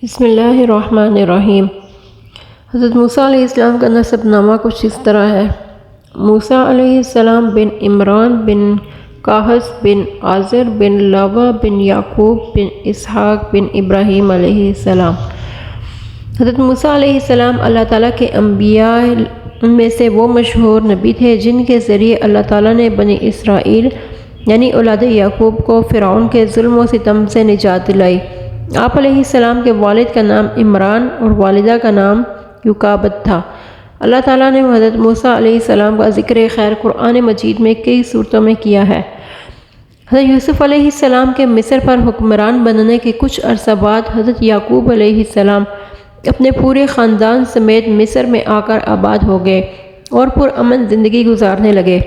بسم اللہ الرحمن الرحیم۔ حضرت موسیٰ علیہ السلام کا نسب نامہ کچھ اس طرح ہے۔ موسیٰ علیہ السلام بن عمران بن قاہث بن آزر بن لاوا بن یعقوب بن اسحاق بن ابراہیم علیہ السلام۔ حضرت موسیٰ علیہ السلام اللہ تعالیٰ کے انبیاء میں سے وہ مشہور نبی تھے جن کے ذریعے اللہ تعالیٰ نے بنی اسرائیل یعنی اولاد یعقوب کو فرعون کے ظلم و ستم سے نجات دلائی۔ آپ علیہ السلام کے والد کا نام عمران اور والدہ کا نام یوکابد تھا۔ اللہ تعالیٰ نے حضرت موسیٰ علیہ السلام کا ذکر خیر قرآن مجید میں کئی صورتوں میں کیا ہے۔ حضرت یوسف علیہ السلام کے مصر پر حکمران بننے کے کچھ عرصہ بعد حضرت یعقوب علیہ السلام اپنے پورے خاندان سمیت مصر میں آ کر آباد ہو گئے اور پرامن زندگی گزارنے لگے۔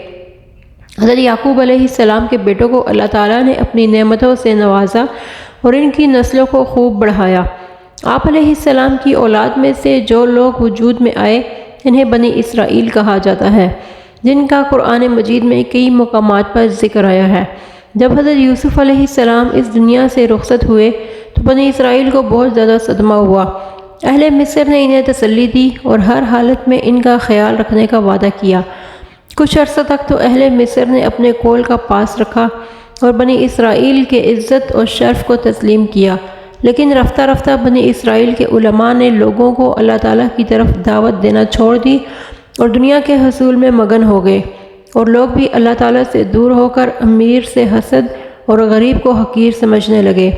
حضرت یعقوب علیہ السلام کے بیٹوں کو اللہ تعالیٰ نے اپنی نعمتوں سے نوازا اور ان کی نسلوں کو خوب بڑھایا۔ آپ علیہ السلام کی اولاد میں سے جو لوگ وجود میں آئے انہیں بنی اسرائیل کہا جاتا ہے، جن کا قرآن مجید میں کئی مقامات پر ذکر آیا ہے۔ جب حضرت یوسف علیہ السلام اس دنیا سے رخصت ہوئے تو بنی اسرائیل کو بہت زیادہ صدمہ ہوا۔ اہل مصر نے انہیں تسلی دی اور ہر حالت میں ان کا خیال رکھنے کا وعدہ کیا۔ کچھ عرصہ تک تو اہل مصر نے اپنے قول کا پاس رکھا اور بنی اسرائیل کے عزت اور شرف کو تسلیم کیا، لیکن رفتہ رفتہ بنی اسرائیل کے علماء نے لوگوں کو اللہ تعالیٰ کی طرف دعوت دینا چھوڑ دی اور دنیا کے حصول میں مگن ہو گئے، اور لوگ بھی اللہ تعالیٰ سے دور ہو کر امیر سے حسد اور غریب کو حقیر سمجھنے لگے۔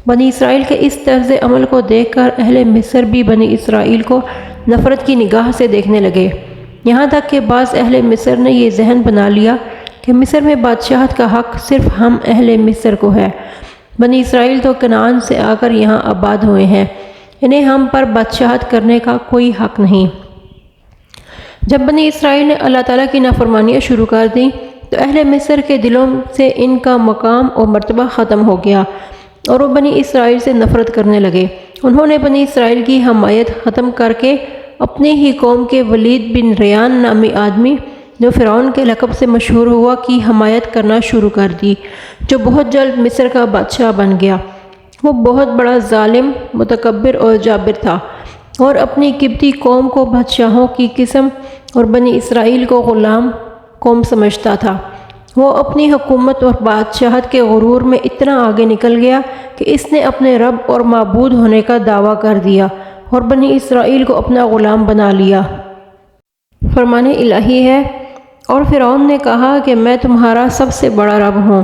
بنی اسرائیل کے اس طرز عمل کو دیکھ کر اہل مصر بھی بنی اسرائیل کو نفرت کی نگاہ سے دیکھنے لگے، یہاں تک کہ بعض اہل مصر نے یہ ذہن بنا لیا کہ مصر میں بادشاہت کا حق صرف ہم اہل مصر کو ہے، بنی اسرائیل تو کنعان سے آ کر یہاں آباد ہوئے ہیں، انہیں ہم پر بادشاہت کرنے کا کوئی حق نہیں۔ جب بنی اسرائیل نے اللہ تعالیٰ کی نافرمانیاں شروع کر دیں تو اہل مصر کے دلوں سے ان کا مقام اور مرتبہ ختم ہو گیا اور وہ بنی اسرائیل سے نفرت کرنے لگے۔ انہوں نے بنی اسرائیل کی حمایت ختم کر کے اپنی ہی قوم کے ولید بن ریان نامی آدمی جو فرعون کے لقب سے مشہور ہوا کی حمایت کرنا شروع کر دی، جو بہت جلد مصر کا بادشاہ بن گیا۔ وہ بہت بڑا ظالم، متکبر اور جابر تھا اور اپنی قبطی قوم کو بادشاہوں کی قسم اور بنی اسرائیل کو غلام قوم سمجھتا تھا۔ وہ اپنی حکومت اور بادشاہت کے غرور میں اتنا آگے نکل گیا کہ اس نے اپنے رب اور معبود ہونے کا دعویٰ کر دیا اور بنی اسرائیل کو اپنا غلام بنا لیا۔ فرمان الہی ہے، اور فرعون نے کہا کہ میں تمہارا سب سے بڑا رب ہوں۔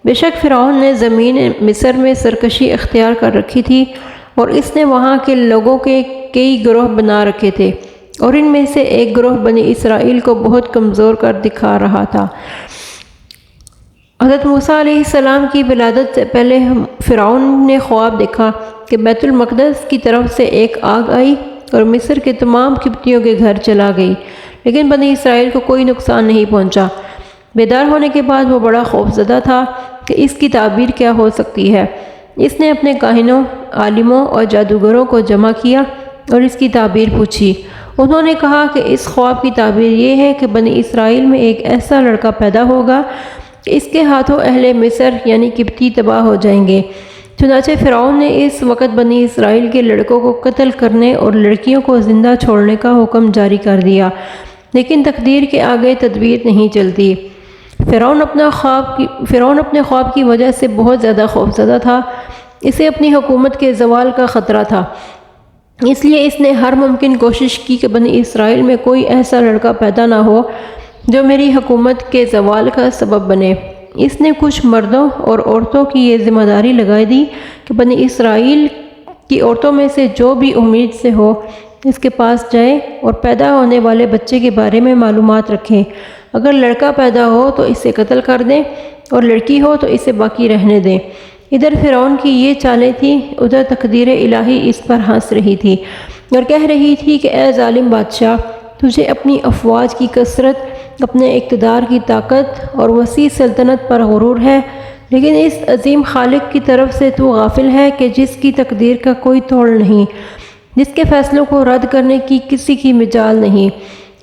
بے شک فرعون نے زمین مصر میں سرکشی اختیار کر رکھی تھی اور اس نے وہاں کے لوگوں کے کئی گروہ بنا رکھے تھے، اور ان میں سے ایک گروہ بنی اسرائیل کو بہت کمزور کر دکھا رہا تھا۔ حضرت موسیٰ علیہ السلام کی ولادت سے پہلے فرعون نے خواب دیکھا کہ بیت المقدس کی طرف سے ایک آگ آئی اور مصر کے تمام قبطیوں کے گھر چلا گئی، لیکن بنی اسرائیل کو کوئی نقصان نہیں پہنچا۔ بیدار ہونے کے بعد وہ بڑا خوفزدہ تھا کہ اس کی تعبیر کیا ہو سکتی ہے۔ اس نے اپنے کاہنوں، عالموں اور جادوگروں کو جمع کیا اور اس کی تعبیر پوچھی۔ انہوں نے کہا کہ اس خواب کی تعبیر یہ ہے کہ بنی اسرائیل میں ایک ایسا لڑکا پیدا ہوگا کہ اس کے ہاتھوں اہل مصر یعنی قبطی تباہ ہو جائیں گے۔ چنانچہ فرعون نے اس وقت بنی اسرائیل کے لڑکوں کو قتل کرنے اور لڑکیوں کو زندہ چھوڑنے کا حکم جاری کر دیا، لیکن تقدیر کے آگے تدبیر نہیں چلتی۔ فرعون اپنے خواب کی وجہ سے بہت زیادہ خوفزدہ تھا۔ اسے اپنی حکومت کے زوال کا خطرہ تھا، اس لیے اس نے ہر ممکن کوشش کی کہ بنی اسرائیل میں کوئی ایسا لڑکا پیدا نہ ہو جو میری حکومت کے زوال کا سبب بنے۔ اس نے کچھ مردوں اور عورتوں کی یہ ذمہ داری لگائی دی کہ بنی اسرائیل کی عورتوں میں سے جو بھی امید سے ہو اس کے پاس جائیں اور پیدا ہونے والے بچے کے بارے میں معلومات رکھیں۔ اگر لڑکا پیدا ہو تو اسے قتل کر دیں اور لڑکی ہو تو اسے باقی رہنے دیں۔ ادھر فرعون کی یہ چالیں تھیں، ادھر تقدیر الہی اس پر ہنس رہی تھی اور کہہ رہی تھی کہ اے ظالم بادشاہ، تجھے اپنی افواج کی کثرت، اپنے اقتدار کی طاقت اور وسیع سلطنت پر غرور ہے، لیکن اس عظیم خالق کی طرف سے تو غافل ہے کہ جس کی تقدیر کا کوئی توڑ نہیں، جس کے فیصلوں کو رد کرنے کی کسی کی مجال نہیں۔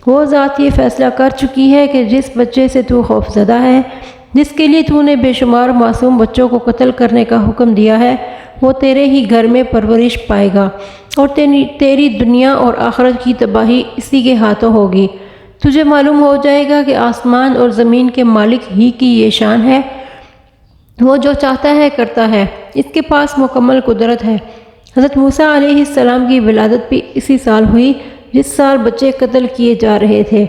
وہ ذات یہ فیصلہ کر چکی ہے کہ جس بچے سے تو خوفزدہ ہے جس کے لیے تو نے بے شمار معصوم بچوں کو قتل کرنے کا حکم دیا ہے وہ تیرے ہی گھر میں پرورش پائے گا، اور تیری دنیا اور آخرت کی تباہی اسی کے ہاتھوں ہوگی۔ تجھے معلوم ہو جائے گا کہ آسمان اور زمین کے مالک ہی کی یہ شان ہے، وہ جو چاہتا ہے کرتا ہے، اس کے پاس مکمل قدرت ہے۔ حضرت موسیٰ علیہ السلام کی ولادت بھی اسی سال ہوئی جس سال بچے قتل کیے جا رہے تھے۔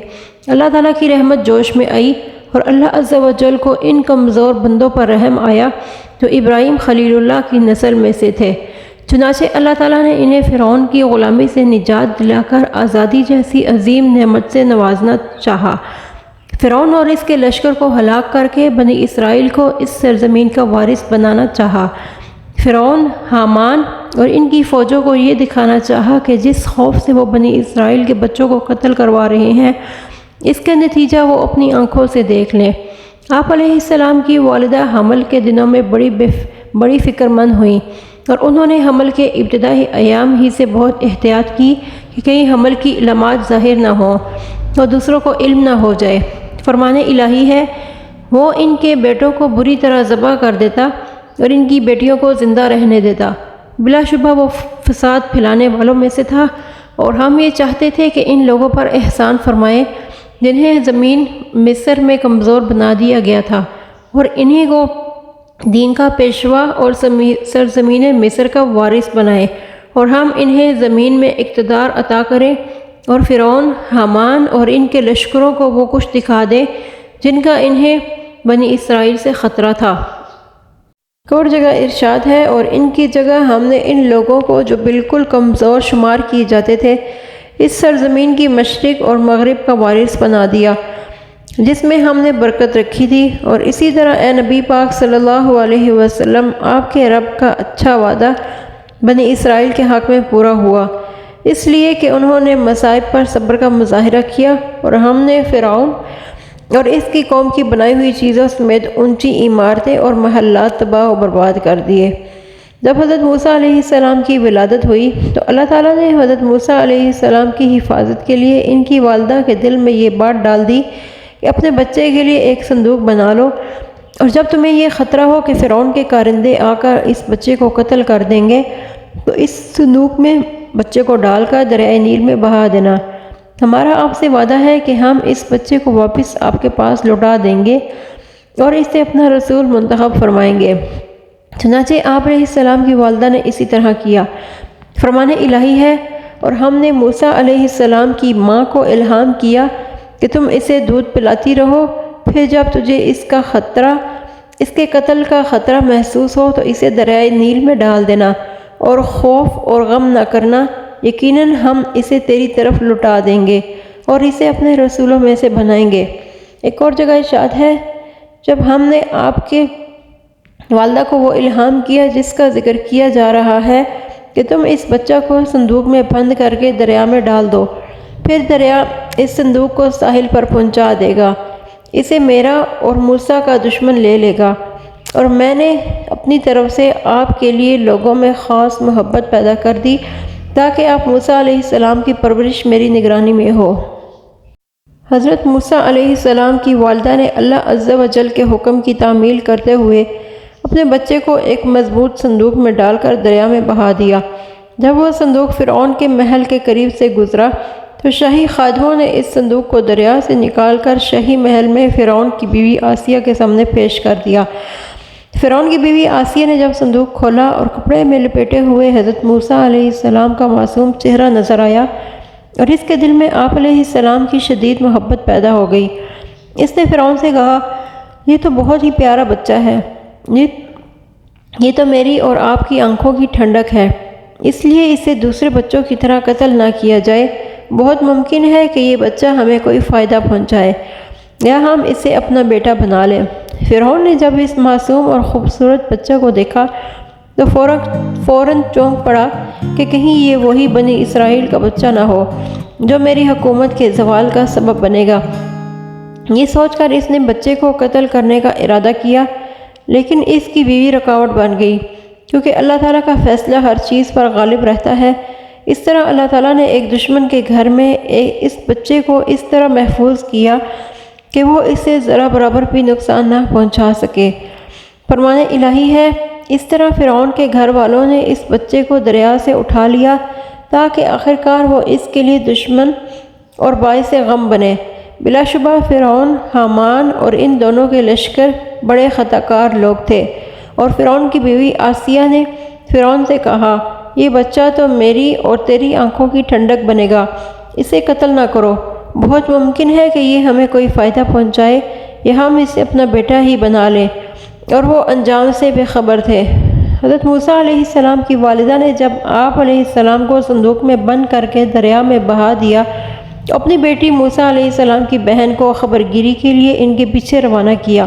اللہ تعالیٰ کی رحمت جوش میں آئی اور اللہ عز و جل کو ان کمزور بندوں پر رحم آیا جو ابراہیم خلیل اللہ کی نسل میں سے تھے۔ چنانچہ اللہ تعالیٰ نے انہیں فرعون کی غلامی سے نجات دلا کر آزادی جیسی عظیم نعمت سے نوازنا چاہا۔ فرعون اور اس کے لشکر کو ہلاک کر کے بنی اسرائیل کو اس سرزمین کا وارث بنانا چاہا۔ فرعون، حامان اور ان کی فوجوں کو یہ دکھانا چاہا کہ جس خوف سے وہ بنی اسرائیل کے بچوں کو قتل کروا رہے ہیں، اس کا نتیجہ وہ اپنی آنکھوں سے دیکھ لیں۔ آپ علیہ السلام کی والدہ حمل کے دنوں میں بڑی فکر مند ہوئیں اور انہوں نے حمل کے ابتدائی ایام ہی سے بہت احتیاط کی کہ کہیں حمل کی علامات ظاہر نہ ہوں اور دوسروں کو علم نہ ہو جائے۔ فرمان الہی ہے، وہ ان کے بیٹوں کو بری طرح ذبح کر دیتا اور ان کی بیٹیوں کو زندہ رہنے دیتا۔ بلا شبہ وہ فساد پھیلانے والوں میں سے تھا، اور ہم یہ چاہتے تھے کہ ان لوگوں پر احسان فرمائے جنہیں زمین مصر میں کمزور بنا دیا گیا تھا، اور انہیں کو دین کا پیشوا اور سرزمین مصر کا وارث بنائے، اور ہم انہیں زمین میں اقتدار عطا کریں اور فرعون، حامان اور ان کے لشکروں کو وہ کچھ دکھا دیں جن کا انہیں بنی اسرائیل سے خطرہ تھا۔ ایک اور جگہ ارشاد ہے، اور ان کی جگہ ہم نے ان لوگوں کو جو بالکل کمزور شمار کیے جاتے تھے اس سرزمین کی مشرق اور مغرب کا وارث بنا دیا جس میں ہم نے برکت رکھی تھی۔ اور اسی طرح اے نبی پاک صلی اللہ علیہ وسلم، آپ کے رب کا اچھا وعدہ بنی اسرائیل کے حق میں پورا ہوا، اس لیے کہ انہوں نے مصائب پر صبر کا مظاہرہ کیا، اور ہم نے فرعون اور اس کی قوم کی بنائی ہوئی چیزوں سمیت اونچی عمارتیں اور محلات تباہ و برباد کر دیے۔ جب حضرت موسیٰ علیہ السلام کی ولادت ہوئی تو اللہ تعالیٰ نے حضرت موسیٰ علیہ السلام کی حفاظت کے لیے ان کی والدہ کے دل میں یہ بات ڈال دی کہ اپنے بچے کے لیے ایک صندوق بنا لو، اور جب تمہیں یہ خطرہ ہو کہ فرعون کے کارندے آ کر اس بچے کو قتل کر دیں گے تو اس صندوق میں بچے کو ڈال کر دریائے نیل میں بہا دینا۔ ہمارا آپ سے وعدہ ہے کہ ہم اس بچے کو واپس آپ کے پاس لوٹا دیں گے اور اس سے اپنا رسول منتخب فرمائیں گے۔ چنانچہ آپ علیہ السلام کی والدہ نے اسی طرح کیا۔ فرمان الہی ہے، اور ہم نے موسیٰ علیہ السلام کی ماں کو الہام کیا کہ تم اسے دودھ پلاتی رہو، پھر جب تجھے اس کے قتل کا خطرہ محسوس ہو تو اسے دریائے نیل میں ڈال دینا، اور خوف اور غم نہ کرنا، یقیناً ہم اسے تیری طرف لوٹا دیں گے اور اسے اپنے رسولوں میں سے بنائیں گے۔ ایک اور جگہ ارشاد ہے، جب ہم نے آپ کے والدہ کو وہ الہام کیا جس کا ذکر کیا جا رہا ہے کہ تم اس بچہ کو صندوق میں بند کر کے دریا میں ڈال دو، پھر دریا اس صندوق کو ساحل پر پہنچا دے گا، اسے میرا اور موسیٰ کا دشمن لے لے گا، اور میں نے اپنی طرف سے آپ کے لیے لوگوں میں خاص محبت پیدا کر دی تاکہ آپ موسیٰ علیہ السلام کی پرورش میری نگرانی میں ہو۔ حضرت موسیٰ علیہ السلام کی والدہ نے اللہ عز و جل کے حکم کی تعمیل کرتے ہوئے اپنے بچے کو ایک مضبوط صندوق میں ڈال کر دریا میں بہا دیا۔ جب وہ صندوق فرعون کے محل کے قریب سے گزرا تو شاہی خادموں نے اس صندوق کو دریا سے نکال کر شاہی محل میں فرعون کی بیوی آسیہ کے سامنے پیش کر دیا۔ فرعون کی بیوی آسیہ نے جب صندوق کھولا اور کپڑے میں لپیٹے ہوئے حضرت موسیٰ علیہ السلام کا معصوم چہرہ نظر آیا، اور اس کے دل میں آپ علیہ السلام کی شدید محبت پیدا ہو گئی۔ اس نے فرعون سے کہا، یہ تو بہت ہی پیارا بچہ ہے، یہ تو میری اور آپ کی آنکھوں کی ٹھنڈک ہے، اس لیے اسے دوسرے بچوں کی طرح قتل نہ کیا جائے۔ بہت ممکن ہے کہ یہ بچہ ہمیں کوئی فائدہ پہنچائے یا ہم اسے اپنا بیٹا بنا لیں۔ فرعون نے جب اس معصوم اور خوبصورت بچہ کو دیکھا تو فوراً چونک پڑا کہ کہیں یہ وہی بنی اسرائیل کا بچہ نہ ہو جو میری حکومت کے زوال کا سبب بنے گا۔ یہ سوچ کر اس نے بچے کو قتل کرنے کا ارادہ کیا، لیکن اس کی بیوی رکاوٹ بن گئی، کیونکہ اللہ تعالیٰ کا فیصلہ ہر چیز پر غالب رہتا ہے۔ اس طرح اللہ تعالیٰ نے ایک دشمن کے گھر میں اس بچے کو اس طرح محفوظ کیا کہ وہ اسے ذرا برابر بھی نقصان نہ پہنچا سکے۔ فرمان الہی ہے، اس طرح فرعون کے گھر والوں نے اس بچے کو دریا سے اٹھا لیا تاکہ آخرکار وہ اس کے لیے دشمن اور باعث غم بنے۔ بلا شبہ فرعون، حامان اور ان دونوں کے لشکر بڑے خطا کار لوگ تھے، اور فرعون کی بیوی آسیہ نے فرعون سے کہا، یہ بچہ تو میری اور تیری آنکھوں کی ٹھنڈک بنے گا، اسے قتل نہ کرو، بہت ممکن ہے کہ یہ ہمیں کوئی فائدہ پہنچائے یا ہم اسے اپنا بیٹا ہی بنا لیں، اور وہ انجام سے بے خبر تھے۔ حضرت موسیٰ علیہ السلام کی والدہ نے جب آپ علیہ السلام کو صندوق میں بند کر کے دریا میں بہا دیا تو اپنی بیٹی موسیٰ علیہ السلام کی بہن کو خبرگیری کے لیے ان کے پیچھے روانہ کیا۔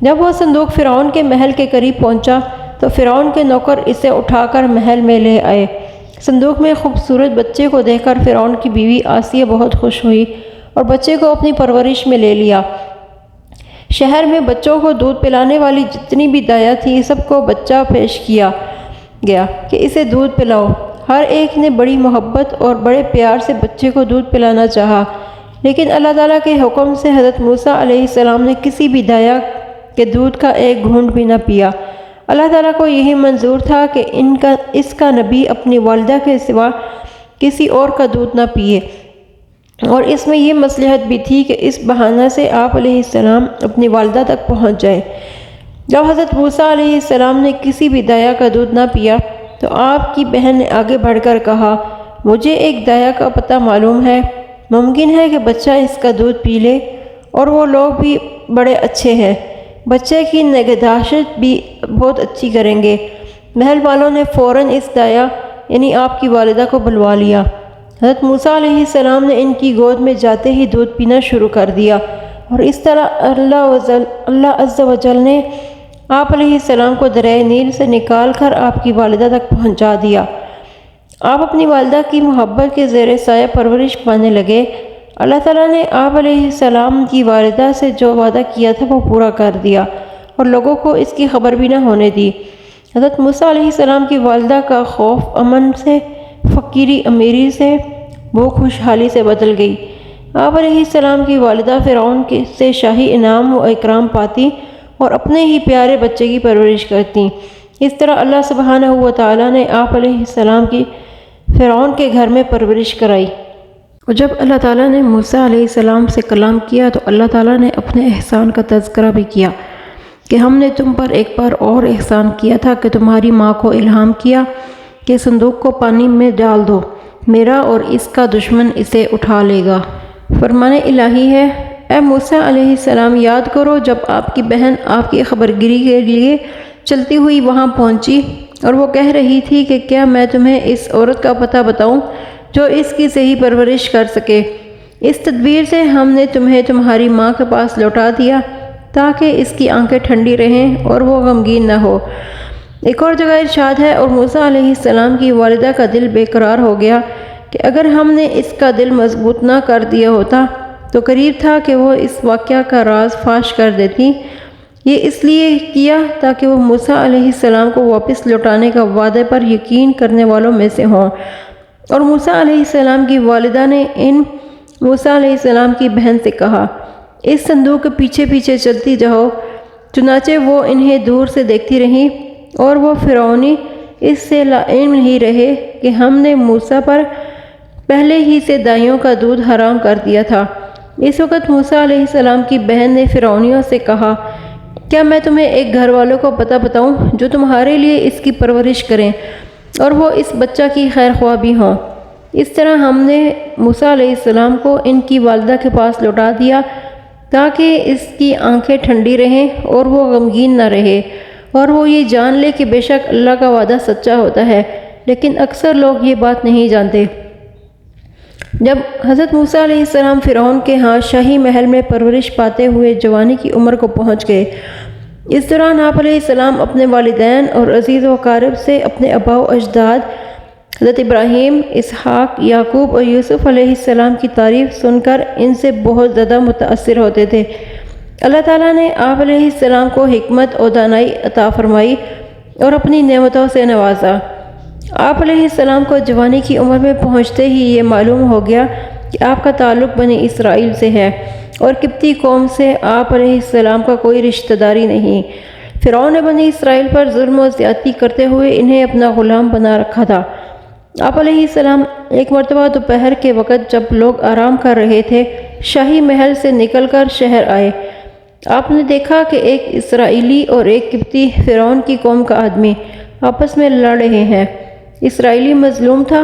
جب وہ صندوق فرعون کے محل کے قریب پہنچا تو فرعون کے نوکر اسے اٹھا کر محل میں لے آئے۔ صندوق میں خوبصورت بچے کو دیکھ کر فرعون کی بیوی آسیہ بہت خوش ہوئی اور بچے کو اپنی پرورش میں لے لیا۔ شہر میں بچوں کو دودھ پلانے والی جتنی بھی دائیاں تھیں سب کو بچہ پیش کیا گیا کہ اسے دودھ پلاؤ۔ ہر ایک نے بڑی محبت اور بڑے پیار سے بچے کو دودھ پلانا چاہا، لیکن اللہ تعالیٰ کے حکم سے حضرت موسیٰ علیہ السلام نے کسی بھی دائیا کے دودھ کا ایک گھونٹ بھی نہ پیا۔ اللہ تعالیٰ کو یہی منظور تھا کہ اس کا نبی اپنی والدہ کے سوا کسی اور کا دودھ نہ پیے، اور اس میں یہ مصلحت بھی تھی کہ اس بہانہ سے آپ علیہ السلام اپنی والدہ تک پہنچ جائے۔ جب حضرت موسیٰ علیہ السلام نے کسی بھی دائیا کا دودھ نہ پیا تو آپ کی بہن نے آگے بڑھ کر کہا، مجھے ایک دائیا کا پتہ معلوم ہے، ممکن ہے کہ بچہ اس کا دودھ پی لے، اور وہ لوگ بھی بڑے اچھے ہیں، بچے کی نگہداشت بھی بہت اچھی کریں گے۔ محل والوں نے فوراً اس دائیا یعنی آپ کی والدہ کو بلوا لیا۔ حضرت موسیٰ علیہ السلام نے ان کی گود میں جاتے ہی دودھ پینا شروع کر دیا، اور اس طرح اللہ عز و جل نے آپ علیہ السلام کو دریائے نیل سے نکال کر آپ کی والدہ تک پہنچا دیا۔ آپ اپنی والدہ کی محبت کے زیر سایہ پرورش پانے لگے۔ اللہ تعالیٰ نے آپ علیہ السلام کی والدہ سے جو وعدہ کیا تھا وہ پورا کر دیا، اور لوگوں کو اس کی خبر بھی نہ ہونے دی۔ حضرت موسیٰ علیہ السلام کی والدہ کا خوف امن سے، فقیری امیری سے، وہ خوشحالی سے بدل گئی۔ آپ علیہ السلام کی والدہ فرعون سے شاہی انعام و اکرام پاتی اور اپنے ہی پیارے بچے کی پرورش کرتی۔ اس طرح اللہ سبحانہ و تعالیٰ نے آپ علیہ السلام کی فرعون کے گھر میں پرورش کرائی۔ اور جب اللہ تعالیٰ نے موسیٰ علیہ السلام سے کلام کیا تو اللہ تعالیٰ نے اپنے احسان کا تذکرہ بھی کیا کہ ہم نے تم پر ایک بار اور احسان کیا تھا کہ تمہاری ماں کو الہام کیا کہ صندوق کو پانی میں ڈال دو، میرا اور اس کا دشمن اسے اٹھا لے گا۔ فرمان الہی ہے، اے موسیٰ علیہ السلام یاد کرو جب آپ کی بہن آپ کی خبرگیری کے لیے چلتی ہوئی وہاں پہنچی اور وہ کہہ رہی تھی کہ کیا میں تمہیں اس عورت کا پتہ بتاؤں جو اس کی صحیح پرورش کر سکے۔ اس تدبیر سے ہم نے تمہیں تمہاری ماں کے پاس لوٹا دیا تاکہ اس کی آنکھیں ٹھنڈی رہیں اور وہ غمگین نہ ہو۔ ایک اور جگہ ارشاد ہے، اور موسیٰ علیہ السلام کی والدہ کا دل بے قرار ہو گیا کہ اگر ہم نے اس کا دل مضبوط نہ کر دیا ہوتا تو قریب تھا کہ وہ اس واقعہ کا راز فاش کر دیتی۔ یہ اس لیے کیا تاکہ وہ موسیٰ علیہ السلام کو واپس لوٹانے کا وعدے پر یقین کرنے والوں میں سے ہوں۔ اور موسیٰ علیہ السلام کی والدہ نے موسیٰ علیہ السلام کی بہن سے کہا، اس صندوق کے پیچھے پیچھے چلتی جاؤ۔ چنانچہ وہ انہیں دور سے دیکھتی رہیں، اور وہ فرعونی اس سے لا علم ہی رہے کہ ہم نے موسیٰ پر پہلے ہی سے دائیوں کا دودھ حرام کر دیا تھا۔ اس وقت موسیٰ علیہ السلام کی بہن نے فرعونیوں سے کہا، کیا میں تمہیں ایک گھر والوں کو پتہ بتاؤں جو تمہارے لیے اس کی پرورش کریں اور وہ اس بچہ کی خیر خواہ بھی ہوں۔ اس طرح ہم نے موسیٰ علیہ السلام کو ان کی والدہ کے پاس لوٹا دیا تاکہ اس کی آنکھیں ٹھنڈی رہیں اور وہ غمگین نہ رہے، اور وہ یہ جان لے کہ بے شک اللہ کا وعدہ سچا ہوتا ہے، لیکن اکثر لوگ یہ بات نہیں جانتے۔ جب حضرت موسیٰ علیہ السلام فرعون کے ہاں شاہی محل میں پرورش پاتے ہوئے جوانی کی عمر کو پہنچ گئے، اس دوران آپ علیہ السلام اپنے والدین اور عزیز و اقارب سے اپنے آباء و اجداد حضرت ابراہیم، اسحاق، یعقوب اور یوسف علیہ السلام کی تعریف سن کر ان سے بہت زیادہ متاثر ہوتے تھے۔ اللہ تعالیٰ نے آپ علیہ السلام کو حکمت اور دانائی عطا فرمائی اور اپنی نعمتوں سے نوازا۔ آپ علیہ السلام کو جوانی کی عمر میں پہنچتے ہی یہ معلوم ہو گیا کہ آپ کا تعلق بنی اسرائیل سے ہے، اور قبطی قوم سے آپ علیہ السلام کا کوئی رشتہ داری نہیں۔ فرعون نے بنی اسرائیل پر ظلم و زیادتی کرتے ہوئے انہیں اپنا غلام بنا رکھا تھا۔ آپ علیہ السلام ایک مرتبہ دوپہر کے وقت جب لوگ آرام کر رہے تھے، شاہی محل سے نکل کر شہر آئے۔ آپ نے دیکھا کہ ایک اسرائیلی اور ایک قبطی فرعون کی قوم کا آدمی آپس میں لڑ رہے ہیں۔ اسرائیلی مظلوم تھا،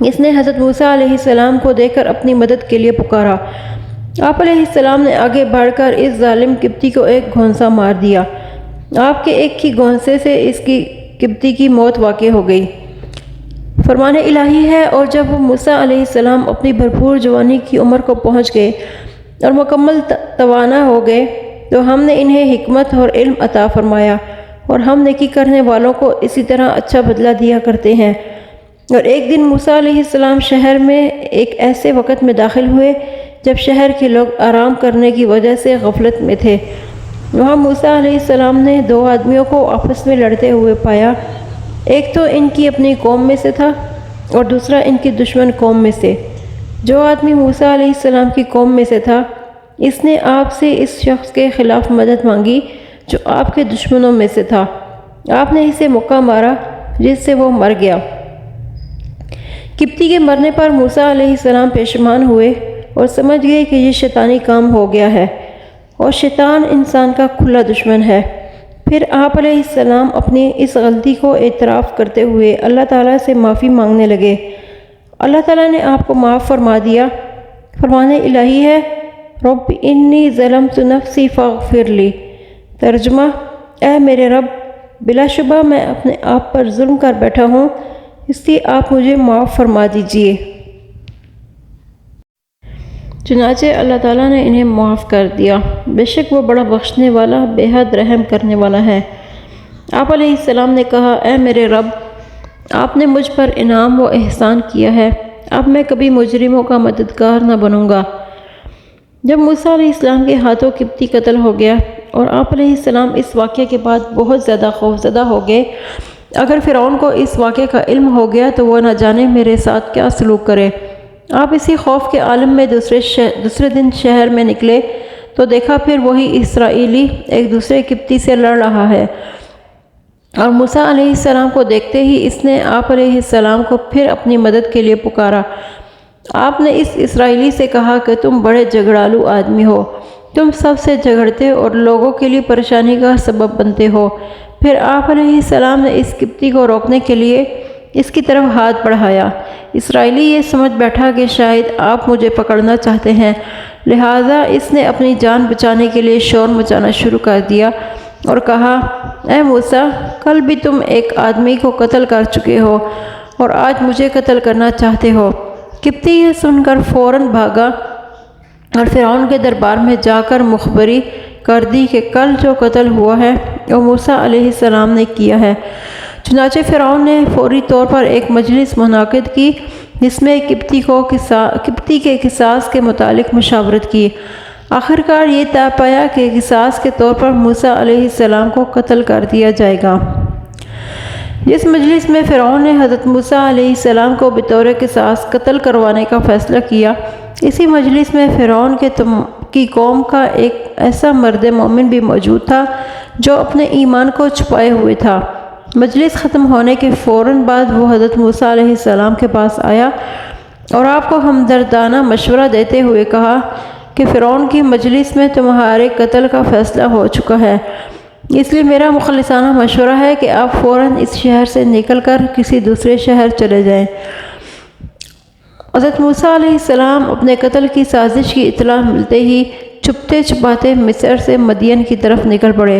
اس نے حضرت موسیٰ علیہ السلام کو دیکھ کر اپنی مدد کے لیے پکارا۔ آپ علیہ السلام نے آگے بڑھ کر اس ظالم قبطی کو ایک گھونسا مار دیا۔ آپ کے ایک ہی گھونسے سے اس کی قبطی کی موت واقع ہو گئی۔ فرمان الہی ہے، اور جب وہ موسیٰ علیہ السلام اپنی بھرپور جوانی کی عمر کو پہنچ گئے اور مکمل توانا ہو گئے تو ہم نے انہیں حکمت اور علم عطا فرمایا، اور ہم نیکی کرنے والوں کو اسی طرح اچھا بدلہ دیا کرتے ہیں۔ اور ایک دن موسیٰ علیہ السلام شہر میں ایک ایسے وقت میں داخل ہوئے جب شہر کے لوگ آرام کرنے کی وجہ سے غفلت میں تھے۔ وہاں موسیٰ علیہ السلام نے دو آدمیوں کو آپس میں لڑتے ہوئے پایا، ایک تو ان کی اپنی قوم میں سے تھا اور دوسرا ان کی دشمن قوم میں سے۔ جو آدمی موسیٰ علیہ السلام کی قوم میں سے تھا، اس نے آپ سے اس شخص کے خلاف مدد مانگی جو آپ کے دشمنوں میں سے تھا۔ آپ نے اسے مکہ مارا جس سے وہ مر گیا۔ قبطی کے مرنے پر موسیٰ علیہ السلام پشیمان ہوئے اور سمجھ گئے کہ یہ شیطانی کام ہو گیا ہے، اور شیطان انسان کا کھلا دشمن ہے۔ پھر آپ علیہ السلام اپنی اس غلطی کو اعتراف کرتے ہوئے اللہ تعالیٰ سے معافی مانگنے لگے۔ اللہ تعالیٰ نے آپ کو معاف فرما دیا۔ فرمان الہی ہے، رب انی ظلمت نفسی فاغفر لی۔ ترجمہ: اے میرے رب، بلا شبہ میں اپنے آپ پر ظلم کر بیٹھا ہوں، اس لیے آپ مجھے معاف فرما دیجئے۔ چنانچہ اللہ تعالیٰ نے انہیں معاف کر دیا، بے شک وہ بڑا بخشنے والا، بے حد رحم کرنے والا ہے۔ آپ علیہ السلام نے کہا، اے میرے رب، آپ نے مجھ پر انعام و احسان کیا ہے، اب میں کبھی مجرموں کا مددگار نہ بنوں گا۔ جب موسیٰ علیہ السلام کے ہاتھوں قبطی قتل ہو گیا اور آپ علیہ السلام اس واقعے کے بعد بہت زیادہ خوفزدہ ہو گئے، اگر فرعون کو اس واقعے کا علم ہو گیا تو وہ نہ جانے میرے ساتھ کیا سلوک کرے۔ آپ اسی خوف کے عالم میں دوسرے دن شہر میں نکلے تو دیکھا پھر وہی اسرائیلی ایک دوسرے قبطی سے لڑ رہا ہے، اور موسیٰ علیہ السلام کو دیکھتے ہی اس نے آپ علیہ السلام کو پھر اپنی مدد کے لیے پکارا۔ آپ نے اس اسرائیلی سے کہا کہ تم بڑے جھگڑالو آدمی ہو، تم سب سے جھگڑتے اور لوگوں کے لیے پریشانی کا سبب بنتے ہو۔ پھر آپ علیہ السلام نے اس قبطی کو روکنے کے لیے اس کی طرف ہاتھ بڑھایا۔ اسرائیلی یہ سمجھ بیٹھا کہ شاید آپ مجھے پکڑنا چاہتے ہیں، لہٰذا اس نے اپنی جان بچانے کے لیے شور مچانا شروع کر دیا اور کہا، اے موسیٰ، کل بھی تم ایک آدمی کو قتل کر چکے ہو اور آج مجھے قتل کرنا چاہتے ہو۔ قبطی یہ سن کر فوراً بھاگا اور فرعون کے دربار میں جا کر مخبری کر دی کہ کل جو قتل ہوا ہے وہ موسیٰ علیہ السلام نے کیا ہے۔ چنانچہ فرعون نے فوری طور پر ایک مجلس منعقد کی جس میں قبطی کے قصاص کے متعلق مشاورت کی۔ آخرکار یہ طے پایا کہ قصاص کے طور پر موسیٰ علیہ السلام کو قتل کر دیا جائے گا۔ جس مجلس میں فرعون نے حضرت موسیٰ علیہ السلام کو بطور قصاص قتل کروانے کا فیصلہ کیا، اسی مجلس میں فرعون کی قوم کا ایک ایسا مرد مومن بھی موجود تھا جو اپنے ایمان کو چھپائے ہوئے تھا۔ مجلس ختم ہونے کے فوراً بعد وہ حضرت موسیٰ علیہ السلام کے پاس آیا اور آپ کو ہمدردانہ مشورہ دیتے ہوئے کہا کہ فرعون کی مجلس میں تمہارے قتل کا فیصلہ ہو چکا ہے، اس لیے میرا مخلصانہ مشورہ ہے کہ آپ فوراً اس شہر سے نکل کر کسی دوسرے شہر چلے جائیں۔ حضرت موسیٰ علیہ السلام اپنے قتل کی سازش کی اطلاع ملتے ہی چھپتے چھپاتے مصر سے مدین کی طرف نکل پڑے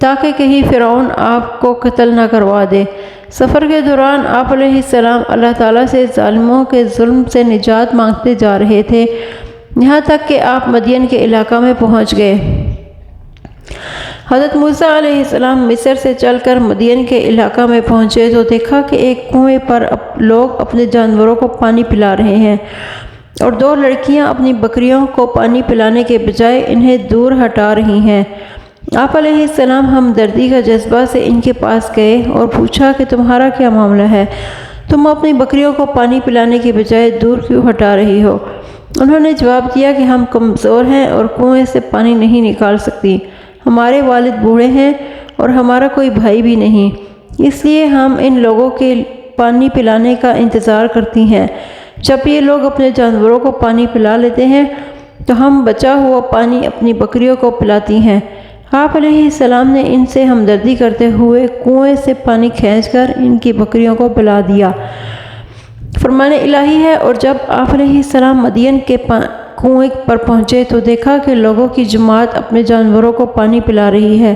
تاکہ کہیں فرعون آپ کو قتل نہ کروا دے۔ سفر کے دوران آپ علیہ السلام اللہ تعالیٰ سے ظالموں کے ظلم سے نجات مانگتے جا رہے تھے، یہاں تک کہ آپ مدین کے علاقہ میں پہنچ گئے۔ حضرت موسیٰ علیہ السلام مصر سے چل کر مدین کے علاقہ میں پہنچے تو دیکھا کہ ایک کنویں پر لوگ اپنے جانوروں کو پانی پلا رہے ہیں اور دو لڑکیاں اپنی بکریوں کو پانی پلانے کے بجائے انہیں دور ہٹا رہی ہیں۔ آپ علیہ السلام ہمدردی کا جذبہ سے ان کے پاس گئے اور پوچھا کہ تمہارا کیا معاملہ ہے؟ تم اپنی بکریوں کو پانی پلانے کے بجائے دور کیوں ہٹا رہی ہو؟ انہوں نے جواب دیا کہ ہم کمزور ہیں اور کنویں سے پانی نہیں نکال سکتی، ہمارے والد بوڑھے ہیں اور ہمارا کوئی بھائی بھی نہیں، اس لیے ہم ان لوگوں کے پانی پلانے کا انتظار کرتی ہیں۔ جب یہ لوگ اپنے جانوروں کو پانی پلا لیتے ہیں تو ہم بچا ہوا پانی اپنی بکریوں کو پلاتی ہیں۔ آپ علیہ السلام نے ان سے ہمدردی کرتے ہوئے کنویں سے پانی کھینچ کر ان کی بکریوں کو پلا دیا۔ فرمان الہی ہے، اور جب آپ علیہ السلام مدین کے کنویں پر پہنچے تو دیکھا کہ لوگوں کی جماعت اپنے جانوروں کو پانی پلا رہی ہے۔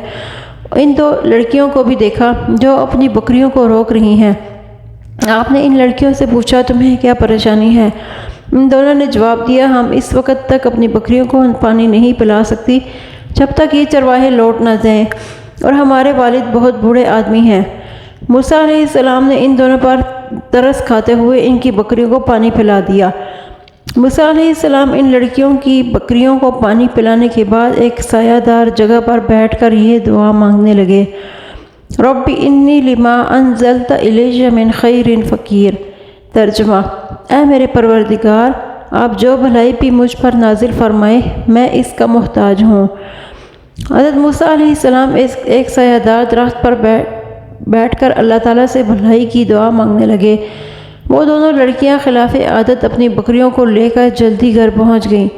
ان دو لڑکیوں کو بھی دیکھا جو اپنی بکریوں کو روک رہی ہیں۔ آپ نے ان لڑکیوں سے پوچھا تمہیں کیا پریشانی ہے؟ ان دونوں نے جواب دیا ہم اس وقت تک اپنی بکریوں کو پانی نہیں پلا سکتی جب تک یہ چرواہے لوٹ نہ جائیں، اور ہمارے والد بہت بوڑھے آدمی ہیں۔ موسیٰ علیہ السلام نے ان دونوں پر ترس کھاتے ہوئے ان کی بکریوں کو پانی پلا دیا۔ موسیٰ علیہ السلام ان لڑکیوں کی بکریوں کو پانی پلانے کے بعد ایک سایہ دار جگہ پر بیٹھ کر یہ دعا مانگنے لگے، رب انی لما انزلت الی من خیر فقیر۔ ترجمہ: اے میرے پروردگار، آپ جو بھلائی بھی مجھ پر نازل فرمائے میں اس کا محتاج ہوں۔ حضرت موسیٰ علیہ السلام ایک سایہ دار درخت پر بیٹھ کر اللہ تعالیٰ سے بھلائی کی دعا مانگنے لگے۔ وہ دونوں لڑکیاں خلاف عادت اپنی بکریوں کو لے کر جلدی گھر پہنچ گئیں۔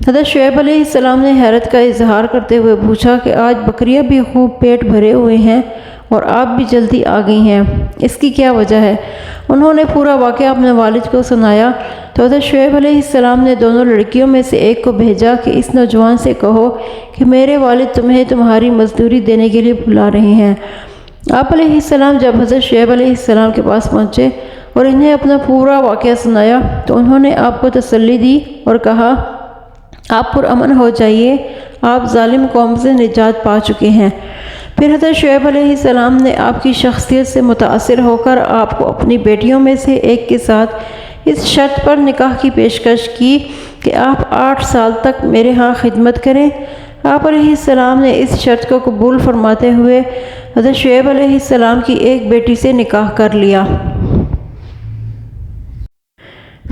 حضرت شعیب علیہ السلام نے حیرت کا اظہار کرتے ہوئے پوچھا کہ آج بکریاں بھی خوب پیٹ بھرے ہوئے ہیں اور آپ بھی جلدی آ گئی ہیں، اس کی کیا وجہ ہے؟ انہوں نے پورا واقعہ اپنے والد کو سنایا تو حضرت شعیب علیہ السلام نے دونوں لڑکیوں میں سے ایک کو بھیجا کہ اس نوجوان سے کہو کہ میرے والد تمہیں تمہاری مزدوری دینے کے لیے بلا رہے ہیں۔ آپ علیہ السلام جب حضرت شعیب علیہ السلام کے پاس پہنچے اور انہیں اپنا پورا واقعہ سنایا تو انہوں نے آپ کو تسلی دی اور کہا آپ پرامن ہو جائیے، آپ ظالم قوم سے نجات پا چکے ہیں۔ پھر حضرت شعیب علیہ السلام نے آپ کی شخصیت سے متاثر ہو کر آپ کو اپنی بیٹیوں میں سے ایک کے ساتھ اس شرط پر نکاح کی پیشکش کی کہ آپ 8 سال تک میرے ہاں خدمت کریں۔ آپ علیہ السلام نے اس شرط کو قبول فرماتے ہوئے حضرت شعیب علیہ السلام کی ایک بیٹی سے نکاح کر لیا۔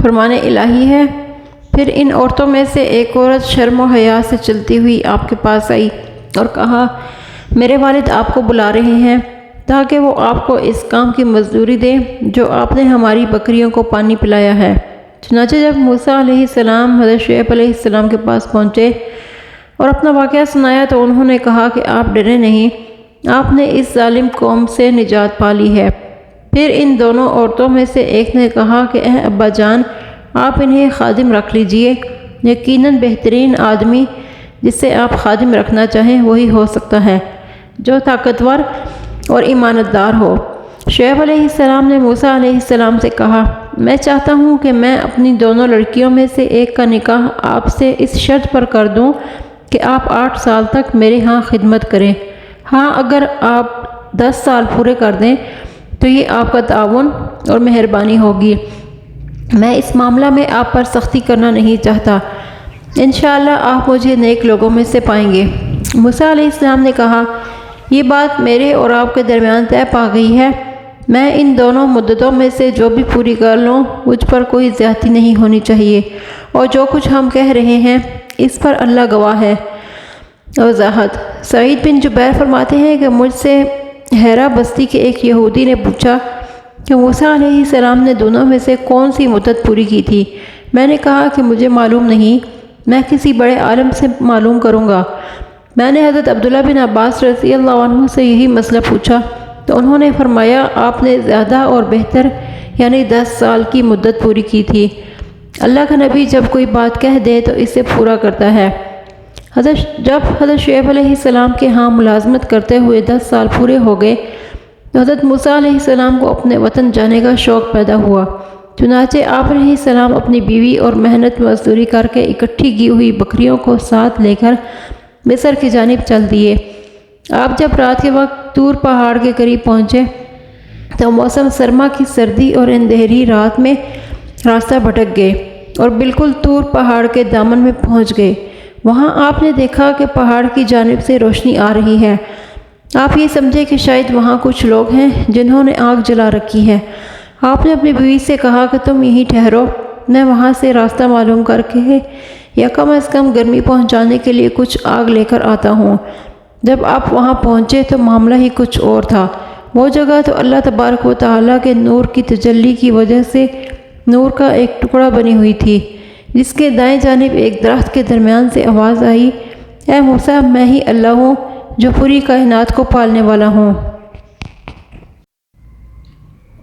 فرمان الہی ہے، پھر ان عورتوں میں سے ایک عورت شرم و حیا سے چلتی ہوئی آپ کے پاس آئی اور کہا میرے والد آپ کو بلا رہے ہیں تاکہ وہ آپ کو اس کام کی مزدوری دیں جو آپ نے ہماری بکریوں کو پانی پلایا ہے۔ چنانچہ جب موسیٰ علیہ السلام حضرت شعیب علیہ السلام کے پاس پہنچے اور اپنا واقعہ سنایا تو انہوں نے کہا کہ آپ ڈرے نہیں، آپ نے اس ظالم قوم سے نجات پا لی ہے۔ پھر ان دونوں عورتوں میں سے ایک نے کہا کہ اے ابا جان، آپ انہیں خادم رکھ لیجئے، یقیناً بہترین آدمی جس سے آپ خادم رکھنا چاہیں وہی ہو سکتا ہے جو طاقتور اور ایمانت دار ہو۔ شعیب علیہ السلام نے موسیٰ علیہ السلام سے کہا میں چاہتا ہوں کہ میں اپنی دونوں لڑکیوں میں سے ایک کا نکاح آپ سے اس شرط پر کر دوں کہ آپ 8 سال تک میرے ہاں خدمت کریں، ہاں اگر آپ 10 سال پورے کر دیں تو یہ آپ کا تعاون اور مہربانی ہوگی، میں اس معاملہ میں آپ پر سختی کرنا نہیں چاہتا، انشاءاللہ آپ مجھے نیک لوگوں میں سے پائیں گے۔ موسیٰ علیہ السلام نے کہا یہ بات میرے اور آپ کے درمیان طے پا گئی ہے، میں ان دونوں مدتوں میں سے جو بھی پوری کر لوں مجھ پر کوئی زیادتی نہیں ہونی چاہیے، اور جو کچھ ہم کہہ رہے ہیں اس پر اللہ گواہ ہے۔ وضاحت: سعید بن جبیر فرماتے ہیں کہ مجھ سے حیرہ بستی کے ایک یہودی نے پوچھا کہ موسیٰ علیہ السلام نے دونوں میں سے کون سی مدت پوری کی تھی؟ میں نے کہا کہ مجھے معلوم نہیں، میں کسی بڑے عالم سے معلوم کروں گا۔ میں نے حضرت عبداللہ بن عباس رضی اللہ عنہ سے یہی مسئلہ پوچھا تو انہوں نے فرمایا آپ نے زیادہ اور بہتر یعنی 10 سال کی مدت پوری کی تھی۔ اللہ کا نبی جب کوئی بات کہہ دے تو اسے پورا کرتا ہے۔ جب حضرت شعیب علیہ السلام کے ہاں ملازمت کرتے ہوئے 10 سال پورے ہو گئے تو حضرت موسیٰ علیہ السلام کو اپنے وطن جانے کا شوق پیدا ہوا، چنانچہ آپ علیہ السلام اپنی بیوی اور محنت مزدوری کر کے اکٹھی کی ہوئی بکریوں کو ساتھ لے کر مصر کی جانب چل دیے۔ آپ جب رات کے وقت طور پہاڑ کے قریب پہنچے تو موسم سرما کی سردی اور اندھیری رات میں راستہ بھٹک گئے اور بالکل طور پہاڑ کے دامن میں پہنچ گئے۔ وہاں آپ نے دیکھا کہ پہاڑ کی جانب سے روشنی آ رہی ہے۔ آپ یہ سمجھے کہ شاید وہاں کچھ لوگ ہیں جنہوں نے آگ جلا رکھی ہے۔ آپ نے اپنی بیوی سے کہا کہ تم یہیں ٹھہرو، میں وہاں سے راستہ معلوم کر کے یا کم از کم گرمی پہنچانے کے لیے کچھ آگ لے کر آتا ہوں۔ جب آپ وہاں پہنچے تو معاملہ ہی کچھ اور تھا۔ وہ جگہ تو اللہ تبارک و تعالیٰ کے نور کی تجلی کی وجہ سے نور کا ایک ٹکڑا بنی ہوئی تھی، جس کے دائیں جانب ایک درخت کے درمیان سے آواز آئی، اے موسیٰ، میں ہی اللہ ہوں جو پوری کائنات کو پالنے والا ہوں۔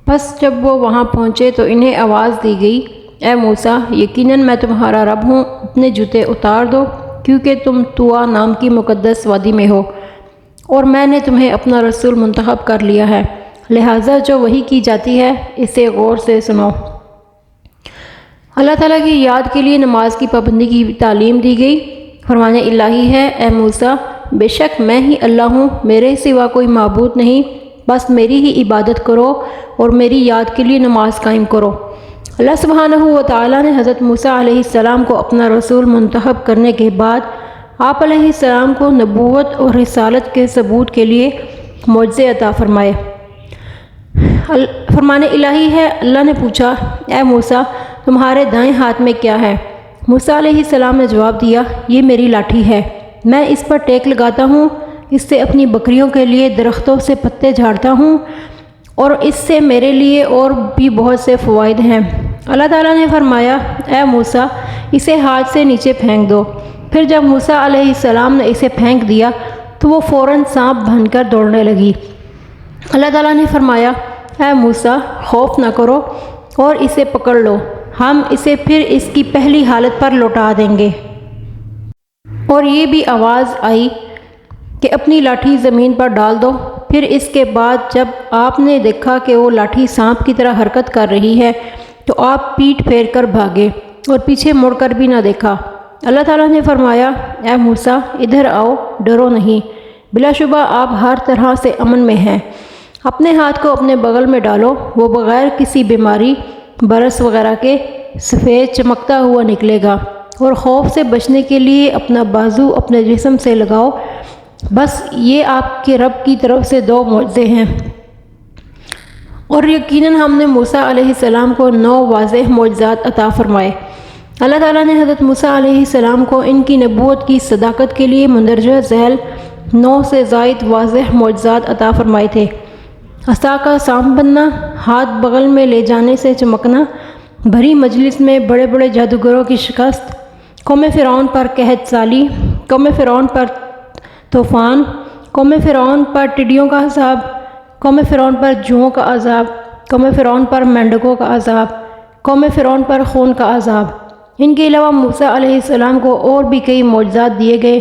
بس جب وہ وہاں پہنچے تو انہیں آواز دی گئی، اے موسیٰ، یقیناً میں تمہارا رب ہوں، اپنے جوتے اتار دو کیونکہ تم طوا نام کی مقدس وادی میں ہو اور میں نے تمہیں اپنا رسول منتخب کر لیا ہے، لہٰذا جو وحی کی جاتی ہے اسے غور سے سنو۔ اللہ تعالیٰ کی یاد کے لیے نماز کی پابندی کی تعلیم دی گئی۔ فرمان الہی ہے، اے موسیٰ، بے شک میں ہی اللہ ہوں، میرے سوا کوئی معبود نہیں، بس میری ہی عبادت کرو اور میری یاد کے لیے نماز قائم کرو۔ اللہ سبحانہ و تعالیٰ نے حضرت موسیٰ علیہ السلام کو اپنا رسول منتخب کرنے کے بعد آپ علیہ السلام کو نبوت اور رسالت کے ثبوت کے لیے معجزے عطا فرمائے۔ فرمان الہی ہے، اللہ نے پوچھا، اے موسیٰ، تمہارے دائیں ہاتھ میں کیا ہے؟ موسیٰ علیہ السلام نے جواب دیا، یہ میری لاٹھی ہے، میں اس پر ٹیک لگاتا ہوں، اس سے اپنی بکریوں کے لیے درختوں سے پتے جھاڑتا ہوں اور اس سے میرے لیے اور بھی بہت سے فوائد ہیں۔ اللہ تعالیٰ نے فرمایا، اے موسیٰ، اسے ہاتھ سے نیچے پھینک دو۔ پھر جب موسیٰ علیہ السلام نے اسے پھینک دیا تو وہ فوراً سانپ بن کر دوڑنے لگی۔ اللہ تعالیٰ نے فرمایا، اے موسیٰ، خوف نہ کرو اور اسے پکڑ لو، ہم اسے پھر اس کی پہلی حالت پر لوٹا دیں گے۔ اور یہ بھی آواز آئی کہ اپنی لاٹھی زمین پر ڈال دو۔ پھر اس کے بعد جب آپ نے دیکھا کہ وہ لاٹھی سانپ کی طرح حرکت کر رہی ہے تو آپ پیٹھ پھیر کر بھاگے اور پیچھے مڑ کر بھی نہ دیکھا۔ اللہ تعالیٰ نے فرمایا، اے موسیٰ، ادھر آؤ، ڈرو نہیں، بلا شبہ آپ ہر طرح سے امن میں ہیں۔ اپنے ہاتھ کو اپنے بغل میں ڈالو، وہ بغیر کسی بیماری، برس وغیرہ کے سفید چمکتا ہوا نکلے گا، اور خوف سے بچنے کے لیے اپنا بازو اپنے جسم سے لگاؤ۔ بس یہ آپ کے رب کی طرف سے 2 معجزے ہیں، اور یقیناً ہم نے موسیٰ علیہ السلام کو 9 واضح معجزات عطا فرمائے۔ اللہ تعالیٰ نے حضرت موسیٰ علیہ السلام کو ان کی نبوت کی صداقت کے لیے مندرجہ ذیل 9 سے زائد واضح معجزات عطا فرمائے تھے۔ عصا کا سانپ بننا، ہاتھ بغل میں لے جانے سے چمکنا، بھری مجلس میں بڑے بڑے جادوگروں کی شکست، قوم فرعون پر قحط سالی، قوم فرعون پر طوفان، قوم فرعون پر ٹڈیوں کا عذاب، قوم فرعون پر جوؤں کا عذاب، قوم فرعون پر مینڈکوں کا عذاب، قوم فرعون پر خون کا عذاب۔ ان کے علاوہ موسیٰ علیہ السلام کو اور بھی کئی معجزات دیے گئے،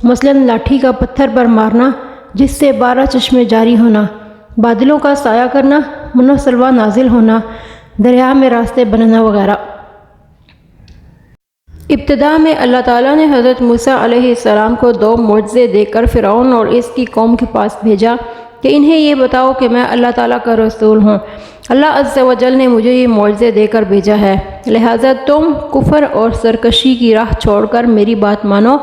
مثلاً لاٹھی کا پتھر پر مارنا جس سے 12 چشمے جاری ہونا، بادلوں کا سایہ کرنا، من و سلویٰ نازل ہونا، دریا میں راستے بننا وغیرہ۔ ابتدا میں اللہ تعالیٰ نے حضرت موسیٰ علیہ السلام کو 2 معجزے دے کر فرعون اور اس کی قوم کے پاس بھیجا کہ انہیں یہ بتاؤ کہ میں اللہ تعالیٰ کا رسول ہوں، اللہ عز و جل نے مجھے یہ معجزے دے کر بھیجا ہے، لہٰذا تم کفر اور سرکشی کی راہ چھوڑ کر میری بات مانو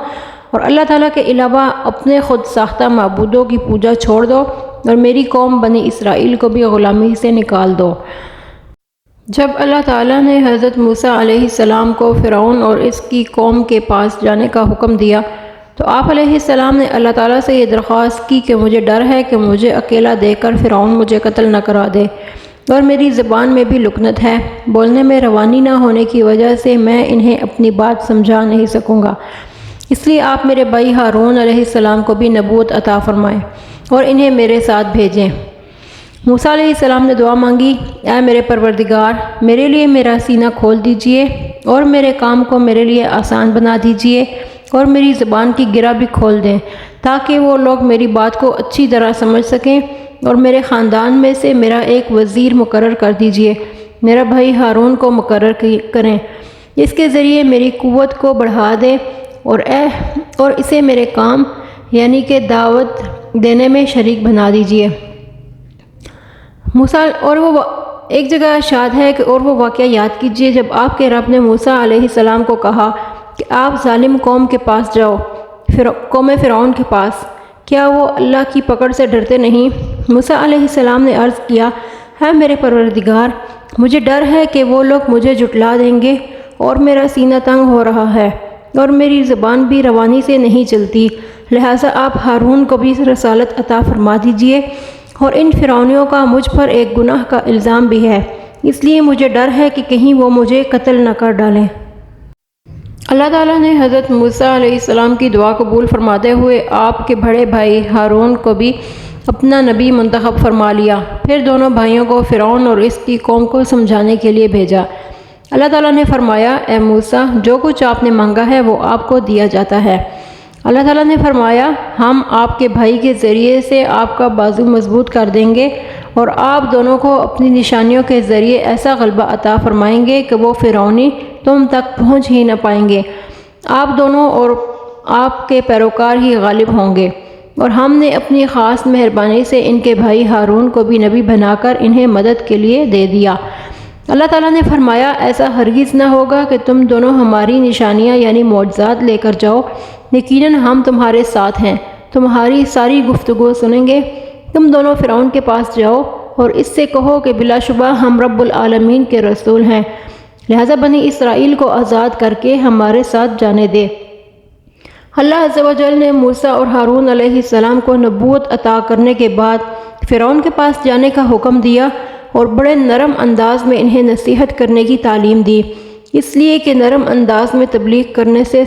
اور اللہ تعالیٰ کے علاوہ اپنے خود ساختہ معبودوں کی پوجا چھوڑ دو اور میری قوم بنی اسرائیل کو بھی غلامی سے نکال دو۔ جب اللہ تعالیٰ نے حضرت موسیٰ علیہ السلام کو فرعون اور اس کی قوم کے پاس جانے کا حکم دیا تو آپ علیہ السلام نے اللہ تعالیٰ سے یہ درخواست کی کہ مجھے ڈر ہے کہ مجھے اکیلا دے کر فرعون مجھے قتل نہ کرا دے، اور میری زبان میں بھی لکنت ہے، بولنے میں روانی نہ ہونے کی وجہ سے میں انہیں اپنی بات سمجھا نہیں سکوں گا، اس لیے آپ میرے بھائی ہارون علیہ السلام کو بھی نبوت عطا فرمائیں اور انہیں میرے ساتھ بھیجیں۔ موسیٰ علیہ السلام نے دعا مانگی، اے میرے پروردگار، میرے لیے میرا سینہ کھول دیجئے اور میرے کام کو میرے لیے آسان بنا دیجئے اور میری زبان کی گرہ بھی کھول دیں تاکہ وہ لوگ میری بات کو اچھی طرح سمجھ سکیں، اور میرے خاندان میں سے میرا ایک وزیر مقرر کر دیجئے، میرا بھائی ہارون کو مقرر کریں، اس کے ذریعے میری قوت کو بڑھا دیں اور اسے میرے کام یعنی کہ دعوت دینے میں شریک بنا دیجئے۔ موسیٰ اور وہ ایک جگہ ارشاد ہے کہ اور وہ واقعہ یاد کیجئے جب آپ کے رب نے موسیٰ علیہ السلام کو کہا کہ آپ ظالم قوم کے پاس جاؤ، قوم فرعون کے پاس، کیا وہ اللہ کی پکڑ سے ڈرتے نہیں؟ موسیٰ علیہ السلام نے عرض کیا، ہے میرے پروردگار، مجھے ڈر ہے کہ وہ لوگ مجھے جھٹلا دیں گے اور میرا سینہ تنگ ہو رہا ہے اور میری زبان بھی روانی سے نہیں چلتی، لہٰذا آپ ہارون کو بھی رسالت عطا فرما دیجئے، اور ان فرعونیوں کا مجھ پر ایک گناہ کا الزام بھی ہے، اس لیے مجھے ڈر ہے کہ کہیں وہ مجھے قتل نہ کر ڈالیں۔ اللہ تعالیٰ نے حضرت موسیٰ علیہ السلام کی دعا قبول فرماتے ہوئے آپ کے بڑے بھائی ہارون کو بھی اپنا نبی منتخب فرما لیا، پھر دونوں بھائیوں کو فرعون اور اس کی قوم کو سمجھانے کے لیے بھیجا۔ اللہ تعالیٰ نے فرمایا، اے موسیٰ، جو کچھ آپ نے مانگا ہے وہ آپ کو دیا جاتا ہے۔ اللہ تعالیٰ نے فرمایا، ہم آپ کے بھائی کے ذریعے سے آپ کا بازو مضبوط کر دیں گے اور آپ دونوں کو اپنی نشانیوں کے ذریعے ایسا غلبہ عطا فرمائیں گے کہ وہ فرعونی تم تک پہنچ ہی نہ پائیں گے، آپ دونوں اور آپ کے پیروکار ہی غالب ہوں گے۔ اور ہم نے اپنی خاص مہربانی سے ان کے بھائی ہارون کو بھی نبی بنا کر انہیں مدد کے لیے دے دیا۔ اللہ تعالیٰ نے فرمایا، ایسا ہرگز نہ ہوگا کہ تم دونوں ہماری نشانیاں یعنی معجزات لے کر جاؤ، یقیناً ہم تمہارے ساتھ ہیں، تمہاری ساری گفتگو سنیں گے۔ تم دونوں فرعون کے پاس جاؤ اور اس سے کہو کہ بلا شبہ ہم رب العالمین کے رسول ہیں، لہٰذا بنی اسرائیل کو آزاد کر کے ہمارے ساتھ جانے دے۔ اللہ عز و جل نے موسیٰ اور ہارون علیہ السلام کو نبوت عطا کرنے کے بعد فرعون کے پاس جانے کا حکم دیا اور بڑے نرم انداز میں انہیں نصیحت کرنے کی تعلیم دی، اس لیے کہ نرم انداز میں تبلیغ کرنے سے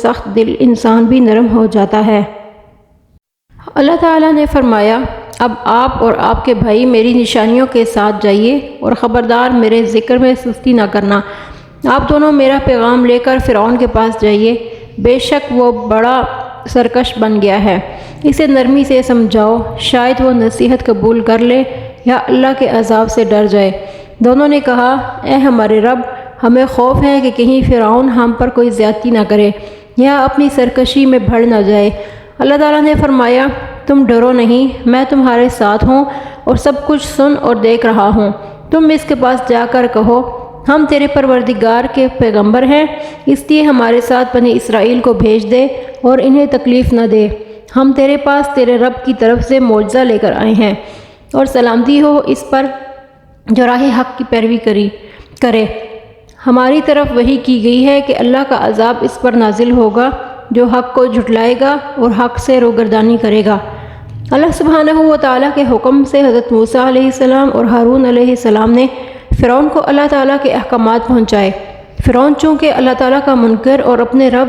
سخت دل انسان بھی نرم ہو جاتا ہے۔ اللہ تعالیٰ نے فرمایا، اب آپ اور آپ کے بھائی میری نشانیوں کے ساتھ جائیے اور خبردار میرے ذکر میں سستی نہ کرنا۔ آپ دونوں میرا پیغام لے کر فرعون کے پاس جائیے، بے شک وہ بڑا سرکش بن گیا ہے، اسے نرمی سے سمجھاؤ، شاید وہ نصیحت قبول کر لے یا اللہ کے عذاب سے ڈر جائے۔ دونوں نے کہا، اے ہمارے رب، ہمیں خوف ہے کہ کہیں فرعون ہم پر کوئی زیادتی نہ کرے یا اپنی سرکشی میں بڑھ نہ جائے۔ اللہ تعالیٰ نے فرمایا، تم ڈرو نہیں، میں تمہارے ساتھ ہوں اور سب کچھ سن اور دیکھ رہا ہوں۔ تم اس کے پاس جا کر کہو، ہم تیرے پروردگار کے پیغمبر ہیں، اس لیے ہمارے ساتھ بنی اسرائیل کو بھیج دے اور انہیں تکلیف نہ دے۔ ہم تیرے پاس تیرے رب کی طرف سے معجزہ لے کر آئے ہیں، اور سلامتی ہو اس پر جو راہ حق کی پیروی کرے۔ ہماری طرف وحی کی گئی ہے کہ اللہ کا عذاب اس پر نازل ہوگا جو حق کو جھٹلائے گا اور حق سے روگردانی کرے گا۔ اللہ سبحانہ و تعالیٰ کے حکم سے حضرت موسیٰ علیہ السلام اور ہارون علیہ السلام نے فرعون کو اللہ تعالیٰ کے احکامات پہنچائے۔ فرعون چونکہ اللہ تعالیٰ کا منکر اور اپنے رب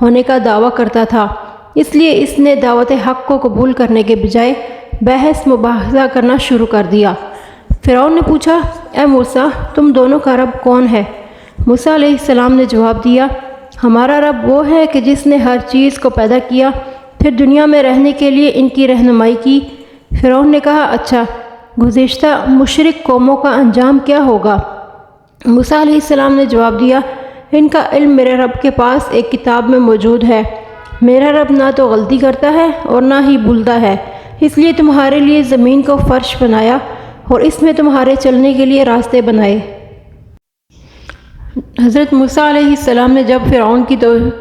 ہونے کا دعویٰ کرتا تھا، اس لیے اس نے دعوت حق کو قبول کرنے کے بجائے بحث مباحثہ کرنا شروع کر دیا۔ فرعون نے پوچھا، اے موسیٰ، تم دونوں کا رب کون ہے؟ موسیٰ علیہ السلام نے جواب دیا، ہمارا رب وہ ہے کہ جس نے ہر چیز کو پیدا کیا، پھر دنیا میں رہنے کے لیے ان کی رہنمائی کی۔ فرعون نے کہا، اچھا، گزشتہ مشرک قوموں کا انجام کیا ہوگا؟ موسیٰ علیہ السلام نے جواب دیا، ان کا علم میرے رب کے پاس ایک کتاب میں موجود ہے۔ میرا رب نہ تو غلطی کرتا ہے اور نہ ہی بھولتا ہے، اس لیے تمہارے لیے زمین کو فرش بنایا اور اس میں تمہارے چلنے کے لیے راستے بنائے۔ حضرت موسیٰ علیہ السلام نے جب فرعون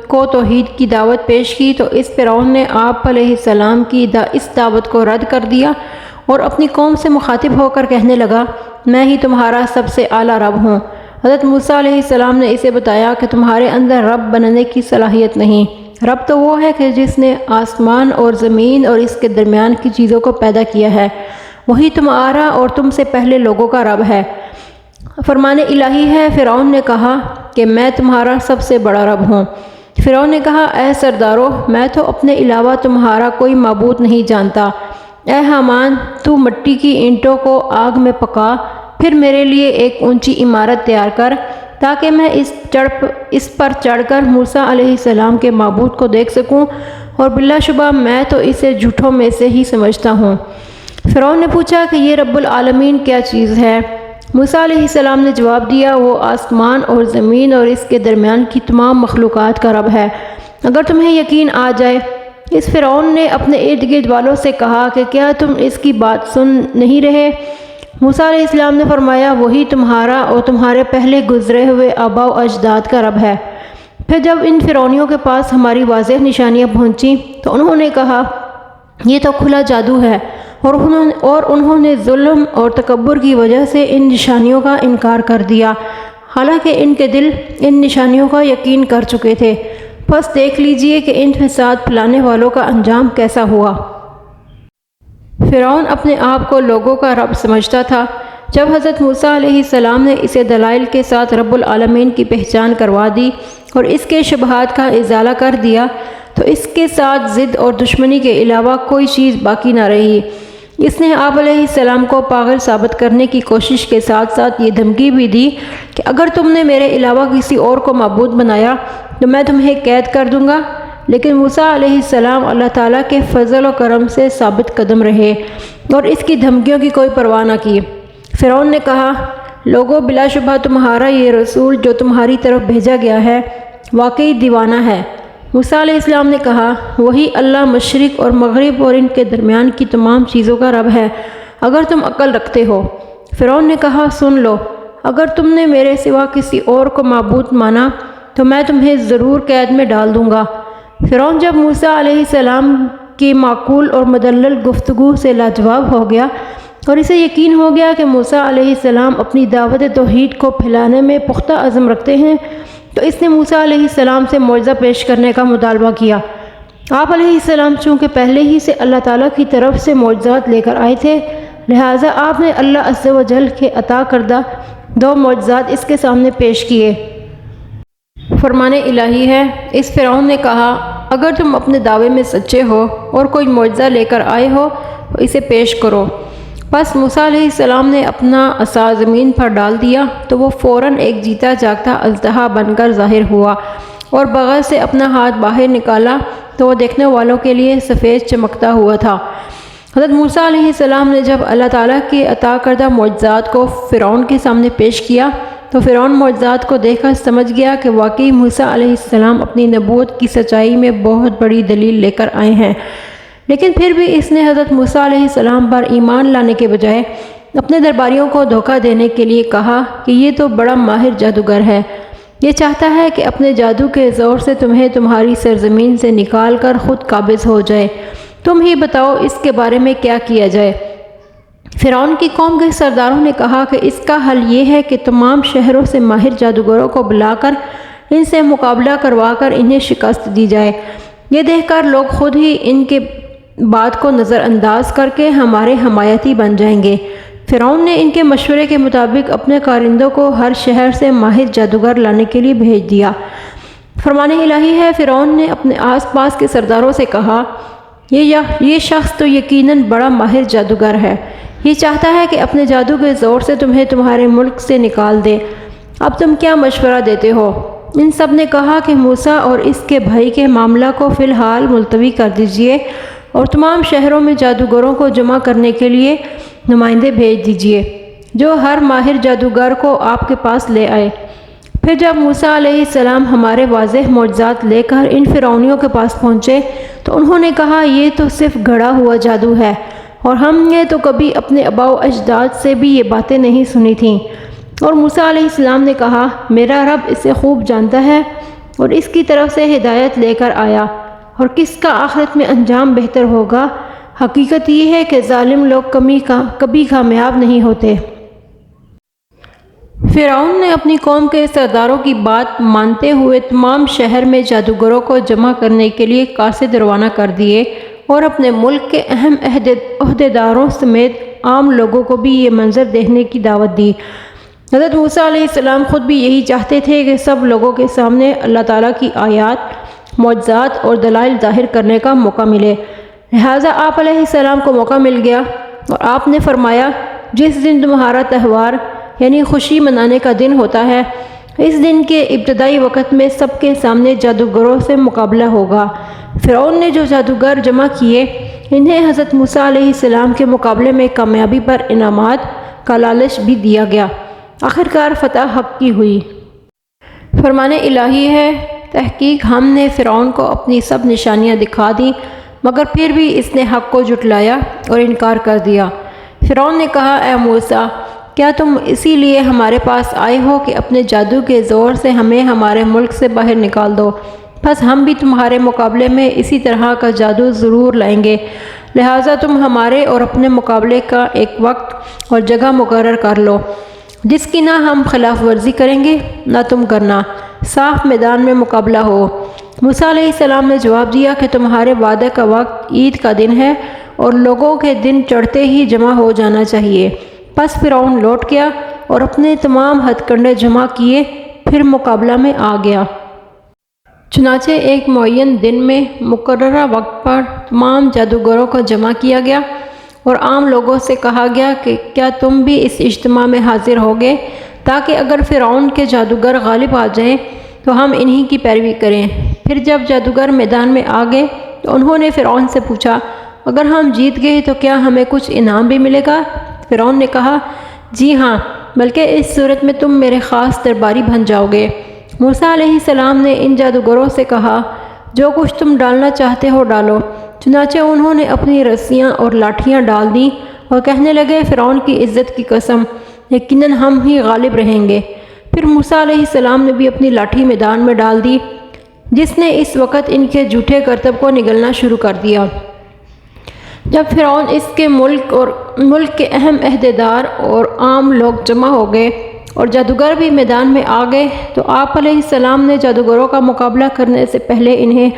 کو توحید کی دعوت پیش کی تو اس فرعون نے آپ علیہ السلام کی اس دعوت کو رد کر دیا اور اپنی قوم سے مخاطب ہو کر کہنے لگا، میں ہی تمہارا سب سے اعلیٰ رب ہوں۔ حضرت موسیٰ علیہ السلام نے اسے بتایا کہ تمہارے اندر رب بننے کی صلاحیت نہیں، رب تو وہ ہے کہ جس نے آسمان اور زمین اور اس کے درمیان کی چیزوں کو پیدا کیا ہے، وہی تمہارا اور تم سے پہلے لوگوں کا رب ہے، فرمان الہی ہے۔ فرعون نے کہا کہ میں تمہارا سب سے بڑا رب ہوں۔ فرعون نے کہا، اے سردارو، میں تو اپنے علاوہ تمہارا کوئی معبود نہیں جانتا۔ اے حامان، تو مٹی کی اینٹوں کو آگ میں پکا، پھر میرے لیے ایک اونچی عمارت تیار کر تاکہ میں اس پر چڑھ کر موسیٰ علیہ السلام کے معبود کو دیکھ سکوں، اور بلا شبہ میں تو اسے جھوٹوں میں سے ہی سمجھتا ہوں۔ فرعون نے پوچھا کہ یہ رب العالمین کیا چیز ہے؟ موسیٰ علیہ السلام نے جواب دیا، وہ آسمان اور زمین اور اس کے درمیان کی تمام مخلوقات کا رب ہے۔ اگر تمہیں یقین آ جائے۔ اس فرعون نے اپنے ارد گرد والوں سے کہا کہ کیا تم اس کی بات سن نہیں رہے؟ موسیٰ علیہ السلام نے فرمایا، وہی تمہارا اور تمہارے پہلے گزرے ہوئے آباء و اجداد کا رب ہے۔ پھر جب ان فرعونیوں کے پاس ہماری واضح نشانیاں پہنچیں تو انہوں نے کہا، یہ تو کھلا جادو ہے اور انہوں نے ظلم اور تکبر کی وجہ سے ان نشانیوں کا انکار کر دیا، حالانکہ ان کے دل ان نشانیوں کا یقین کر چکے تھے۔ بس دیکھ لیجئے کہ ان فساد پھیلانے والوں کا انجام کیسا ہوا۔ فرعون اپنے آپ کو لوگوں کا رب سمجھتا تھا۔ جب حضرت موسیٰ علیہ السلام نے اسے دلائل کے ساتھ رب العالمین کی پہچان کروا دی اور اس کے شبہات کا ازالہ کر دیا تو اس کے ساتھ ضد اور دشمنی کے علاوہ کوئی چیز باقی نہ رہی۔ اس نے آپ علیہ السلام کو پاگل ثابت کرنے کی کوشش کے ساتھ ساتھ یہ دھمکی بھی دی کہ اگر تم نے میرے علاوہ کسی اور کو معبود بنایا تو میں تمہیں قید کر دوں گا، لیکن موسیٰ علیہ السلام اللہ تعالیٰ کے فضل و کرم سے ثابت قدم رہے اور اس کی دھمکیوں کی کوئی پرواہ نہ کی۔ فرعون نے کہا، لوگوں، بلا شبہ تمہارا یہ رسول جو تمہاری طرف بھیجا گیا ہے واقعی دیوانہ ہے۔ موسیٰ علیہ السلام نے کہا، وہی اللہ مشرق اور مغرب اور ان کے درمیان کی تمام چیزوں کا رب ہے، اگر تم عقل رکھتے ہو۔ فرعون نے کہا، سن لو، اگر تم نے میرے سوا کسی اور کو معبود مانا تو میں تمہیں ضرور قید میں ڈال دوں گا۔ فرعون جب موسیٰ علیہ السلام کی معقول اور مدلل گفتگو سے لاجواب ہو گیا اور اسے یقین ہو گیا کہ موسیٰ علیہ السلام اپنی دعوت توحید کو پھیلانے میں پختہ عزم رکھتے ہیں، تو اس نے موسیٰ علیہ السلام سے معجزہ پیش کرنے کا مطالبہ کیا۔ آپ علیہ السلام چونکہ پہلے ہی سے اللہ تعالیٰ کی طرف سے معجزات لے کر آئے تھے، لہٰذا آپ نے اللہ عز و جل کے عطا کردہ 2 معجزات اس کے سامنے پیش کیے۔ فرمان الہی ہے، اس فرعون نے کہا، اگر تم اپنے دعوے میں سچے ہو اور کوئی معجزہ لے کر آئے ہو تو اسے پیش کرو۔ بس موسیٰ علیہ السلام نے اپنا عصا زمین پر ڈال دیا تو وہ فوراً ایک جیتا جاگتا اژدہا بن کر ظاہر ہوا، اور بغل سے اپنا ہاتھ باہر نکالا تو وہ دیکھنے والوں کے لیے سفید چمکتا ہوا تھا۔ حضرت موسیٰ علیہ السلام نے جب اللہ تعالیٰ کے عطا کردہ معجزات کو فرعون کے سامنے پیش کیا تو فرعون معجزات کو دیکھ کر سمجھ گیا کہ واقعی موسیٰ علیہ السلام اپنی نبوت کی سچائی میں بہت بڑی دلیل لے کر آئے ہیں، لیکن پھر بھی اس نے حضرت موسیٰ علیہ السلام پر ایمان لانے کے بجائے اپنے درباریوں کو دھوکہ دینے کے لیے کہا کہ یہ تو بڑا ماہر جادوگر ہے، یہ چاہتا ہے کہ اپنے جادو کے زور سے تمہیں تمہاری سرزمین سے نکال کر خود قابض ہو جائے، تم ہی بتاؤ اس کے بارے میں کیا کیا جائے۔ فرعون کی قوم کے سرداروں نے کہا کہ اس کا حل یہ ہے کہ تمام شہروں سے ماہر جادوگروں کو بلا کر ان سے مقابلہ کروا کر انہیں شکست دی جائے۔ یہ دیکھ کر لوگ خود ہی ان کے بات کو نظر انداز کر کے ہمارے حمایتی بن جائیں گے۔ فرعون نے ان کے مشورے کے مطابق اپنے کارندوں کو ہر شہر سے ماہر جادوگر لانے کے لیے بھیج دیا۔ فرمان الہی ہے، فرعون نے اپنے آس پاس کے سرداروں سے کہا، یہ شخص تو یقیناً بڑا ماہر جادوگر ہے، یہ چاہتا ہے کہ اپنے جادو کے زور سے تمہیں تمہارے ملک سے نکال دے، اب تم کیا مشورہ دیتے ہو؟ ان سب نے کہا کہ موسیٰ اور اس کے بھائی کے معاملہ کو فی الحال ملتوی کر دیجئے اور تمام شہروں میں جادوگروں کو جمع کرنے کے لیے نمائندے بھیج دیجئے جو ہر ماہر جادوگر کو آپ کے پاس لے آئے۔ پھر جب موسیٰ علیہ السلام ہمارے واضح معجزات لے کر ان فرعونیوں کے پاس پہنچے تو انہوں نے کہا، یہ تو صرف گھڑا ہوا جادو ہے، اور ہم نے تو کبھی اپنے آباء و اجداد سے بھی یہ باتیں نہیں سنی تھیں۔ اور موسیٰ علیہ السلام نے کہا، میرا رب اسے خوب جانتا ہے اور اس کی طرف سے ہدایت لے کر آیا، اور کس کا آخرت میں انجام بہتر ہوگا؟ حقیقت یہ ہے کہ ظالم لوگ کبھی کامیاب نہیں ہوتے۔ فرعون نے اپنی قوم کے سرداروں کی بات مانتے ہوئے تمام شہر میں جادوگروں کو جمع کرنے کے لیے قاصد روانہ کر دیے، اور اپنے ملک کے اہم عہدیداروں سمیت عام لوگوں کو بھی یہ منظر دیکھنے کی دعوت دی۔ حضرت موسیٰ علیہ السلام خود بھی یہی چاہتے تھے کہ سب لوگوں کے سامنے اللہ تعالیٰ کی آیات، معجزات اور دلائل ظاہر کرنے کا موقع ملے، لہٰذا آپ علیہ السلام کو موقع مل گیا اور آپ نے فرمایا، جس دن تمہارا تہوار یعنی خوشی منانے کا دن ہوتا ہے، اس دن کے ابتدائی وقت میں سب کے سامنے جادوگروں سے مقابلہ ہوگا۔ فرعون نے جو جادوگر جمع کیے، انہیں حضرت موسیٰ علیہ السلام کے مقابلے میں کامیابی پر انعامات کا لالچ بھی دیا گیا۔ آخرکار فتح حق کی ہوئی۔ فرمان الہی ہے، تحقیق ہم نے فرعون کو اپنی سب نشانیاں دکھا دیں، مگر پھر بھی اس نے حق کو جھٹلایا اور انکار کر دیا۔ فرعون نے کہا، اے موسیٰ، کیا تم اسی لیے ہمارے پاس آئے ہو کہ اپنے جادو کے زور سے ہمیں ہمارے ملک سے باہر نکال دو؟ بس ہم بھی تمہارے مقابلے میں اسی طرح کا جادو ضرور لائیں گے، لہٰذا تم ہمارے اور اپنے مقابلے کا ایک وقت اور جگہ مقرر کر لو جس کی نہ ہم خلاف ورزی کریں گے نہ تم کرنا، صاف میدان میں مقابلہ ہو۔ موسیٰ علیہ السلام نے جواب دیا کہ تمہارے وعدے کا وقت عید کا دن ہے اور لوگوں کے دن چڑھتے ہی جمع ہو جانا چاہیے۔ پس فرعون لوٹ گیا اور اپنے تمام ہتھ کنڈے جمع کیے، پھر مقابلہ میں آ گیا۔ چنانچہ ایک معین دن میں مقررہ وقت پر تمام جادوگروں کو جمع کیا گیا اور عام لوگوں سے کہا گیا کہ کیا تم بھی اس اجتماع میں حاضر ہوگے تاکہ اگر فرعون کے جادوگر غالب آ جائیں تو ہم انہی کی پیروی کریں۔ پھر جب جادوگر میدان میں آ گئے تو انہوں نے فرعون سے پوچھا، اگر ہم جیت گئے تو کیا ہمیں کچھ انعام بھی ملے گا؟ فرعون نے کہا، جی ہاں، بلکہ اس صورت میں تم میرے خاص درباری بن جاؤ گے۔ موسیٰ علیہ السلام نے ان جادوگروں سے کہا، جو کچھ تم ڈالنا چاہتے ہو ڈالو۔ چنانچہ انہوں نے اپنی رسیاں اور لاٹھیاں ڈال دیں اور کہنے لگے، فرعون کی عزت کی قسم، یقیناً ہم ہی غالب رہیں گے۔ پھر موسیٰ علیہ السلام نے بھی اپنی لاٹھی میدان میں ڈال دی، جس نے اس وقت ان کے جھوٹے کرتب کو نگلنا شروع کر دیا۔ جب فرعون اس کے ملک کے اہم عہدیدار اور عام لوگ جمع ہو گئے اور جادوگر بھی میدان میں آ گئے تو آپ علیہ السلام نے جادوگروں کا مقابلہ کرنے سے پہلے انہیں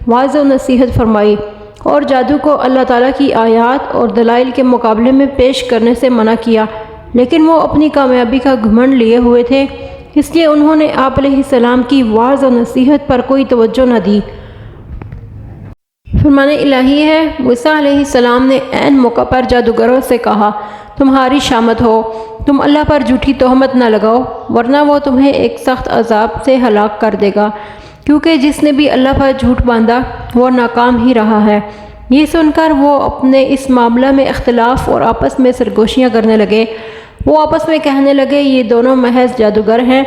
واعظ و نصیحت فرمائی اور جادو کو اللہ تعالیٰ کی آیات اور دلائل کے مقابلے میں پیش کرنے سے منع کیا، لیکن وہ اپنی کامیابی کا گھمنڈ لیے ہوئے تھے، اس لیے انہوں نے آپ علیہ السلام کی واعظ و نصیحت پر کوئی توجہ نہ دی۔ فرمان الہی ہے، موسیٰ علیہ السلام نے عین موقع پر جادوگروں سے کہا، تمہاری شامت ہو، تم اللہ پر جھوٹی تہمت نہ لگاؤ ورنہ وہ تمہیں ایک سخت عذاب سے ہلاک کر دے گا، کیونکہ جس نے بھی اللہ پر جھوٹ باندھا وہ ناکام ہی رہا ہے۔ یہ سن کر وہ اپنے اس معاملہ میں اختلاف اور آپس میں سرگوشیاں کرنے لگے۔ وہ آپس میں کہنے لگے، یہ دونوں محض جادوگر ہیں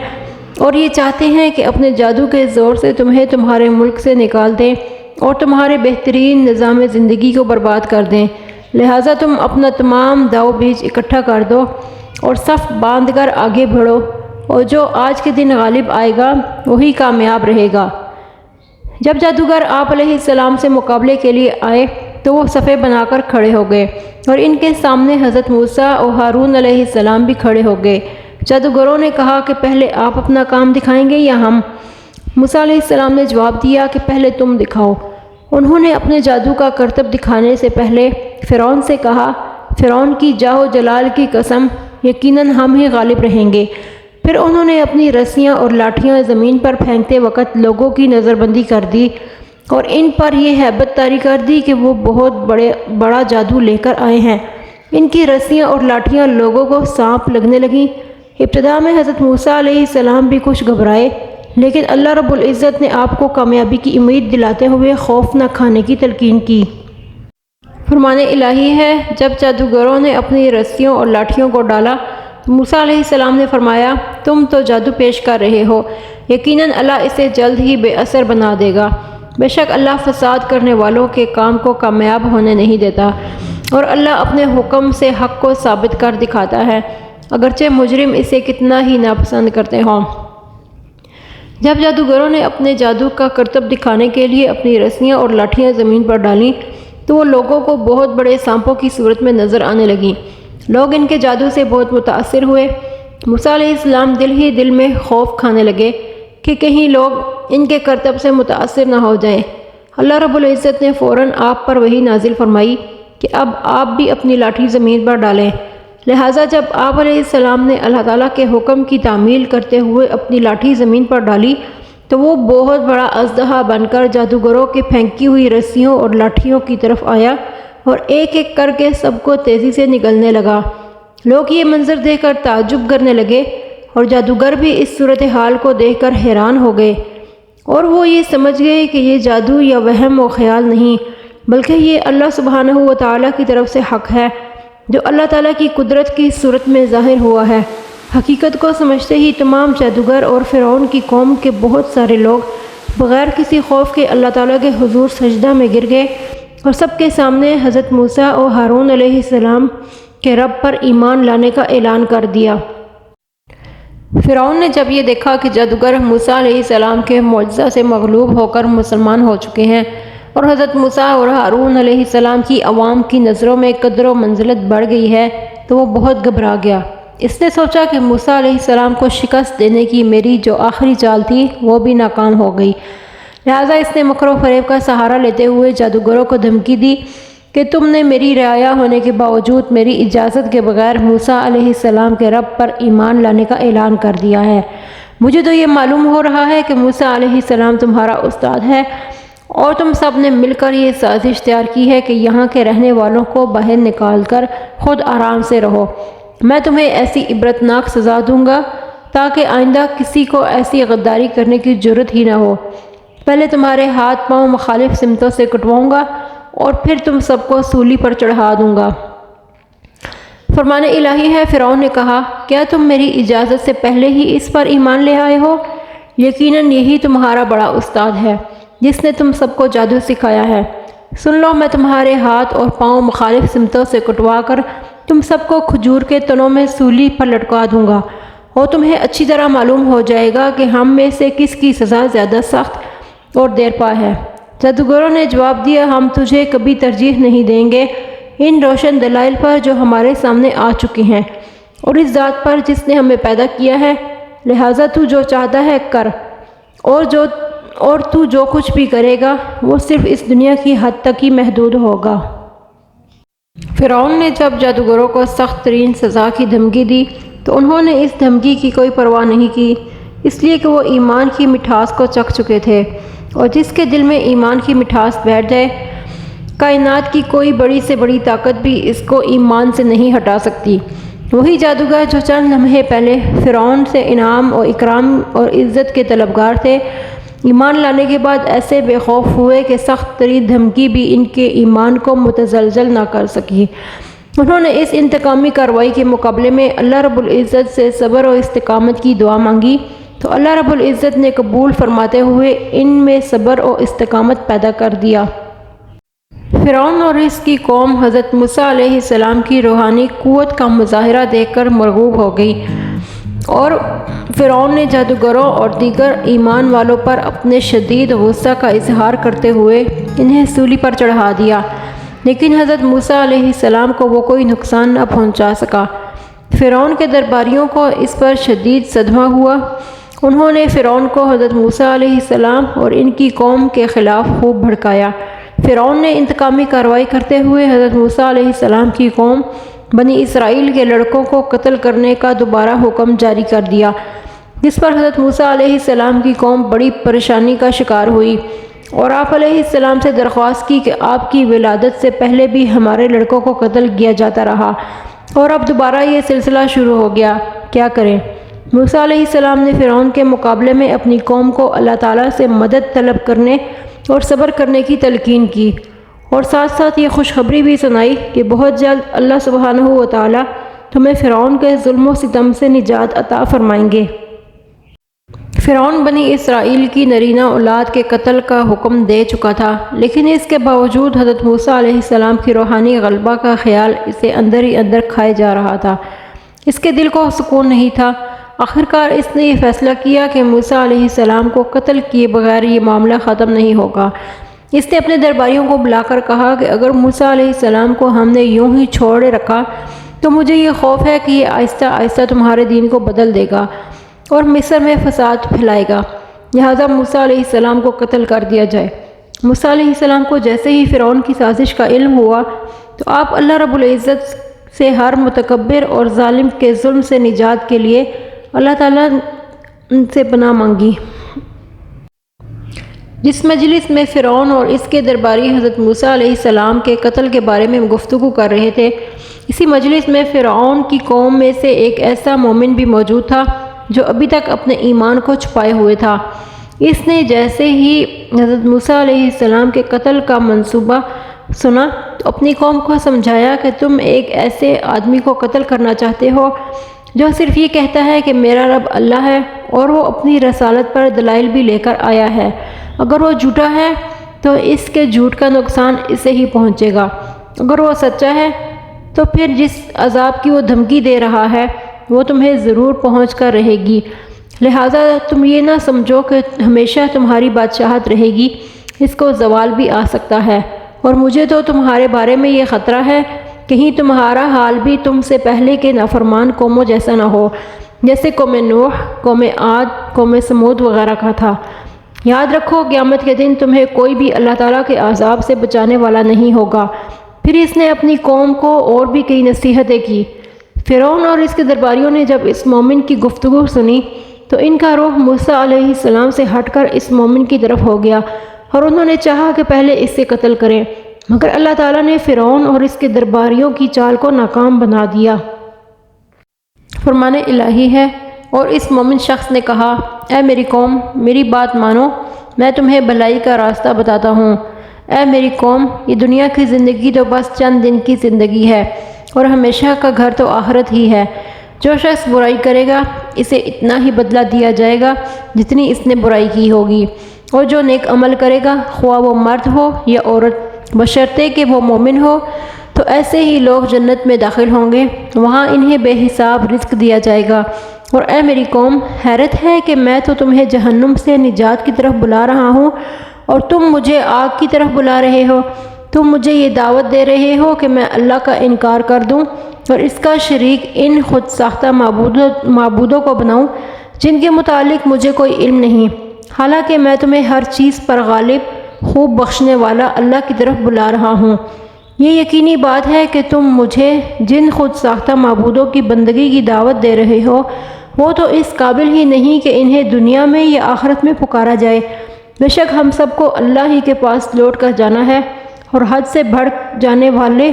اور یہ چاہتے ہیں کہ اپنے جادو کے زور سے تمہیں تمہارے ملک سے نکال دیں اور تمہارے بہترین نظام زندگی کو برباد کر دیں، لہٰذا تم اپنا تمام داؤ بیج اکٹھا کر دو اور صف باندھ کر آگے بڑھو، اور جو آج کے دن غالب آئے گا وہی کامیاب رہے گا۔ جب جادوگر آپ علیہ السلام سے مقابلے کے لیے آئے تو وہ صفیں بنا کر کھڑے ہو گئے اور ان کے سامنے حضرت موسیٰ اور ہارون علیہ السلام بھی کھڑے ہو گئے۔ جادوگروں نے کہا کہ پہلے آپ اپنا کام دکھائیں گے یا ہم؟ موسیٰ علیہ السلام نے جواب دیا کہ پہلے تم دکھاؤ۔ انہوں نے اپنے جادو کا کرتب دکھانے سے پہلے فرعون سے کہا، فرعون کی جاہ و جلال کی قسم، یقیناً ہم ہی غالب رہیں گے۔ پھر انہوں نے اپنی رسیاں اور لاٹھیاں زمین پر پھینکتے وقت لوگوں کی نظر بندی کر دی اور ان پر یہ ہیبت طاری کر دی کہ وہ بہت بڑا جادو لے کر آئے ہیں۔ ان کی رسیاں اور لاٹھیاں لوگوں کو سانپ لگنے لگیں۔ ابتدا میں حضرت موسیٰ علیہ السلام بھی کچھ گھبرائے، لیکن اللہ رب العزت نے آپ کو کامیابی کی امید دلاتے ہوئے خوف نہ کھانے کی تلقین کی۔ فرمان الہی ہے، جب جادوگروں نے اپنی رسیوں اور لاٹھیوں کو ڈالا تو موسیٰ علیہ السلام نے فرمایا، تم تو جادو پیش کر رہے ہو، یقیناً اللہ اسے جلد ہی بے اثر بنا دے گا۔ بے شک اللہ فساد کرنے والوں کے کام کو کامیاب ہونے نہیں دیتا اور اللہ اپنے حکم سے حق کو ثابت کر دکھاتا ہے، اگرچہ مجرم اسے کتنا ہی ناپسند کرتے ہوں۔ جب جادوگروں نے اپنے جادو کا کرتب دکھانے کے لیے اپنی رسیاں اور لاٹھیاں زمین پر ڈالیں تو وہ لوگوں کو بہت بڑے سانپوں کی صورت میں نظر آنے لگیں۔ لوگ ان کے جادو سے بہت متاثر ہوئے۔ موسیٰ علیہ السلام دل ہی دل میں خوف کھانے لگے کہ کہیں لوگ ان کے کرتب سے متاثر نہ ہو جائیں۔ اللہ رب العزت نے فوراً آپ پر وحی نازل فرمائی کہ اب آپ بھی اپنی لاٹھی زمین پر ڈالیں۔ لہٰذا جب آپ علیہ السلام نے اللہ تعالیٰ کے حکم کی تعمیل کرتے ہوئے اپنی لاٹھی زمین پر ڈالی تو وہ بہت بڑا اژدہا بن کر جادوگروں کی پھینکی ہوئی رسیوں اور لاٹھیوں کی طرف آیا اور ایک ایک کر کے سب کو تیزی سے نگلنے لگا۔ لوگ یہ منظر دیکھ کر تعجب کرنے لگے اور جادوگر بھی اس صورتحال کو دیکھ کر حیران ہو گئے، اور وہ یہ سمجھ گئے کہ یہ جادو یا وہم و خیال نہیں بلکہ یہ اللہ سبحانہ و تعالیٰ کی طرف سے حق ہے جو اللہ تعالیٰ کی قدرت کی صورت میں ظاہر ہوا ہے۔ حقیقت کو سمجھتے ہی تمام جادوگر اور فرعون کی قوم کے بہت سارے لوگ بغیر کسی خوف کے اللہ تعالیٰ کے حضور سجدہ میں گر گئے اور سب کے سامنے حضرت موسیٰ اور ہارون علیہ السلام کے رب پر ایمان لانے کا اعلان کر دیا۔ فرعون نے جب یہ دیکھا کہ جادوگر موسیٰ علیہ السلام کے معجزہ سے مغلوب ہو کر مسلمان ہو چکے ہیں اور حضرت موسیٰ اور ہارون علیہ السلام کی عوام کی نظروں میں قدر و منزلت بڑھ گئی ہے تو وہ بہت گھبرا گیا۔ اس نے سوچا کہ موسیٰ علیہ السلام کو شکست دینے کی میری جو آخری چال تھی وہ بھی ناکام ہو گئی، لہٰذا اس نے مکر و فریب کا سہارا لیتے ہوئے جادوگروں کو دھمکی دی کہ تم نے میری رعایا ہونے کے باوجود میری اجازت کے بغیر موسیٰ علیہ السلام کے رب پر ایمان لانے کا اعلان کر دیا ہے۔ مجھے تو یہ معلوم ہو رہا ہے کہ موسیٰ علیہ السلام تمہارا استاد ہے اور تم سب نے مل کر یہ سازش تیار کی ہے کہ یہاں کے رہنے والوں کو باہر نکال کر خود آرام سے رہو۔ میں تمہیں ایسی عبرتناک سزا دوں گا تاکہ آئندہ کسی کو ایسی غداری کرنے کی جرت ہی نہ ہو۔ پہلے تمہارے ہاتھ پاؤں مخالف سمتوں سے کٹواؤں گا اور پھر تم سب کو سولی پر چڑھا دوں گا۔ فرمان الہی ہے، فرعون نے کہا، کیا تم میری اجازت سے پہلے ہی اس پر ایمان لے آئے ہو؟ یقیناً یہی تمہارا بڑا استاد ہے جس نے تم سب کو جادو سکھایا ہے۔ سن لو، میں تمہارے ہاتھ اور پاؤں مخالف سمتوں سے کٹوا کر تم سب کو کھجور کے تنوں میں سولی پر لٹکا دوں گا اور تمہیں اچھی طرح معلوم ہو جائے گا کہ ہم میں سے کس کی سزا زیادہ سخت اور دیر پا ہے۔ جادوگروں نے جواب دیا، ہم تجھے کبھی ترجیح نہیں دیں گے ان روشن دلائل پر جو ہمارے سامنے آ چکے ہیں اور اس ذات پر جس نے ہمیں پیدا کیا ہے، لہٰذا تو جو چاہتا ہے کر، اور تو جو کچھ بھی کرے گا وہ صرف اس دنیا کی حد تک ہی محدود ہوگا۔ فرعون نے جب جادوگروں کو سخت ترین سزا کی دھمکی دی تو انہوں نے اس دھمکی کی کوئی پرواہ نہیں کی، اس لیے کہ وہ ایمان کی مٹھاس کو چکھ چکے تھے، اور جس کے دل میں ایمان کی مٹھاس بیٹھ جائے، کائنات کی کوئی بڑی سے بڑی طاقت بھی اس کو ایمان سے نہیں ہٹا سکتی۔ وہی جادوگر جو چند لمحے پہلے فرعون سے انعام اور اکرام اور عزت کے طلبگار تھے، ایمان لانے کے بعد ایسے بے خوف ہوئے کہ سخت ترین دھمکی بھی ان کے ایمان کو متزلزل نہ کر سکی۔ انہوں نے اس انتقامی کارروائی کے مقابلے میں اللہ رب العزت سے صبر و استقامت کی دعا مانگی تو اللہ رب العزت نے قبول فرماتے ہوئے ان میں صبر و استقامت پیدا کر دیا۔ فرعون اور اس کی قوم حضرت موسیٰ علیہ السلام کی روحانی قوت کا مظاہرہ دیکھ کر مرغوب ہو گئی، اور فرعون نے جادوگروں اور دیگر ایمان والوں پر اپنے شدید غصہ کا اظہار کرتے ہوئے انہیں سولی پر چڑھا دیا، لیکن حضرت موسیٰ علیہ السلام کو وہ کوئی نقصان نہ پہنچا سکا۔ فرعون کے درباریوں کو اس پر شدید صدمہ ہوا۔ انہوں نے فرعون کو حضرت موسیٰ علیہ السلام اور ان کی قوم کے خلاف خوب بھڑکایا۔ فرعون نے انتقامی کارروائی کرتے ہوئے حضرت موسیٰ علیہ السلام کی قوم بنی اسرائیل کے لڑکوں کو قتل کرنے کا دوبارہ حکم جاری کر دیا، جس پر حضرت موسیٰ علیہ السلام کی قوم بڑی پریشانی کا شکار ہوئی اور آپ علیہ السلام سے درخواست کی کہ آپ کی ولادت سے پہلے بھی ہمارے لڑکوں کو قتل کیا جاتا رہا اور اب دوبارہ یہ سلسلہ شروع ہو گیا، کیا کریں؟ موسیٰ علیہ السلام نے فرعون کے مقابلے میں اپنی قوم کو اللہ تعالیٰ سے مدد طلب کرنے اور صبر کرنے کی تلقین کی، اور ساتھ ساتھ یہ خوشخبری بھی سنائی کہ بہت جلد اللہ سبحانہ و تعالیٰ تمہیں فرعون کے ظلم و ستم سے نجات عطا فرمائیں گے۔ فرعون بنی اسرائیل کی نرینہ اولاد کے قتل کا حکم دے چکا تھا، لیکن اس کے باوجود حضرت موسیٰ علیہ السلام کی روحانی غلبہ کا خیال اسے اندر ہی اندر کھائے جا رہا تھا۔ اس کے دل کو سکون نہیں تھا۔ آخرکار اس نے یہ فیصلہ کیا کہ موسیٰ علیہ السلام کو قتل کیے بغیر یہ معاملہ ختم نہیں ہوگا۔ اس نے اپنے درباریوں کو بلا کر کہا کہ اگر موسیٰ علیہ السلام کو ہم نے یوں ہی چھوڑے رکھا تو مجھے یہ خوف ہے کہ یہ آہستہ آہستہ تمہارے دین کو بدل دے گا اور مصر میں فساد پھیلائے گا، لہٰذا موسیٰ علیہ السلام کو قتل کر دیا جائے۔ موسیٰ علیہ السلام کو جیسے ہی فرعون کی سازش کا علم ہوا تو آپ اللہ رب العزت سے ہر متکبر اور ظالم کے ظلم سے نجات کے لیے اللہ تعالیٰ سے پناہ مانگی۔ جس مجلس میں فرعون اور اس کے درباری حضرت موسیٰ علیہ السلام کے قتل کے بارے میں گفتگو کر رہے تھے، اسی مجلس میں فرعون کی قوم میں سے ایک ایسا مومن بھی موجود تھا جو ابھی تک اپنے ایمان کو چھپائے ہوئے تھا۔ اس نے جیسے ہی حضرت موسیٰ علیہ السلام کے قتل کا منصوبہ سنا تو اپنی قوم کو سمجھایا کہ تم ایک ایسے آدمی کو قتل کرنا چاہتے ہو جو صرف یہ کہتا ہے کہ میرا رب اللہ ہے اور وہ اپنی رسالت پر دلائل بھی لے کر آیا ہے۔ اگر وہ جھوٹا ہے تو اس کے جھوٹ کا نقصان اسے ہی پہنچے گا، اگر وہ سچا ہے تو پھر جس عذاب کی وہ دھمکی دے رہا ہے وہ تمہیں ضرور پہنچ کر رہے گی، لہٰذا تم یہ نہ سمجھو کہ ہمیشہ تمہاری بادشاہت رہے گی، اس کو زوال بھی آ سکتا ہے، اور مجھے تو تمہارے بارے میں یہ خطرہ ہے کہیں تمہارا حال بھی تم سے پہلے کے نافرمان قوموں جیسا نہ ہو، جیسے قوم نوح، قوم عاد، قوم سمود وغیرہ کا تھا۔ یاد رکھو قیامت کے دن تمہیں کوئی بھی اللہ تعالیٰ کے عذاب سے بچانے والا نہیں ہوگا۔ پھر اس نے اپنی قوم کو اور بھی کئی نصیحتیں کی۔ فرعون اور اس کے درباریوں نے جب اس مومن کی گفتگو سنی تو ان کا روح موسیٰ علیہ السلام سے ہٹ کر اس مومن کی طرف ہو گیا، اور انہوں نے چاہا کہ پہلے اس سے قتل کریں، مگر اللہ تعالیٰ نے فرعون اور اس کے درباریوں کی چال کو ناکام بنا دیا۔ فرمان الہی ہے، اور اس مومن شخص نے کہا، اے میری قوم، میری بات مانو، میں تمہیں بھلائی کا راستہ بتاتا ہوں۔ اے میری قوم، یہ دنیا کی زندگی تو بس چند دن کی زندگی ہے، اور ہمیشہ کا گھر تو آخرت ہی ہے۔ جو شخص برائی کرے گا اسے اتنا ہی بدلہ دیا جائے گا جتنی اس نے برائی کی ہوگی، اور جو نیک عمل کرے گا خواہ وہ مرد ہو یا عورت، بشرطے کہ وہ مومن ہو، تو ایسے ہی لوگ جنت میں داخل ہوں گے، وہاں انہیں بے حساب رزق دیا جائے گا۔ اور اے میری قوم، حیرت ہے کہ میں تو تمہیں جہنم سے نجات کی طرف بلا رہا ہوں، اور تم مجھے آگ کی طرف بلا رہے ہو۔ تم مجھے یہ دعوت دے رہے ہو کہ میں اللہ کا انکار کر دوں اور اس کا شریک ان خود ساختہ معبودوں کو بناؤں جن کے متعلق مجھے کوئی علم نہیں، حالانکہ میں تمہیں ہر چیز پر غالب، خوب بخشنے والا اللہ کی طرف بلا رہا ہوں۔ یہ یقینی بات ہے کہ تم مجھے جن خود ساختہ معبودوں کی بندگی کی دعوت دے رہے ہو وہ تو اس قابل ہی نہیں کہ انہیں دنیا میں یا آخرت میں پکارا جائے۔ بے شک ہم سب کو اللہ ہی کے پاس لوٹ کر جانا ہے، اور حد سے بڑھ جانے والے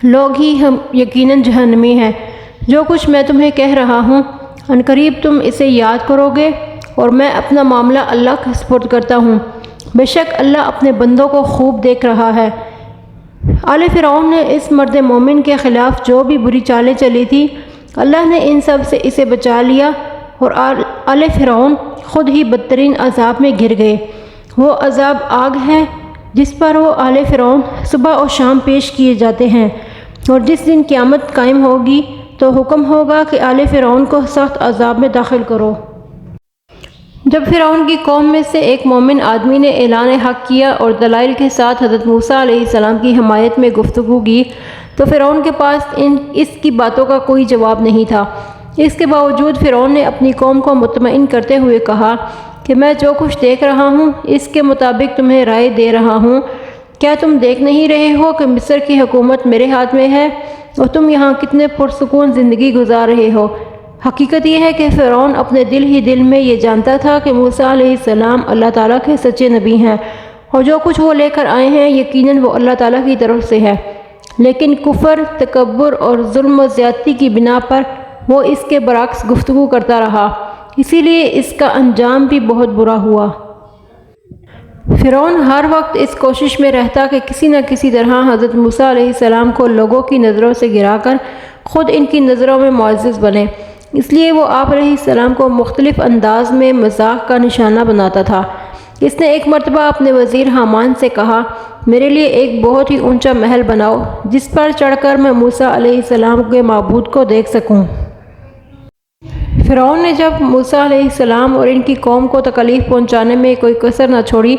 لوگ ہی ہم یقیناً جہنمی ہیں۔ جو کچھ میں تمہیں کہہ رہا ہوں عنقریب تم اسے یاد کرو گے، اور میں اپنا معاملہ اللہ کے سپرد کرتا ہوں۔ بے شک اللہ اپنے بندوں کو خوب دیکھ رہا ہے۔ آل فرعون نے اس مرد مومن کے خلاف جو بھی بری چالیں چلی تھی، اللہ نے ان سب سے اسے بچا لیا، اور آل فرعون خود ہی بدترین عذاب میں گر گئے۔ وہ عذاب آگ ہے جس پر وہ آل فرعون صبح اور شام پیش کیے جاتے ہیں، اور جس دن قیامت قائم ہوگی تو حکم ہوگا کہ آل فرعون کو سخت عذاب میں داخل کرو۔ جب فرعون کی قوم میں سے ایک مومن آدمی نے اعلان حق کیا اور دلائل کے ساتھ حضرت موسیٰ علیہ السلام کی حمایت میں گفتگو کی تو فرعون کے پاس اس کی باتوں کا کوئی جواب نہیں تھا۔ اس کے باوجود فرعون نے اپنی قوم کو مطمئن کرتے ہوئے کہا کہ میں جو کچھ دیکھ رہا ہوں اس کے مطابق تمہیں رائے دے رہا ہوں۔ کیا تم دیکھ نہیں رہے ہو کہ مصر کی حکومت میرے ہاتھ میں ہے، اور تم یہاں کتنے پرسکون زندگی گزار رہے ہو؟ حقیقت یہ ہے کہ فرعون اپنے دل ہی دل میں یہ جانتا تھا کہ موسیٰ علیہ السلام اللہ تعالیٰ کے سچے نبی ہیں، اور جو کچھ وہ لے کر آئے ہیں یقیناً وہ اللہ تعالیٰ کی طرف سے ہے، لیکن کفر، تکبر اور ظلم و زیادتی کی بنا پر وہ اس کے برعکس گفتگو کرتا رہا، اسی لیے اس کا انجام بھی بہت برا ہوا۔ فرعون ہر وقت اس کوشش میں رہتا کہ کسی نہ کسی طرح حضرت موسیٰ علیہ السلام کو لوگوں کی نظروں سے گرا کر خود ان کی نظروں میں معزز بنے، اس لیے وہ آپ علیہ السلام کو مختلف انداز میں مذاق کا نشانہ بناتا تھا۔ اس نے ایک مرتبہ اپنے وزیر حامان سے کہا، میرے لیے ایک بہت ہی اونچا محل بناؤ جس پر چڑھ کر میں موسیٰ علیہ السلام کے معبود کو دیکھ سکوں۔ فرعون نے جب موسیٰ علیہ السلام اور ان کی قوم کو تکلیف پہنچانے میں کوئی کسر نہ چھوڑی،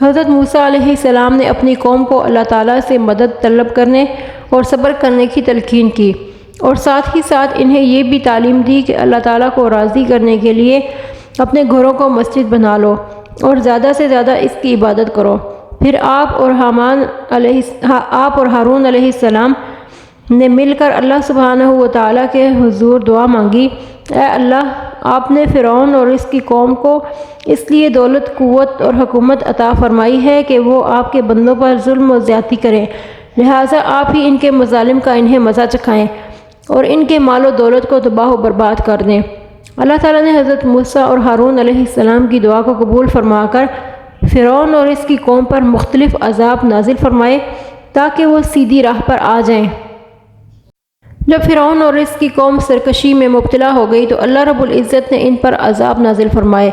حضرت موسیٰ علیہ السلام نے اپنی قوم کو اللہ تعالیٰ سے مدد طلب کرنے اور صبر کرنے کی تلقین کی، اور ساتھ ہی ساتھ انہیں یہ بھی تعلیم دی کہ اللہ تعالیٰ کو راضی کرنے کے لیے اپنے گھروں کو مسجد بنا لو اور زیادہ سے زیادہ اس کی عبادت کرو۔ پھر آپ اور ہارون علیہ السلام نے مل کر اللہ سبحانہ و تعالیٰ کے حضور دعا مانگی، اے اللہ، آپ نے فرعون اور اس کی قوم کو اس لیے دولت، قوت اور حکومت عطا فرمائی ہے کہ وہ آپ کے بندوں پر ظلم و زیادتی کریں، لہٰذا آپ ہی ان کے مظالم کا انہیں مزہ چکھائیں اور ان کے مال و دولت کو تباہ و برباد کر دیں۔ اللہ تعالیٰ نے حضرت موسیٰ اور ہارون علیہ السلام کی دعا کو قبول فرما کر فرعون اور اس کی قوم پر مختلف عذاب نازل فرمائے تاکہ وہ سیدھی راہ پر آ جائیں۔ جب فرعون اور اس کی قوم سرکشی میں مبتلا ہو گئی تو اللہ رب العزت نے ان پر عذاب نازل فرمائے۔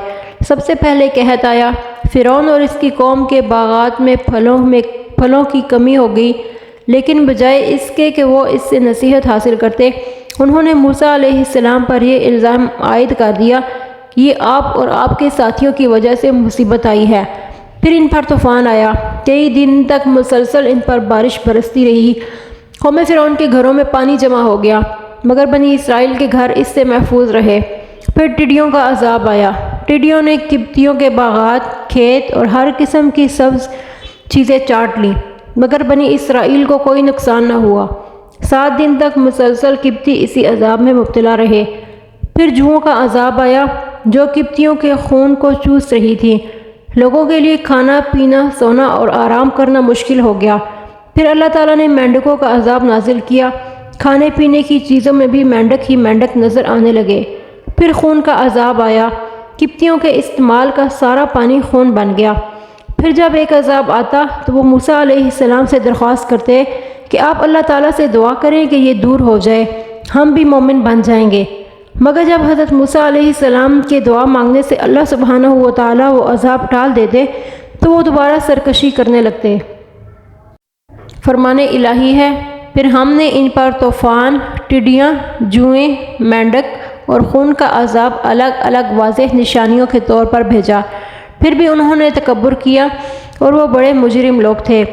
سب سے پہلے قحط آیا۔ فرعون اور اس کی قوم کے باغات میں پھلوں کی کمی ہو گئی، لیکن بجائے اس کے کہ وہ اس سے نصیحت حاصل کرتے، انہوں نے موسیٰ علیہ السلام پر یہ الزام عائد کر دیا کہ یہ آپ اور آپ کے ساتھیوں کی وجہ سے مصیبت آئی ہے۔ پھر ان پر طوفان آیا، کئی دن تک مسلسل ان پر بارش برستی رہی۔ قوم فرعون کے گھروں میں پانی جمع ہو گیا، مگر بنی اسرائیل کے گھر اس سے محفوظ رہے۔ پھر ٹڈیوں کا عذاب آیا، ٹڈیوں نے قبطیوں کے باغات، کھیت اور ہر قسم کی سبز چیزیں چاٹ لیں، مگر بنی اسرائیل کو کوئی نقصان نہ ہوا۔ 7 دن تک مسلسل قبطی اسی عذاب میں مبتلا رہے۔ پھر جوؤں کا عذاب آیا جو قبطیوں کے خون کو چوس رہی تھی۔ لوگوں کے لیے کھانا پینا، سونا اور آرام کرنا مشکل ہو گیا۔ پھر اللہ تعالیٰ نے مینڈکوں کا عذاب نازل کیا، کھانے پینے کی چیزوں میں بھی مینڈک ہی مینڈک نظر آنے لگے۔ پھر خون کا عذاب آیا، قبطیوں کے استعمال کا سارا پانی خون بن گیا۔ پھر جب ایک عذاب آتا تو وہ موسیٰ علیہ السلام سے درخواست کرتے کہ آپ اللہ تعالیٰ سے دعا کریں کہ یہ دور ہو جائے، ہم بھی مومن بن جائیں گے۔ مگر جب حضرت موسیٰ علیہ السلام کے دعا مانگنے سے اللہ سبحانہ و تعالیٰ وہ عذاب ٹال دیتے تو وہ دوبارہ سرکشی کرنے لگتے۔ فرمان الہی ہے، پھر ہم نے ان پر طوفان، ٹڈیاں، جوئیں، مینڈک اور خون کا عذاب الگ الگ واضح نشانیوں کے طور پر بھیجا۔ پھر بھی انہوں نے تکبر کیا اور وہ بڑے مجرم لوگ تھے۔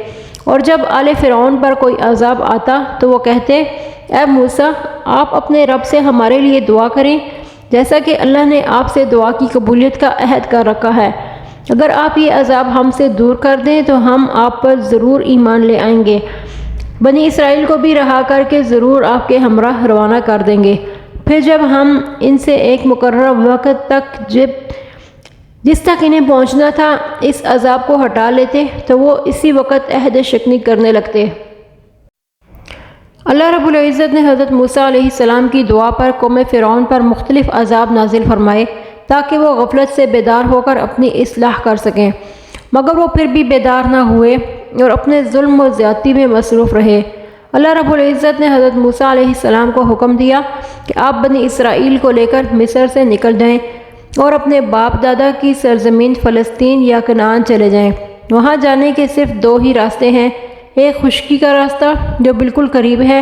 اور جب آل فرعون پر کوئی عذاب آتا تو وہ کہتے، اے موسیٰ، آپ اپنے رب سے ہمارے لیے دعا کریں، جیسا کہ اللہ نے آپ سے دعا کی قبولیت کا عہد کر رکھا ہے۔ اگر آپ یہ عذاب ہم سے دور کر دیں تو ہم آپ پر ضرور ایمان لے آئیں گے۔ بنی اسرائیل کو بھی رہا کر کے ضرور آپ کے ہمراہ روانہ کر دیں گے۔ پھر جب ہم ان سے ایک مقررہ وقت تک جس تک انہیں پہنچنا تھا اس عذاب کو ہٹا لیتے تو وہ اسی وقت عہد شکنی کرنے لگتے۔ اللہ رب العزت نے حضرت موسیٰ علیہ السلام کی دعا پر قوم فرعون پر مختلف عذاب نازل فرمائے تاکہ وہ غفلت سے بیدار ہو کر اپنی اصلاح کر سکیں، مگر وہ پھر بھی بیدار نہ ہوئے اور اپنے ظلم و زیادتی میں مصروف رہے۔ اللہ رب العزت نے حضرت موسیٰ علیہ السلام کو حکم دیا کہ آپ بنی اسرائیل کو لے کر مصر سے نکل جائیں اور اپنے باپ دادا کی سرزمین فلسطین یا کنعان چلے جائیں۔ وہاں جانے کے صرف 2 ہی راستے ہیں، ایک خشکی کا راستہ جو بالکل قریب ہے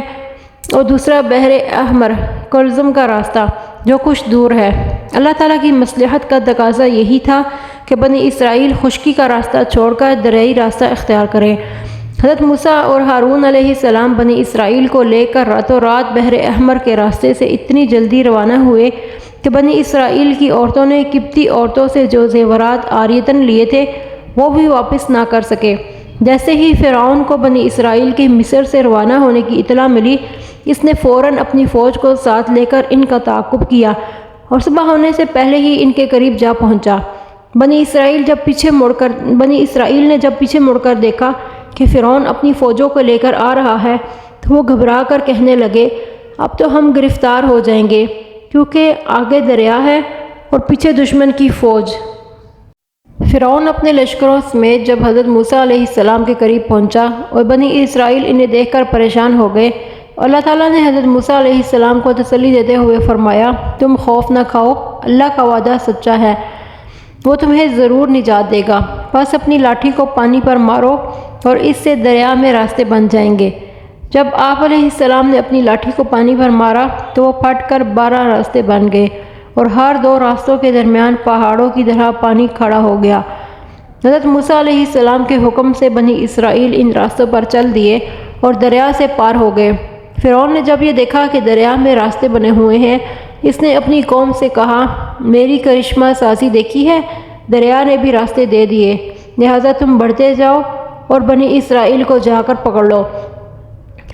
اور دوسرا بحر احمر کلزم کا راستہ جو کچھ دور ہے۔ اللہ تعالیٰ کی مصلحت کا تقاضا یہی تھا کہ بنی اسرائیل خشکی کا راستہ چھوڑ کر دریائی راستہ اختیار کریں۔ حضرت موسیٰ اور ہارون علیہ السلام بنی اسرائیل کو لے کر راتوں رات بحر احمر کے راستے سے اتنی جلدی روانہ ہوئے کہ بنی اسرائیل کی عورتوں نے قبطی عورتوں سے جو زیورات عاریتاً لیے تھے وہ بھی واپس نہ کر سکے۔ جیسے ہی فرعون کو بنی اسرائیل کے مصر سے روانہ ہونے کی اطلاع ملی، اس نے فوراً اپنی فوج کو ساتھ لے کر ان کا تعاقب کیا اور صبح ہونے سے پہلے ہی ان کے قریب جا پہنچا۔ بنی اسرائیل نے جب پیچھے مڑ کر دیکھا کہ فرعون اپنی فوجوں کو لے کر آ رہا ہے تو وہ گھبرا کر کہنے لگے، اب تو ہم گرفتار ہو جائیں گے، کیونکہ آگے دریا ہے اور پیچھے دشمن کی فوج۔ فرعون اپنے لشکروں سمیت جب حضرت موسیٰ علیہ السلام کے قریب پہنچا اور بنی اسرائیل انہیں دیکھ کر پریشان ہو گئے، اللہ تعالیٰ نے حضرت موسیٰ علیہ السلام کو تسلی دیتے ہوئے فرمایا، تم خوف نہ کھاؤ، اللہ کا وعدہ سچا ہے، وہ تمہیں ضرور نجات دے گا۔ بس اپنی لاٹھی کو پانی پر مارو اور اس سے دریا میں راستے بن جائیں گے۔ جب آپ علیہ السلام نے اپنی لاٹھی کو پانی پر مارا تو وہ پھٹ کر 12 راستے بن گئے اور ہر 2 راستوں کے درمیان پہاڑوں کی طرح پانی کھڑا ہو گیا۔ حضرت موسیٰ علیہ السلام کے حکم سے بنی اسرائیل ان راستوں پر چل دیے اور دریا سے پار ہو گئے۔ فرعون نے جب یہ دیکھا کہ دریا میں راستے بنے ہوئے ہیں، اس نے اپنی قوم سے کہا، میری کرشمہ سازی دیکھی ہے، دریا نے بھی راستے دے دیے، لہٰذا تم بڑھتے جاؤ اور بنی اسرائیل کو جا کر پکڑ لو۔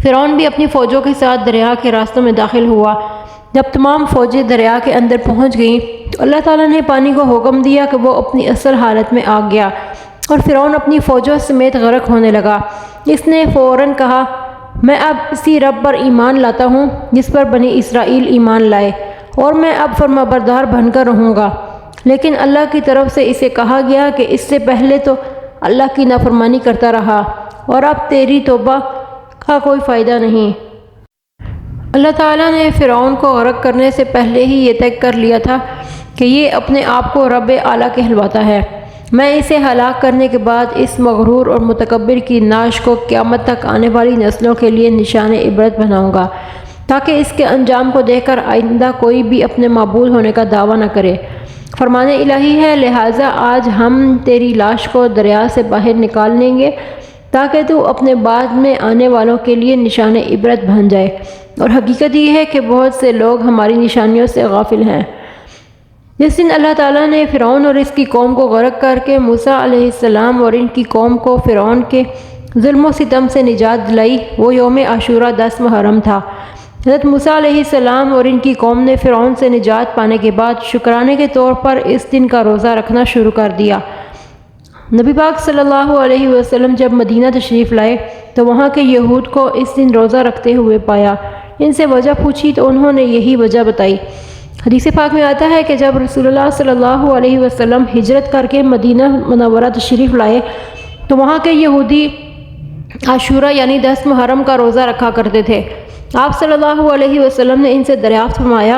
فرعون بھی اپنی فوجوں کے ساتھ دریا کے راستوں میں داخل ہوا۔ جب تمام فوجیں دریا کے اندر پہنچ گئیں تو اللہ تعالیٰ نے پانی کو حکم دیا کہ وہ اپنی اصل حالت میں آ گیا اور فرعون اپنی فوجوں سمیت غرق ہونے لگا۔ اس نے فوراً کہا، میں اب اسی رب پر ایمان لاتا ہوں جس پر بنی اسرائیل ایمان لائے، اور میں اب فرمانبردار بن کر رہوں گا۔ لیکن اللہ کی طرف سے اسے کہا گیا کہ اس سے پہلے تو اللہ کی نافرمانی کرتا رہا اور اب تیری توبہ کا کوئی فائدہ نہیں۔ اللہ تعالیٰ نے فرعون کو غرق کرنے سے پہلے ہی یہ طے کر لیا تھا کہ یہ اپنے آپ کو رب اعلیٰ کہلواتا ہے۔ میں اسے ہلاک کرنے کے بعد اس مغرور اور متکبر کی نعش کو قیامت تک آنے والی نسلوں کے لیے نشان عبرت بناؤں گا، تاکہ اس کے انجام کو دیکھ کر آئندہ کوئی بھی اپنے معبود ہونے کا دعویٰ نہ کرے۔ فرمان الہی ہے، لہٰذا آج ہم تیری لاش کو دریا سے باہر نکال لیں گے تاکہ تو اپنے بعد میں آنے والوں کے لیے نشان عبرت بن جائے، اور حقیقت یہ ہے کہ بہت سے لوگ ہماری نشانیوں سے غافل ہیں۔ جس دن اللہ تعالیٰ نے فرعون اور اس کی قوم کو غرق کر کے موسیٰ علیہ السلام اور ان کی قوم کو فرعون کے ظلم و ستم سے نجات دلائی، وہ یوم عاشوراء 10 محرم تھا۔ حضرت موسیٰ علیہ السلام اور ان کی قوم نے فرعون سے نجات پانے کے بعد شکرانے کے طور پر اس دن کا روزہ رکھنا شروع کر دیا۔ نبی پاک صلی اللہ علیہ وسلم جب مدینہ تشریف لائے تو وہاں کے یہود کو اس دن روزہ رکھتے ہوئے پایا۔ ان سے وجہ پوچھی تو انہوں نے یہی وجہ بتائی۔ حدیث پاک میں آتا ہے کہ جب رسول اللہ صلی اللہ علیہ وسلم ہجرت کر کے مدینہ منورہ تشریف لائے تو وہاں کے یہودی عاشوراء یعنی 10 محرم کا روزہ رکھا کرتے تھے۔ آپ صلی اللہ علیہ وسلم نے ان سے دریافت فرمایا،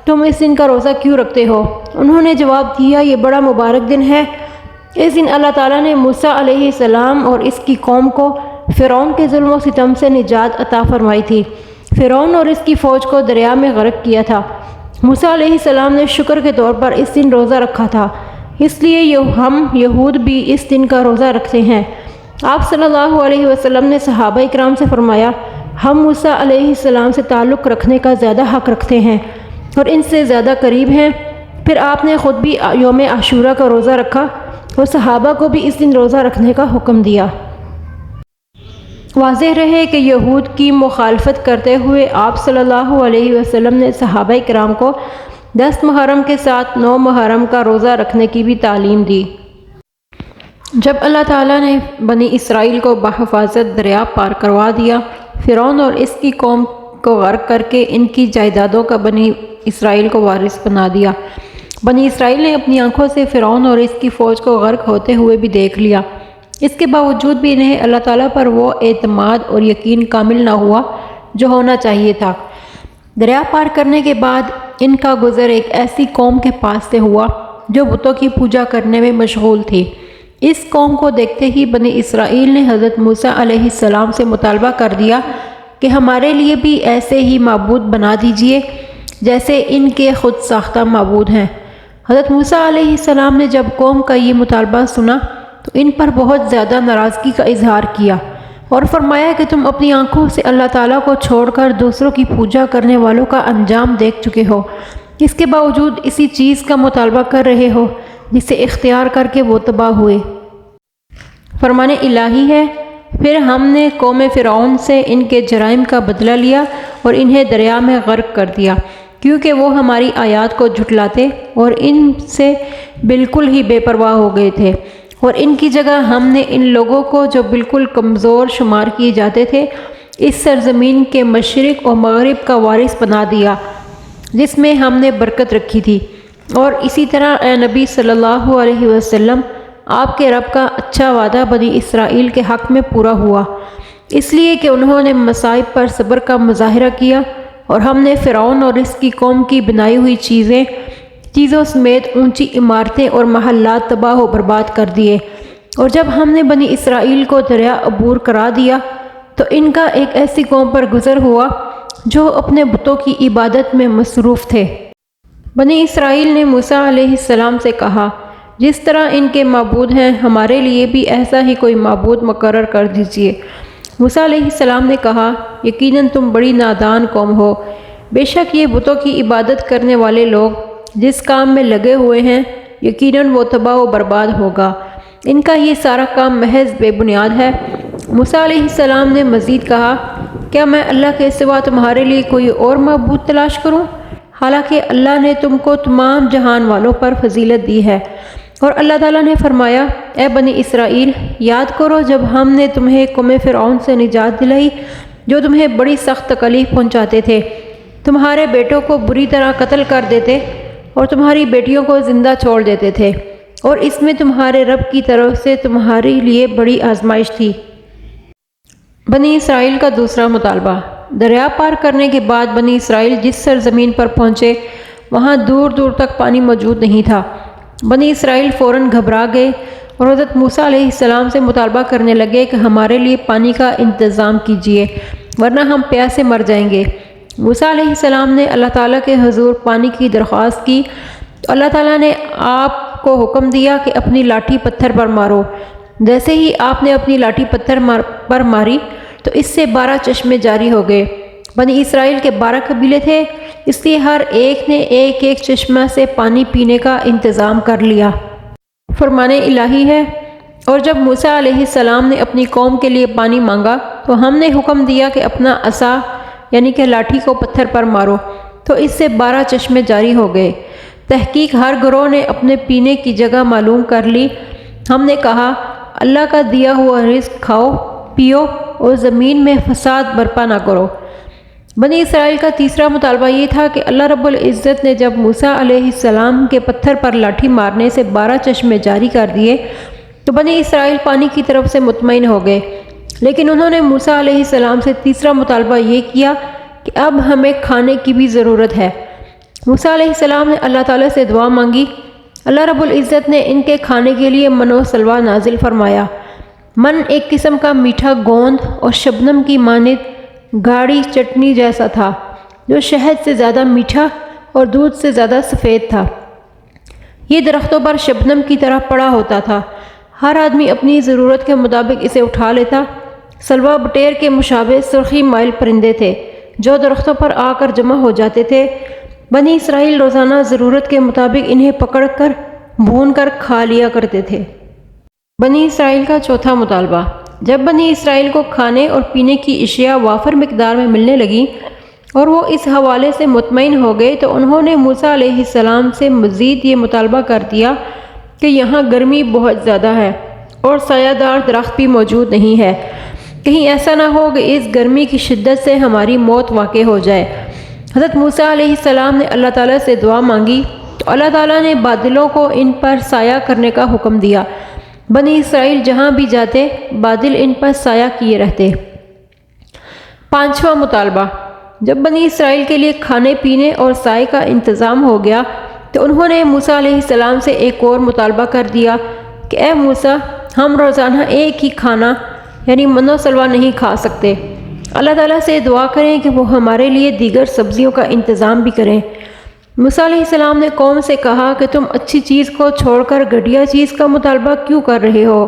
تم اس دن کا روزہ کیوں رکھتے ہو؟ انہوں نے جواب دیا، یہ بڑا مبارک دن ہے۔ اس دن اللہ تعالیٰ نے موسیٰ علیہ السلام اور اس کی قوم کو فرعون کے ظلم و ستم سے نجات عطا فرمائی تھی۔ فرعون اور اس کی فوج کو دریا میں غرق کیا تھا۔ موسیٰ علیہ السلام نے شکر کے طور پر اس دن روزہ رکھا تھا، اس لیے ہم یہود بھی اس دن کا روزہ رکھتے ہیں۔ آپ صلی اللہ علیہ وسلم نے صحابہ کرام سے فرمایا، ہم موسیٰ علیہ السلام سے تعلق رکھنے کا زیادہ حق رکھتے ہیں اور ان سے زیادہ قریب ہیں۔ پھر آپ نے خود بھی یوم عاشوراء کا روزہ رکھا اور صحابہ کو بھی اس دن روزہ رکھنے کا حکم دیا۔ واضح رہے کہ یہود کی مخالفت کرتے ہوئے آپ صلی اللہ علیہ وسلم نے صحابہ کرام کو 10 محرم کے ساتھ 9 محرم کا روزہ رکھنے کی بھی تعلیم دی۔ جب اللہ تعالیٰ نے بنی اسرائیل کو بحفاظت دریا پار کروا دیا، فرعون اور اس کی قوم کو غرق کر کے ان کی جائیدادوں کا بنی اسرائیل کو وارث بنا دیا۔ بنی اسرائیل نے اپنی آنکھوں سے فرعون اور اس کی فوج کو غرق ہوتے ہوئے بھی دیکھ لیا، اس کے باوجود بھی انہیں اللہ تعالیٰ پر وہ اعتماد اور یقین کامل نہ ہوا جو ہونا چاہیے تھا۔ دریا پار کرنے کے بعد ان کا گزر ایک ایسی قوم کے پاس سے ہوا جو بتوں کی پوجا کرنے میں مشغول تھی۔ اس قوم کو دیکھتے ہی بنی اسرائیل نے حضرت موسیٰ علیہ السلام سے مطالبہ کر دیا کہ ہمارے لیے بھی ایسے ہی معبود بنا دیجئے جیسے ان کے خود ساختہ معبود ہیں۔ حضرت موسیٰ علیہ السلام نے جب قوم کا یہ مطالبہ سنا تو ان پر بہت زیادہ ناراضگی کا اظہار کیا اور فرمایا کہ تم اپنی آنکھوں سے اللہ تعالیٰ کو چھوڑ کر دوسروں کی پوجا کرنے والوں کا انجام دیکھ چکے ہو، اس کے باوجود اسی چیز کا مطالبہ کر رہے ہو جسے اختیار کر کے وہ تباہ ہوئے۔ فرمان الہی ہے، پھر ہم نے قوم فرعون سے ان کے جرائم کا بدلہ لیا اور انہیں دریا میں غرق کر دیا، کیونکہ وہ ہماری آیات کو جھٹلاتے اور ان سے بالکل ہی بے پرواہ ہو گئے تھے، اور ان کی جگہ ہم نے ان لوگوں کو جو بالکل کمزور شمار کیے جاتے تھے اس سرزمین کے مشرق اور مغرب کا وارث بنا دیا جس میں ہم نے برکت رکھی تھی۔ اور اسی طرح اے نبی صلی اللہ علیہ وسلم، آپ کے رب کا اچھا وعدہ بنی اسرائیل کے حق میں پورا ہوا، اس لیے کہ انہوں نے مصائب پر صبر کا مظاہرہ کیا، اور ہم نے فرعون اور اس کی قوم کی بنائی ہوئی چیزوں سمیت اونچی عمارتیں اور محلات تباہ و برباد کر دیے۔ اور جب ہم نے بنی اسرائیل کو دریا عبور کرا دیا تو ان کا ایک ایسی قوم پر گزر ہوا جو اپنے بتوں کی عبادت میں مصروف تھے۔ بنی اسرائیل نے موسیٰ علیہ السلام سے کہا، جس طرح ان کے معبود ہیں ہمارے لیے بھی ایسا ہی کوئی معبود مقرر کر دیجئے۔ موسیٰ علیہ السلام نے کہا، یقیناً تم بڑی نادان قوم ہو، بے شک یہ بتوں کی عبادت کرنے والے لوگ جس کام میں لگے ہوئے ہیں یقیناً وہ تباہ و برباد ہوگا، ان کا یہ سارا کام محض بے بنیاد ہے۔ موسیٰ علیہ السلام نے مزید کہا، کیا میں اللہ کے سوا تمہارے لیے کوئی اور معبود تلاش کروں؟ حالانکہ اللہ نے تم کو تمام جہان والوں پر فضیلت دی ہے۔ اور اللہ تعالیٰ نے فرمایا، اے بنی اسرائیل، یاد کرو جب ہم نے تمہیں قوم فرعون سے نجات دلائی جو تمہیں بڑی سخت تکلیف پہنچاتے تھے، تمہارے بیٹوں کو بری طرح قتل کر دیتے اور تمہاری بیٹیوں کو زندہ چھوڑ دیتے تھے، اور اس میں تمہارے رب کی طرف سے تمہارے لیے بڑی آزمائش تھی۔ بنی اسرائیل کا دوسرا مطالبہ۔ دریا پار کرنے کے بعد بنی اسرائیل جس سرزمین پر پہنچے وہاں دور دور تک پانی موجود نہیں تھا۔ بنی اسرائیل فوراً گھبرا گئے اور حضرت موسیٰ علیہ السلام سے مطالبہ کرنے لگے کہ ہمارے لیے پانی کا انتظام کیجیے ورنہ ہم پیاسے مر جائیں گے۔ موسیٰ علیہ السلام نے اللہ تعالیٰ کے حضور پانی کی درخواست کی تو اللہ تعالیٰ نے آپ کو حکم دیا کہ اپنی لاٹھی پتھر پر مارو۔ جیسے ہی آپ نے اپنی لاٹھی پتھر پر ماری تو اس سے 12 چشمے جاری ہو گئے۔ بنی اسرائیل کے 12 قبیلے تھے، اس لیے ہر ایک نے ایک ایک چشمہ سے پانی پینے کا انتظام کر لیا۔ فرمان الہی ہے، اور جب موسیٰ علیہ السلام نے اپنی قوم کے لیے پانی مانگا تو ہم نے حکم دیا کہ اپنا عصا یعنی کہ لاٹھی کو پتھر پر مارو، تو اس سے 12 چشمے جاری ہو گئے۔ تحقیق ہر گروہ نے اپنے پینے کی جگہ معلوم کر لی۔ ہم نے کہا اللہ کا دیا ہوا رزق کھاؤ پیو اور زمین میں فساد برپا نہ کرو۔ بنی اسرائیل کا تیسرا مطالبہ یہ تھا کہ اللہ رب العزت نے جب موسیٰ علیہ السلام کے پتھر پر لاٹھی مارنے سے 12 چشمے جاری کر دیے تو بنی اسرائیل پانی کی طرف سے مطمئن ہو گئے، لیکن انہوں نے موسیٰ علیہ السلام سے تیسرا مطالبہ یہ کیا کہ اب ہمیں کھانے کی بھی ضرورت ہے۔ موسیٰ علیہ السلام نے اللہ تعالیٰ سے دعا مانگی۔ اللہ رب العزت نے ان کے کھانے کے لیے من و سلوہ نازل فرمایا۔ من ایک قسم کا میٹھا گوند اور شبنم کی مانند گاڑھی چٹنی جیسا تھا، جو شہد سے زیادہ میٹھا اور دودھ سے زیادہ سفید تھا۔ یہ درختوں پر شبنم کی طرح پڑا ہوتا تھا، ہر آدمی اپنی ضرورت کے مطابق اسے اٹھا لیتا۔ سلوہ بٹیر کے مشابہ سرخی مائل پرندے تھے جو درختوں پر آ کر جمع ہو جاتے تھے۔ بنی اسرائیل روزانہ ضرورت کے مطابق انہیں پکڑ کر بھون کر کھا لیا کرتے تھے۔ بنی اسرائیل کا چوتھا مطالبہ۔ جب بنی اسرائیل کو کھانے اور پینے کی اشیاء وافر مقدار میں ملنے لگیں اور وہ اس حوالے سے مطمئن ہو گئے تو انہوں نے موسیٰ علیہ السلام سے مزید یہ مطالبہ کر دیا کہ یہاں گرمی بہت زیادہ ہے اور سایہ دار درخت بھی موجود نہیں ہے، کہیں ایسا نہ ہو کہ اس گرمی کی شدت سے ہماری موت واقع ہو جائے۔ حضرت موسیٰ علیہ السلام نے اللہ تعالیٰ سے دعا مانگی تو اللہ تعالیٰ نے بادلوں کو ان پر سایہ کرنے کا حکم دیا۔ بنی اسرائیل جہاں بھی جاتے بادل ان پر سایہ کیے رہتے۔ پانچواں مطالبہ۔ جب بنی اسرائیل کے لیے کھانے پینے اور سائے کا انتظام ہو گیا تو انہوں نے موسیٰ علیہ السلام سے ایک اور مطالبہ کر دیا کہ اے موسیٰ، ہم روزانہ ایک ہی کھانا یعنی من و سلوہ نہیں کھا سکتے۔ اللہ تعالیٰ سے دعا کریں کہ وہ ہمارے لیے دیگر سبزیوں کا انتظام بھی کریں۔ موسیٰ علیہ السلام نے قوم سے کہا کہ تم اچھی چیز کو چھوڑ کر گھٹیا چیز کا مطالبہ کیوں کر رہے ہو؟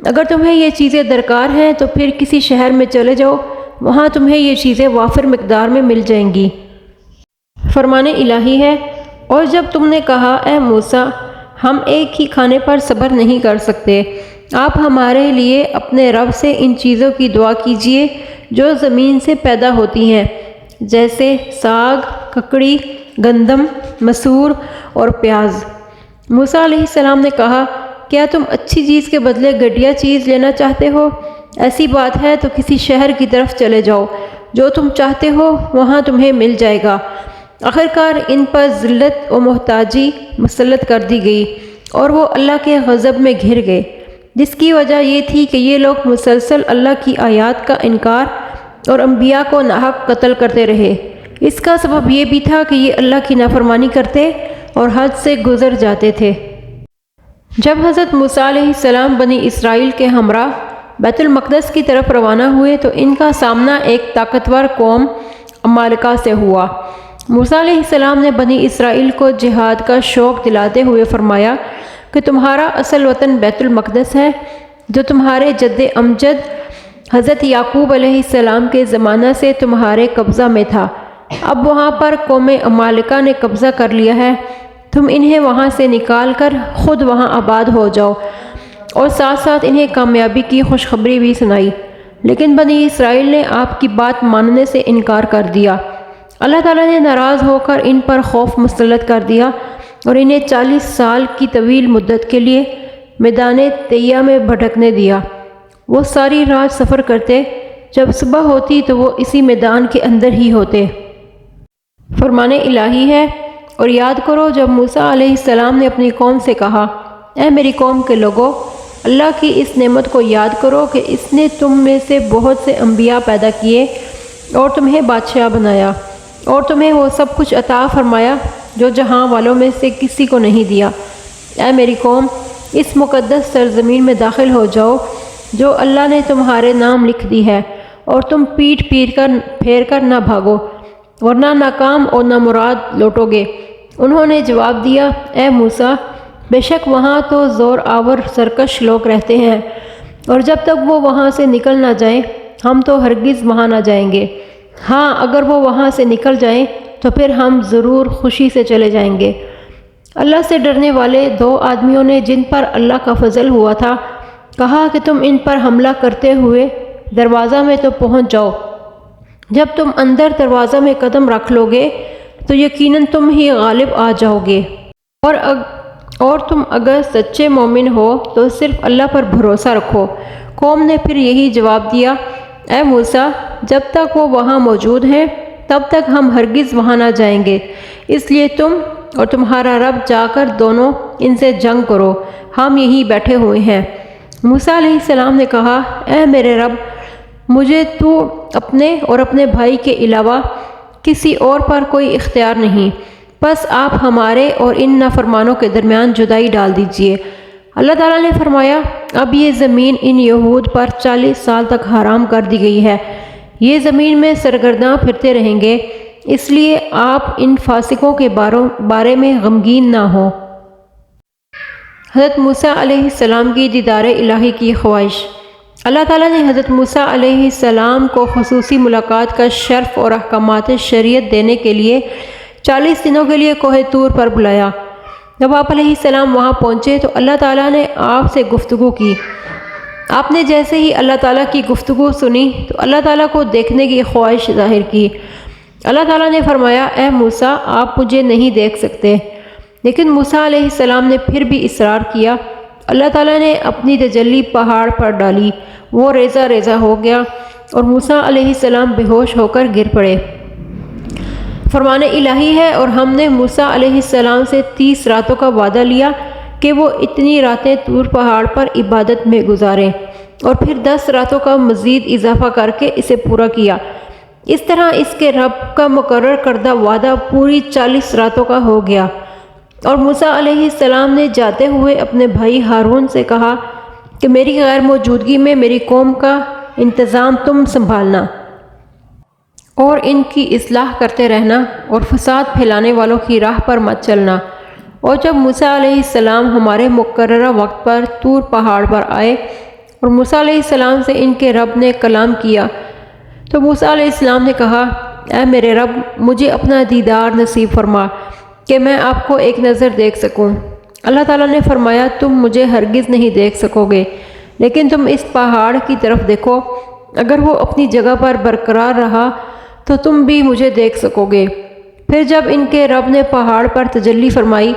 اگر تمہیں یہ چیزیں درکار ہیں تو پھر کسی شہر میں چلے جاؤ، وہاں تمہیں یہ چیزیں وافر مقدار میں مل جائیں گی۔ فرمان الہی ہے، اور جب تم نے کہا اے موسیٰ، ہم ایک ہی کھانے پر صبر نہیں کر سکتے، آپ ہمارے لیے اپنے رب سے ان چیزوں کی دعا کیجئے جو زمین سے پیدا ہوتی ہیں، جیسے ساگ، ککڑی، گندم، مسور اور پیاز۔ موسیٰ علیہ السلام نے کہا کیا تم اچھی چیز کے بدلے گھٹیا چیز لینا چاہتے ہو؟ ایسی بات ہے تو کسی شہر کی طرف چلے جاؤ، جو تم چاہتے ہو وہاں تمہیں مل جائے گا۔ آخرکار ان پر ذلت و محتاجی مسلط کر دی گئی اور وہ اللہ کے غضب میں گھر گئے، جس کی وجہ یہ تھی کہ یہ لوگ مسلسل اللہ کی آیات کا انکار اور انبیاء کو ناحق قتل کرتے رہے۔ اس کا سبب یہ بھی تھا کہ یہ اللہ کی نافرمانی کرتے اور حد سے گزر جاتے تھے۔ جب حضرت موسیٰ علیہ السلام بنی اسرائیل کے ہمراہ بیت المقدس کی طرف روانہ ہوئے تو ان کا سامنا ایک طاقتور قوم عمالقہ سے ہوا۔ موسیٰ علیہ السلام نے بنی اسرائیل کو جہاد کا شوق دلاتے ہوئے فرمایا کہ تمہارا اصل وطن بیت المقدس ہے، جو تمہارے جد امجد حضرت یعقوب علیہ السلام کے زمانہ سے تمہارے قبضہ میں تھا۔ اب وہاں پر قوم عمالقہ نے قبضہ کر لیا ہے، تم انہیں وہاں سے نکال کر خود وہاں آباد ہو جاؤ، اور ساتھ ساتھ انہیں کامیابی کی خوشخبری بھی سنائی۔ لیکن بنی اسرائیل نے آپ کی بات ماننے سے انکار کر دیا۔ اللہ تعالیٰ نے ناراض ہو کر ان پر خوف مسلط کر دیا اور انہیں 40 سال کی طویل مدت کے لیے میدان تیہ میں بھٹکنے دیا۔ وہ ساری رات سفر کرتے، جب صبح ہوتی تو وہ اسی میدان کے اندر ہی ہوتے۔ فرمان الہی ہے، اور یاد کرو جب موسیٰ علیہ السلام نے اپنی قوم سے کہا اے میری قوم کے لوگوں، اللہ کی اس نعمت کو یاد کرو کہ اس نے تم میں سے بہت سے انبیاء پیدا کیے اور تمہیں بادشاہ بنایا اور تمہیں وہ سب کچھ عطا فرمایا جو جہاں والوں میں سے کسی کو نہیں دیا۔ اے میری قوم، اس مقدس سرزمین میں داخل ہو جاؤ جو اللہ نے تمہارے نام لکھ دی ہے، اور تم پھیر کر نہ بھاگو، ورنہ ناکام اور نامراد لوٹو گے۔ انہوں نے جواب دیا، اے موسیٰ، بے شک وہاں تو زور آور سرکش لوگ رہتے ہیں، اور جب تک وہ وہاں سے نکل نہ جائیں ہم تو ہرگز وہاں نہ جائیں گے۔ ہاں اگر وہ وہاں سے نکل جائیں تو پھر ہم ضرور خوشی سے چلے جائیں گے۔ اللہ سے ڈرنے والے دو آدمیوں نے جن پر اللہ کا فضل ہوا تھا کہا کہ تم ان پر حملہ کرتے ہوئے دروازہ میں تو پہنچ جاؤ، جب تم اندر دروازہ میں قدم رکھ لو گے تو یقیناً تم ہی غالب آ جاؤ گے، اور تم اگر سچے مومن ہو تو صرف اللہ پر بھروسہ رکھو۔ قوم نے پھر یہی جواب دیا، اے موسیٰ، جب تک وہ وہاں موجود ہیں تب تک ہم ہرگز وہاں نہ جائیں گے، اس لیے تم اور تمہارا رب جا کر دونوں ان سے جنگ کرو، ہم یہیں بیٹھے ہوئے ہیں۔ موسیٰ علیہ السلام نے کہا، اے میرے رب، مجھے تو اپنے اور اپنے بھائی کے علاوہ کسی اور پر کوئی اختیار نہیں، بس آپ ہمارے اور ان نافرمانوں کے درمیان جدائی ڈال دیجئے۔ اللہ تعالیٰ نے فرمایا، اب یہ زمین ان یہود پر 40 سال تک حرام کر دی گئی ہے، یہ زمین میں سرگرداں پھرتے رہیں گے، اس لیے آپ ان فاسقوں کے بارے میں غمگین نہ ہوں۔ حضرت موسیٰ علیہ السلام کی دیدار الہی کی خواہش۔ اللہ تعالیٰ نے حضرت موسیٰ علیہ السلام کو خصوصی ملاقات کا شرف اور احکامات شریعت دینے کے لیے 40 دنوں کے لیے کوہ طور پر بلایا۔ جب آپ علیہ السلام وہاں پہنچے تو اللہ تعالیٰ نے آپ سے گفتگو کی۔ آپ نے جیسے ہی اللہ تعالیٰ کی گفتگو سنی تو اللہ تعالیٰ کو دیکھنے کی خواہش ظاہر کی۔ اللہ تعالیٰ نے فرمایا، اے موسیٰ، آپ مجھے نہیں دیکھ سکتے، لیکن موسیٰ علیہ السلام نے پھر بھی اصرار کیا۔ اللہ تعالیٰ نے اپنی تجلی پہاڑ پر ڈالی، وہ ریزہ ریزہ ہو گیا اور موسیٰ علیہ السلام بے ہوش ہو کر گر پڑے۔ فرمان الہی ہے، اور ہم نے موسیٰ علیہ السلام سے 30 راتوں کا وعدہ لیا کہ وہ اتنی راتیں طور پہاڑ پر عبادت میں گزاریں، اور پھر 10 راتوں کا مزید اضافہ کر کے اسے پورا کیا۔ اس طرح اس کے رب کا مقرر کردہ وعدہ پوری 40 راتوں کا ہو گیا۔ اور موسیٰ علیہ السلام نے جاتے ہوئے اپنے بھائی ہارون سے کہا کہ میری غیر موجودگی میں میری قوم کا انتظام تم سنبھالنا اور ان کی اصلاح کرتے رہنا، اور فساد پھیلانے والوں کی راہ پر مت چلنا۔ اور جب موسیٰ علیہ السلام ہمارے مقررہ وقت پر طور پہاڑ پر آئے اور موسیٰ علیہ السلام سے ان کے رب نے کلام کیا تو موسیٰ علیہ السلام نے کہا، اے میرے رب، مجھے اپنا دیدار نصیب فرما کہ میں آپ کو ایک نظر دیکھ سکوں۔ اللہ تعالیٰ نے فرمایا، تم مجھے ہرگز نہیں دیکھ سکو گے، لیکن تم اس پہاڑ کی طرف دیکھو، اگر وہ اپنی جگہ پر برقرار رہا تو تم بھی مجھے دیکھ سکو گے۔ پھر جب ان کے رب نے پہاڑ پر تجلی فرمائی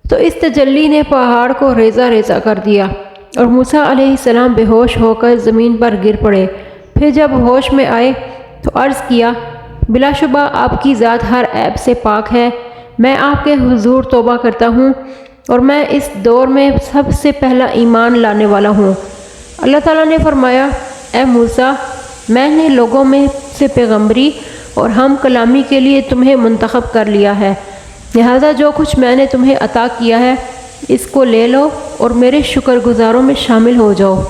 تو اس تجلی نے پہاڑ کو ریزہ ریزہ کر دیا، اور موسیٰ علیہ السلام بے ہوش ہو کر زمین پر گر پڑے۔ پھر جب ہوش میں آئے تو عرض کیا، بلا شبہ آپ کی ذات ہر عیب سے پاک ہے، میں آپ کے حضور توبہ کرتا ہوں، اور میں اس دور میں سب سے پہلا ایمان لانے والا ہوں۔ اللہ تعالیٰ نے فرمایا، اے موسیٰ، میں نے لوگوں میں سے پیغمبری اور ہم کلامی کے لیے تمہیں منتخب کر لیا ہے، لہذا جو کچھ میں نے تمہیں عطا کیا ہے اس کو لے لو اور میرے شکر گزاروں میں شامل ہو جاؤ۔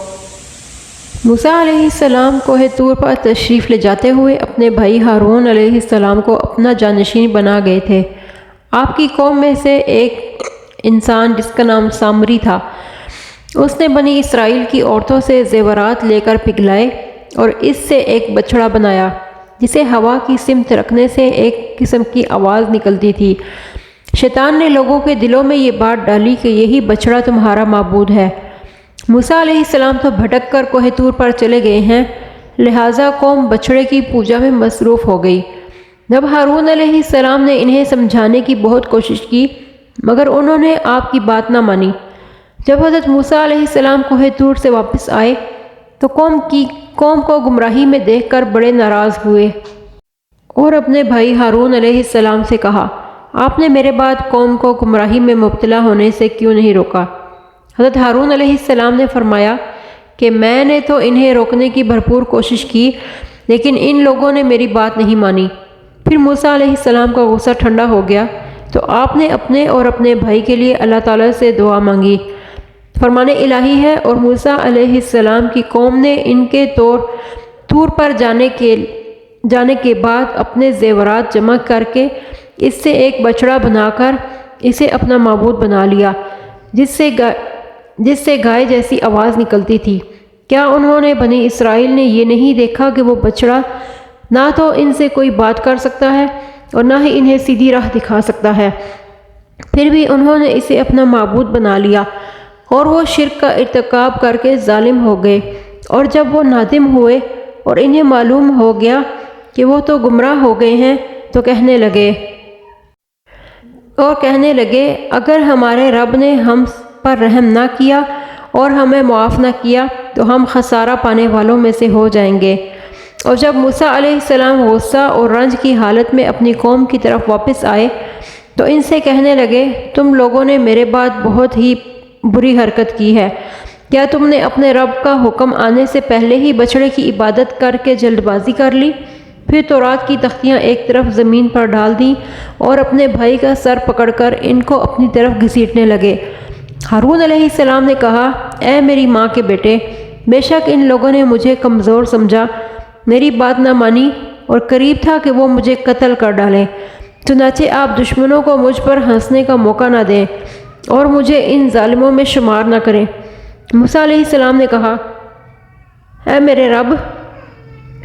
موسیٰ علیہ السلام کوہ طور پر تشریف لے جاتے ہوئے اپنے بھائی ہارون علیہ السلام کو اپنا جانشین بنا گئے تھے۔ آپ کی قوم میں سے ایک انسان جس کا نام سامری تھا، اس نے بنی اسرائیل کی عورتوں سے زیورات لے کر پگھلائے اور اس سے ایک بچڑا بنایا جسے ہوا کی سمت رکھنے سے ایک قسم کی آواز نکلتی تھی۔ شیطان نے لوگوں کے دلوں میں یہ بات ڈالی کہ یہی بچڑا تمہارا معبود ہے۔ موسیٰ علیہ السلام تو بھٹک کر کوہ طور پر چلے گئے ہیں، لہٰذا قوم بچڑے کی پوجا میں مصروف ہو گئی۔ جب ہارون علیہ السلام نے انہیں سمجھانے کی بہت کوشش کی مگر انہوں نے آپ کی بات نہ مانی۔ جب حضرت موسیٰ علیہ السلام کوہ طور سے واپس آئے تو قوم کو گمراہی میں دیکھ کر بڑے ناراض ہوئے اور اپنے بھائی ہارون علیہ السلام سے کہا، آپ نے میرے بعد قوم کو گمراہی میں مبتلا ہونے سے کیوں نہیں روکا؟ حضرت ہارون علیہ السلام نے فرمایا کہ میں نے تو انہیں روکنے کی بھرپور کوشش کی لیکن ان لوگوں نے میری بات نہیں مانی۔ پھر موسیٰ علیہ السلام کا غصہ ٹھنڈا ہو گیا تو آپ نے اپنے اور اپنے بھائی کے لیے اللہ تعالیٰ سے دعا مانگی۔ فرمان الہی ہے، اور موسیٰ علیہ السلام کی قوم نے ان کے طور پر جانے کے بعد اپنے زیورات جمع کر کے اس سے ایک بچڑا بنا کر اسے اپنا معبود بنا لیا، جس سے گائے جیسی آواز نکلتی تھی۔ کیا انہوں نے بنی اسرائیل نے یہ نہیں دیکھا کہ وہ بچڑا نہ تو ان سے کوئی بات کر سکتا ہے اور نہ ہی انہیں سیدھی راہ دکھا سکتا ہے؟ پھر بھی انہوں نے اسے اپنا معبود بنا لیا اور وہ شرک کا ارتکاب کر کے ظالم ہو گئے۔ اور جب وہ نادم ہوئے اور انہیں معلوم ہو گیا کہ وہ تو گمراہ ہو گئے ہیں تو کہنے لگے اگر ہمارے رب نے ہم پر رحم نہ کیا اور ہمیں معاف نہ کیا تو ہم خسارہ پانے والوں میں سے ہو جائیں گے۔ اور جب موسیٰ علیہ السلام غصہ اور رنج کی حالت میں اپنی قوم کی طرف واپس آئے تو ان سے کہنے لگے، تم لوگوں نے میرے بعد بہت ہی بری حرکت کی ہے۔ کیا تم نے اپنے رب کا حکم آنے سے پہلے ہی بچڑے کی عبادت کر کے جلد بازی کر لی؟ پھر تورات کی تختیاں ایک طرف زمین پر ڈال دیں اور اپنے بھائی کا سر پکڑ کر ان کو اپنی طرف گھسیٹنے لگے۔ ہارون علیہ السلام نے کہا، اے میری ماں کے بیٹے، بے شک ان لوگوں نے مجھے کمزور سمجھا، میری بات نہ مانی اور قریب تھا کہ وہ مجھے قتل کر ڈالیں۔ چنانچہ آپ دشمنوں کو مجھ پر ہنسنے کا موقع نہ دیں اور مجھے ان ظالموں میں شمار نہ کریں۔ موسیٰ علیہ السلام نے کہا، اے میرے رب،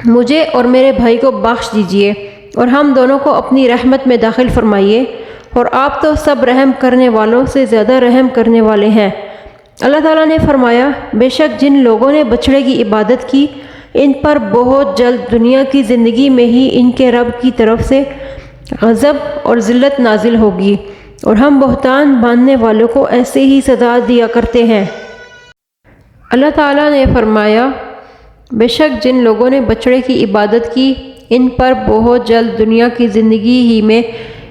مجھے اور میرے بھائی کو بخش دیجئے اور ہم دونوں کو اپنی رحمت میں داخل فرمائیے، اور آپ تو سب رحم کرنے والوں سے زیادہ رحم کرنے والے ہیں۔ اللہ تعالیٰ نے فرمایا، بے شک جن لوگوں نے بچڑے کی عبادت کی ان پر بہت جلد دنیا کی زندگی میں ہی ان کے رب کی طرف سے غضب اور ذلت نازل ہوگی، اور ہم بہتان باندھنے والوں کو ایسے ہی سزا دیا کرتے ہیں۔ اللہ تعالیٰ نے فرمایا، بے شک جن لوگوں نے بچڑے کی عبادت کی ان پر بہت جلد دنیا کی زندگی ہی میں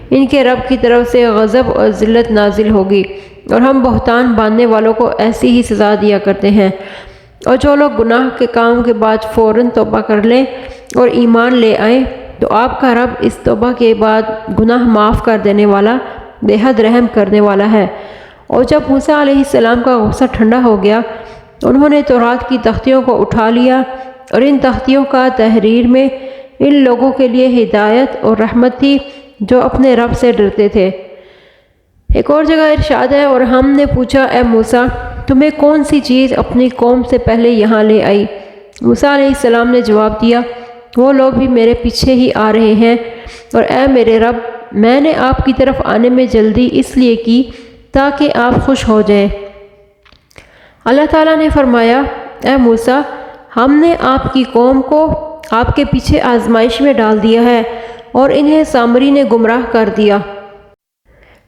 ان کے رب کی طرف سے غضب اور ذلت نازل ہوگی، اور ہم بہتان باندھنے والوں کو ایسی ہی سزا دیا کرتے ہیں۔ اور جو لوگ گناہ کے کام کے بعد فوراً توبہ کر لیں اور ایمان لے آئیں تو آپ کا رب اس توبہ کے بعد گناہ معاف کر دینے والا، بے حد رحم کرنے والا ہے۔ اور جب موسیٰ علیہ السلام کا غصہ ٹھنڈا ہو گیا، انہوں نے تورات کی تختیوں کو اٹھا لیا، اور ان تختیوں کا تحریر میں ان لوگوں کے لیے ہدایت اور رحمت تھی جو اپنے رب سے ڈرتے تھے۔ ایک اور جگہ ارشاد ہے، اور ہم نے پوچھا، اے موسیٰ، تمہیں کون سی چیز اپنی قوم سے پہلے یہاں لے آئی؟ موسیٰ علیہ السلام نے جواب دیا، وہ لوگ بھی میرے پیچھے ہی آ رہے ہیں، اور اے میرے رب، میں نے آپ کی طرف آنے میں جلدی اس لیے کی تاکہ آپ خوش ہو جائیں۔ اللہ تعالیٰ نے فرمایا، اے موسیٰ، ہم نے آپ کی قوم کو آپ کے پیچھے آزمائش میں ڈال دیا ہے اور انہیں سامری نے گمراہ کر دیا۔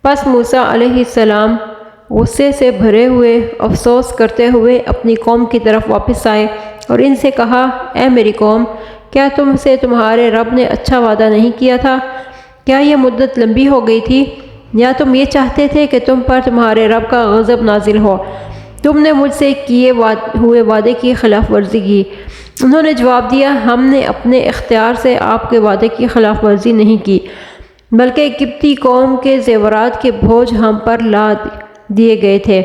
پس موسیٰ علیہ السلام غصے سے بھرے ہوئے افسوس کرتے ہوئے اپنی قوم کی طرف واپس آئے اور ان سے کہا، اے میری قوم، کیا تم سے تمہارے رب نے اچھا وعدہ نہیں کیا تھا؟ کیا یہ مدت لمبی ہو گئی تھی، یا تم یہ چاہتے تھے کہ تم پر تمہارے رب کا غضب نازل ہو؟ تم نے مجھ سے کیے ہوئے وعدے کی خلاف ورزی کی۔ انہوں نے جواب دیا، ہم نے اپنے اختیار سے آپ کے وعدے کی خلاف ورزی نہیں کی، بلکہ قبطی قوم کے زیورات کے بوجھ ہم پر لا دیے گئے تھے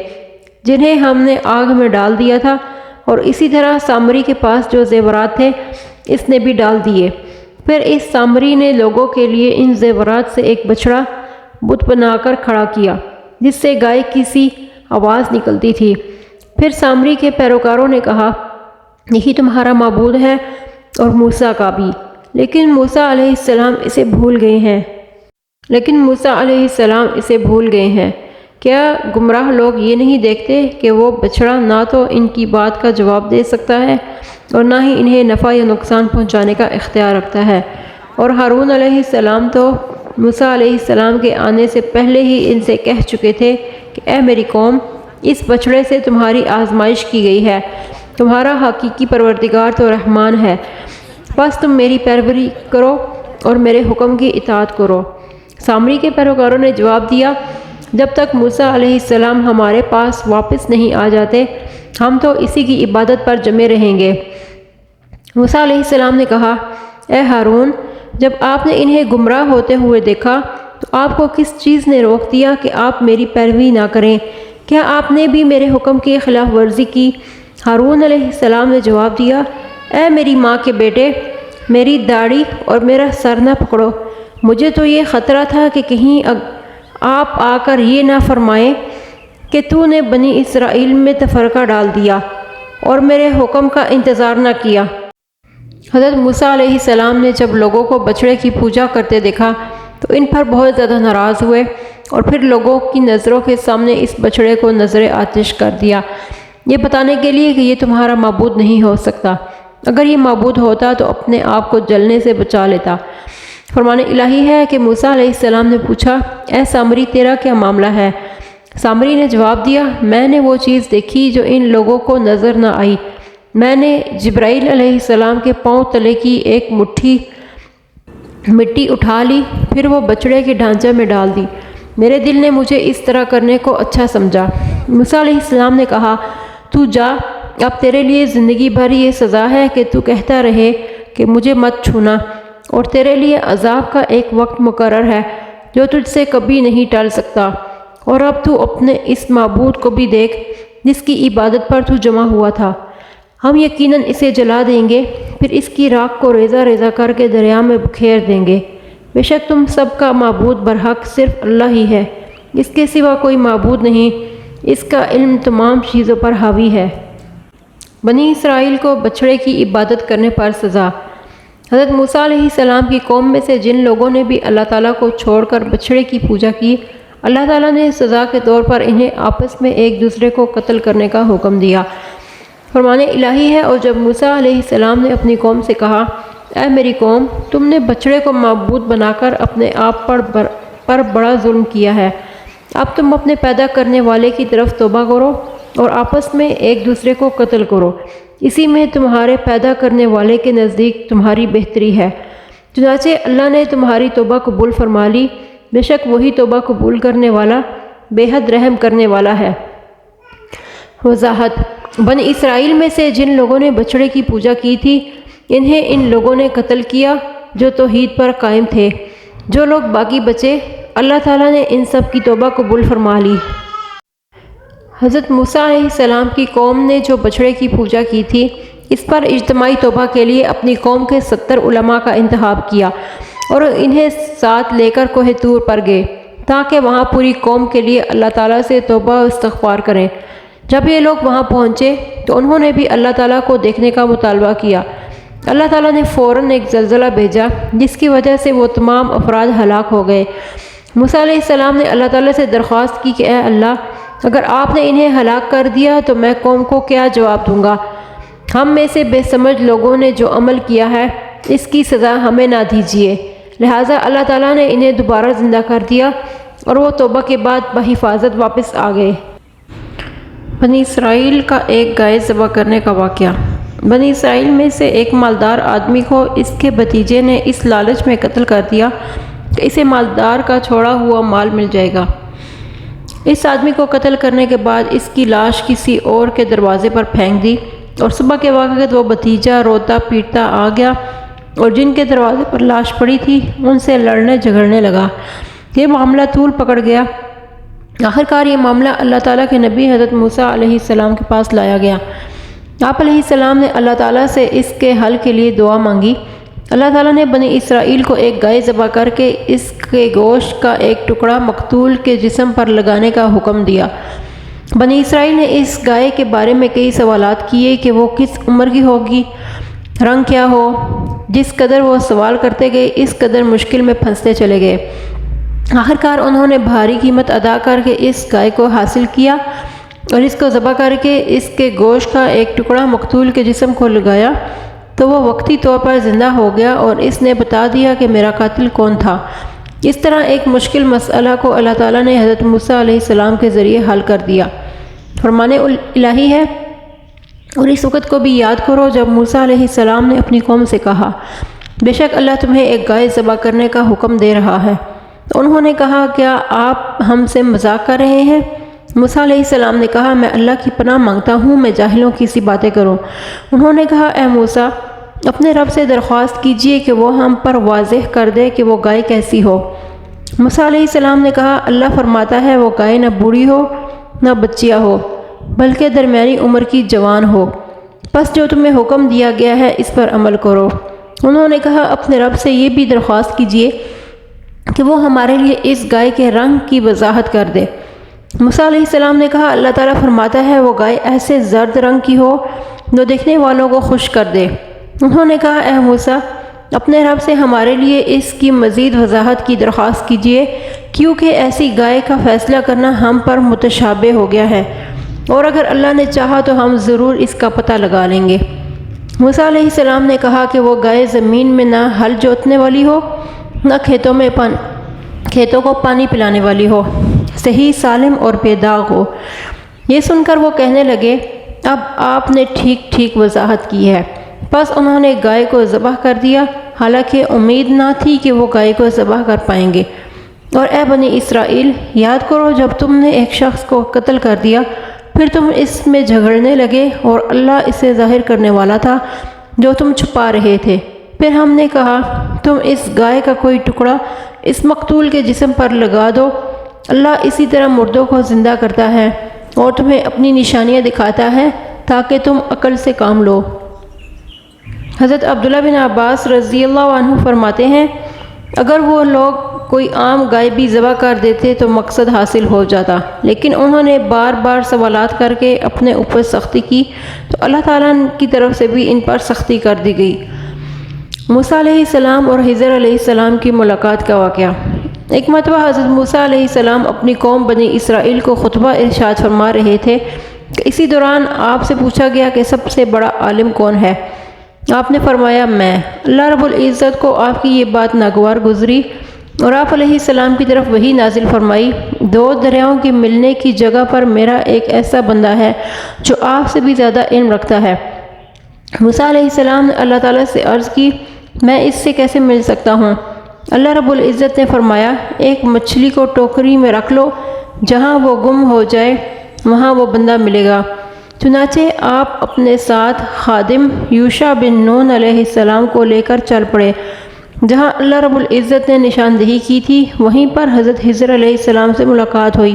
جنہیں ہم نے آگ میں ڈال دیا تھا، اور اسی طرح سامری کے پاس جو زیورات تھے اس نے بھی ڈال دیے۔ پھر اس سامری نے لوگوں کے لیے ان زیورات سے ایک بچڑا بت بنا کر کھڑا کیا جس سے گائے کی سی آواز نکلتی تھی۔ پھر سامری کے پیروکاروں نے کہا، یہی تمہارا معبود ہے اور موسیٰ کا بھی، لیکن موسیٰ علیہ السلام اسے بھول گئے ہیں۔ کیا گمراہ لوگ یہ نہیں دیکھتے کہ وہ بچڑا نہ تو ان کی بات کا جواب دے سکتا ہے اور نہ ہی انہیں نفع یا نقصان پہنچانے کا اختیار رکھتا ہے؟ اور ہارون علیہ السلام تو موسیٰ علیہ السلام کے آنے سے پہلے ہی ان سے کہہ چکے تھے کہ اے میری قوم، اس بچڑے سے تمہاری آزمائش کی گئی ہے، تمہارا حقیقی پروردگار تو رحمان ہے، بس تم میری پیروی کرو اور میرے حکم کی اطاعت کرو۔ سامری کے پیروکاروں نے جواب دیا، جب تک موسیٰ علیہ السلام ہمارے پاس واپس نہیں آ جاتے ہم تو اسی کی عبادت پر جمے رہیں گے۔ موسیٰ علیہ السلام نے کہا، اے ہارون، جب آپ نے انہیں گمراہ ہوتے ہوئے دیکھا تو آپ کو کس چیز نے روک دیا کہ آپ میری پیروی نہ کریں؟ کیا آپ نے بھی میرے حکم کی خلاف ورزی کی؟ ہارون علیہ السلام نے جواب دیا، اے میری ماں کے بیٹے، میری داڑھی اور میرا سر نہ پکڑو، مجھے تو یہ خطرہ تھا کہ کہیں آپ آ کر یہ نہ فرمائیں کہ تو نے بنی اسرائیل میں تفرقہ ڈال دیا اور میرے حکم کا انتظار نہ کیا۔ حضرت موسیٰ علیہ السلام نے جب لوگوں کو بچڑے کی پوجا کرتے دیکھا تو ان پر بہت زیادہ ناراض ہوئے اور پھر لوگوں کی نظروں کے سامنے اس بچڑے کو نظر آتش کر دیا، یہ بتانے کے لیے کہ یہ تمہارا معبود نہیں ہو سکتا، اگر یہ معبود ہوتا تو اپنے آپ کو جلنے سے بچا لیتا۔ فرمان الہی ہے کہ موسیٰ علیہ السلام نے پوچھا، اے سامری تیرا کیا معاملہ ہے؟ سامری نے جواب دیا، میں نے وہ چیز دیکھی جو ان لوگوں کو نظر نہ آئی، میں نے جبرائیل علیہ السلام کے پاؤں تلے کی ایک مٹھی مٹی اٹھا لی، پھر وہ بچڑے کے ڈھانچے میں ڈال دی، میرے دل نے مجھے اس طرح کرنے کو اچھا سمجھا۔ موسیٰ علیہ السلام نے کہا، تو جا، اب تیرے لیے زندگی بھر یہ سزا ہے کہ تو کہتا رہے کہ مجھے مت چھونا، اور تیرے لیے عذاب کا ایک وقت مقرر ہے جو تجھ سے کبھی نہیں ٹل سکتا، اور اب تو اپنے اس معبود کو بھی دیکھ جس کی عبادت پر تو جمع ہوا تھا، ہم یقیناً اسے جلا دیں گے، پھر اس کی راکھ کو ریزہ ریزہ کر کے دریا میں بکھیر دیں گے، بے شک تم سب کا معبود برحق صرف اللہ ہی ہے، اس کے سوا کوئی معبود نہیں، اس کا علم تمام چیزوں پر حاوی ہے۔ بنی اسرائیل کو بچڑے کی عبادت کرنے پر سزا۔ حضرت موسیٰ علیہ السلام کی قوم میں سے جن لوگوں نے بھی اللہ تعالیٰ کو چھوڑ کر بچڑے کی پوجا کی، اللہ تعالیٰ نے سزا کے طور پر انہیں آپس میں ایک دوسرے کو قتل کرنے کا حکم دیا۔ فرمان الہی ہے، اور جب موسیٰ علیہ السلام نے اپنی قوم سے کہا، اے میری قوم، تم نے بچڑے کو معبود بنا کر اپنے آپ پر بڑا ظلم کیا ہے، اب تم اپنے پیدا کرنے والے کی طرف توبہ کرو اور آپس میں ایک دوسرے کو قتل کرو، اسی میں تمہارے پیدا کرنے والے کے نزدیک تمہاری بہتری ہے، چنانچہ اللہ نے تمہاری توبہ قبول فرما لی، بے شک وہی توبہ قبول کرنے والا بے حد رحم کرنے والا ہے۔ وضاحت: بنی اسرائیل میں سے جن لوگوں نے بچڑے کی پوجا کی تھی، انہیں ان لوگوں نے قتل کیا جو توحید پر قائم تھے، جو لوگ باقی بچے اللہ تعالیٰ نے ان سب کی توبہ قبول فرما لی۔ حضرت موسیٰ علیہ السلام کی قوم نے جو بچڑے کی پوجا کی تھی، اس پر اجتماعی توبہ کے لیے اپنی قوم کے 70 علماء کا انتخاب کیا اور انہیں ساتھ لے کر کوہ طور پر گئے تاکہ وہاں پوری قوم کے لیے اللہ تعالیٰ سے توبہ و استغفار کریں۔ جب یہ لوگ وہاں پہنچے تو انہوں نے بھی اللہ تعالیٰ کو دیکھنے کا مطالبہ کیا۔ اللہ تعالیٰ نے فوراً ایک زلزلہ بھیجا جس کی وجہ سے وہ تمام افراد ہلاک ہو گئے۔ موسیٰ علیہ السلام نے اللہ تعالیٰ سے درخواست کی کہ اے اللہ، اگر آپ نے انہیں ہلاک کر دیا تو میں قوم کو کیا جواب دوں گا؟ ہم میں سے بے سمجھ لوگوں نے جو عمل کیا ہے اس کی سزا ہمیں نہ دیجیے۔ لہٰذا اللہ تعالیٰ نے انہیں دوبارہ زندہ کر دیا اور وہ توبہ کے بعد بحفاظت واپس آ گئے۔ بنی اسرائیل کا ایک گائے ذبح کرنے کا واقعہ۔ بنی اسرائیل میں سے ایک مالدار آدمی کو اس کے بھتیجے نے اس لالچ میں قتل کر دیا کہ اسے مالدار کا چھوڑا ہوا مال مل جائے گا۔ اس آدمی کو قتل کرنے کے بعد اس کی لاش کسی اور کے دروازے پر پھینک دی، اور صبح کے وقت وہ بھتیجا روتا پیٹتا آ گیا اور جن کے دروازے پر لاش پڑی تھی ان سے لڑنے جھگڑنے لگا۔ یہ معاملہ طول پکڑ گیا۔ آخرکار یہ معاملہ اللہ تعالیٰ کے نبی حضرت موسیٰ علیہ السلام کے پاس لایا گیا۔ آپ علیہ السلام نے اللہ تعالیٰ سے اس کے حل کے لیے دعا مانگی۔ اللہ تعالیٰ نے بنی اسرائیل کو ایک گائے ذبح کر کے اس کے گوشت کا ایک ٹکڑا مقتول کے جسم پر لگانے کا حکم دیا۔ بنی اسرائیل نے اس گائے کے بارے میں کئی سوالات کیے کہ وہ کس عمر کی ہوگی، رنگ کیا ہو۔ جس قدر وہ سوال کرتے گئے اس قدر مشکل میں پھنستے چلے گئے۔ آخرکار انہوں نے بھاری قیمت ادا کر کے اس گائے کو حاصل کیا اور اس کو ذبح کر کے اس کے گوشت کا ایک ٹکڑا مقتول کے جسم کو لگایا تو وہ وقتی طور پر زندہ ہو گیا اور اس نے بتا دیا کہ میرا قاتل کون تھا۔ اس طرح ایک مشکل مسئلہ کو اللہ تعالیٰ نے حضرت موسیٰ علیہ السلام کے ذریعے حل کر دیا۔ فرمان الہی ہے، اور اس وقت کو بھی یاد کرو جب موسیٰ علیہ السلام نے اپنی قوم سے کہا، بے شک اللہ تمہیں ایک گائے ذبح کرنے کا حکم دے رہا ہے۔ تو انہوں نے کہا، کیا آپ ہم سے مذاق کر رہے ہیں؟ موسیٰ علیہ السلام نے کہا، میں اللہ کی پناہ مانگتا ہوں میں جاہلوں کی سی باتیں کروں۔ انہوں نے کہا، اے موسیٰ، اپنے رب سے درخواست کیجئے کہ وہ ہم پر واضح کر دے کہ وہ گائے کیسی ہو۔ موسیٰ علیہ السلام نے کہا، اللہ فرماتا ہے وہ گائے نہ بوڑھی ہو نہ بچیا ہو بلکہ درمیانی عمر کی جوان ہو، پس جو تمہیں حکم دیا گیا ہے اس پر عمل کرو۔ انہوں نے کہا، اپنے رب سے یہ بھی درخواست کیجئے کہ وہ ہمارے لیے اس گائے کے رنگ کی وضاحت کر دے۔ موسیٰ علیہ السلام نے کہا اللہ تعالیٰ فرماتا ہے وہ گائے ایسے زرد رنگ کی ہو جو دیکھنے والوں کو خوش کر دے۔ انہوں نے کہا اے موسیٰ اپنے رب سے ہمارے لیے اس کی مزید وضاحت کی درخواست کیجیے کیونکہ ایسی گائے کا فیصلہ کرنا ہم پر متشابہ ہو گیا ہے اور اگر اللہ نے چاہا تو ہم ضرور اس کا پتہ لگا لیں گے۔ موسیٰ علیہ السلام نے کہا کہ وہ گائے زمین میں نہ ہل جوتنے والی ہو نہ کھیتوں کو پانی پلانے والی ہو، صحیح سالم اور بے داغ ہو۔ یہ سن کر وہ کہنے لگے اب آپ نے ٹھیک وضاحت کی ہے۔ بس انہوں نے گائے کو ذبح کر دیا، حالانکہ امید نہ تھی کہ وہ گائے کو ذبح کر پائیں گے۔ اور اے بنی اسرائیل یاد کرو جب تم نے ایک شخص کو قتل کر دیا پھر تم اس میں جھگڑنے لگے اور اللہ اسے ظاہر کرنے والا تھا جو تم چھپا رہے تھے۔ پھر ہم نے کہا تم اس گائے کا کوئی ٹکڑا اس مقتول کے جسم پر لگا دو، اللہ اسی طرح مردوں کو زندہ کرتا ہے اور تمہیں اپنی نشانیاں دکھاتا ہے تاکہ تم عقل سے کام لو۔ حضرت عبداللہ بن عباس رضی اللہ عنہ فرماتے ہیں اگر وہ لوگ کوئی عام گائے بھی ذبح کر دیتے تو مقصد حاصل ہو جاتا، لیکن انہوں نے بار بار سوالات کر کے اپنے اوپر سختی کی تو اللہ تعالیٰ کی طرف سے بھی ان پر سختی کر دی گئی۔ موسیٰ علیہ السلام اور خضر علیہ السلام کی ملاقات کا واقعہ۔ ایک مرتبہ حضرت موسیٰ علیہ السلام اپنی قوم بنی اسرائیل کو خطبہ ارشاد فرما رہے تھے کہ اسی دوران آپ سے پوچھا گیا کہ سب سے بڑا عالم کون ہے؟ آپ نے فرمایا میں۔ اللہ رب العزت کو آپ کی یہ بات ناگوار گزری اور آپ علیہ السلام کی طرف وحی نازل فرمائی دو دریاؤں کے ملنے کی جگہ پر میرا ایک ایسا بندہ ہے جو آپ سے بھی زیادہ علم رکھتا ہے۔ موسیٰ علیہ السلام نے اللہ تعالیٰ سے عرض کی میں اس سے کیسے مل سکتا ہوں؟ اللہ رب العزت نے فرمایا ایک مچھلی کو ٹوکری میں رکھ لو، جہاں وہ گم ہو جائے وہاں وہ بندہ ملے گا۔ چنانچہ آپ اپنے ساتھ خادم یوشع بن نون علیہ السلام کو لے کر چل پڑے۔ جہاں اللہ رب العزت نے نشاندہی کی تھی وہیں پر حضرت خضر علیہ السلام سے ملاقات ہوئی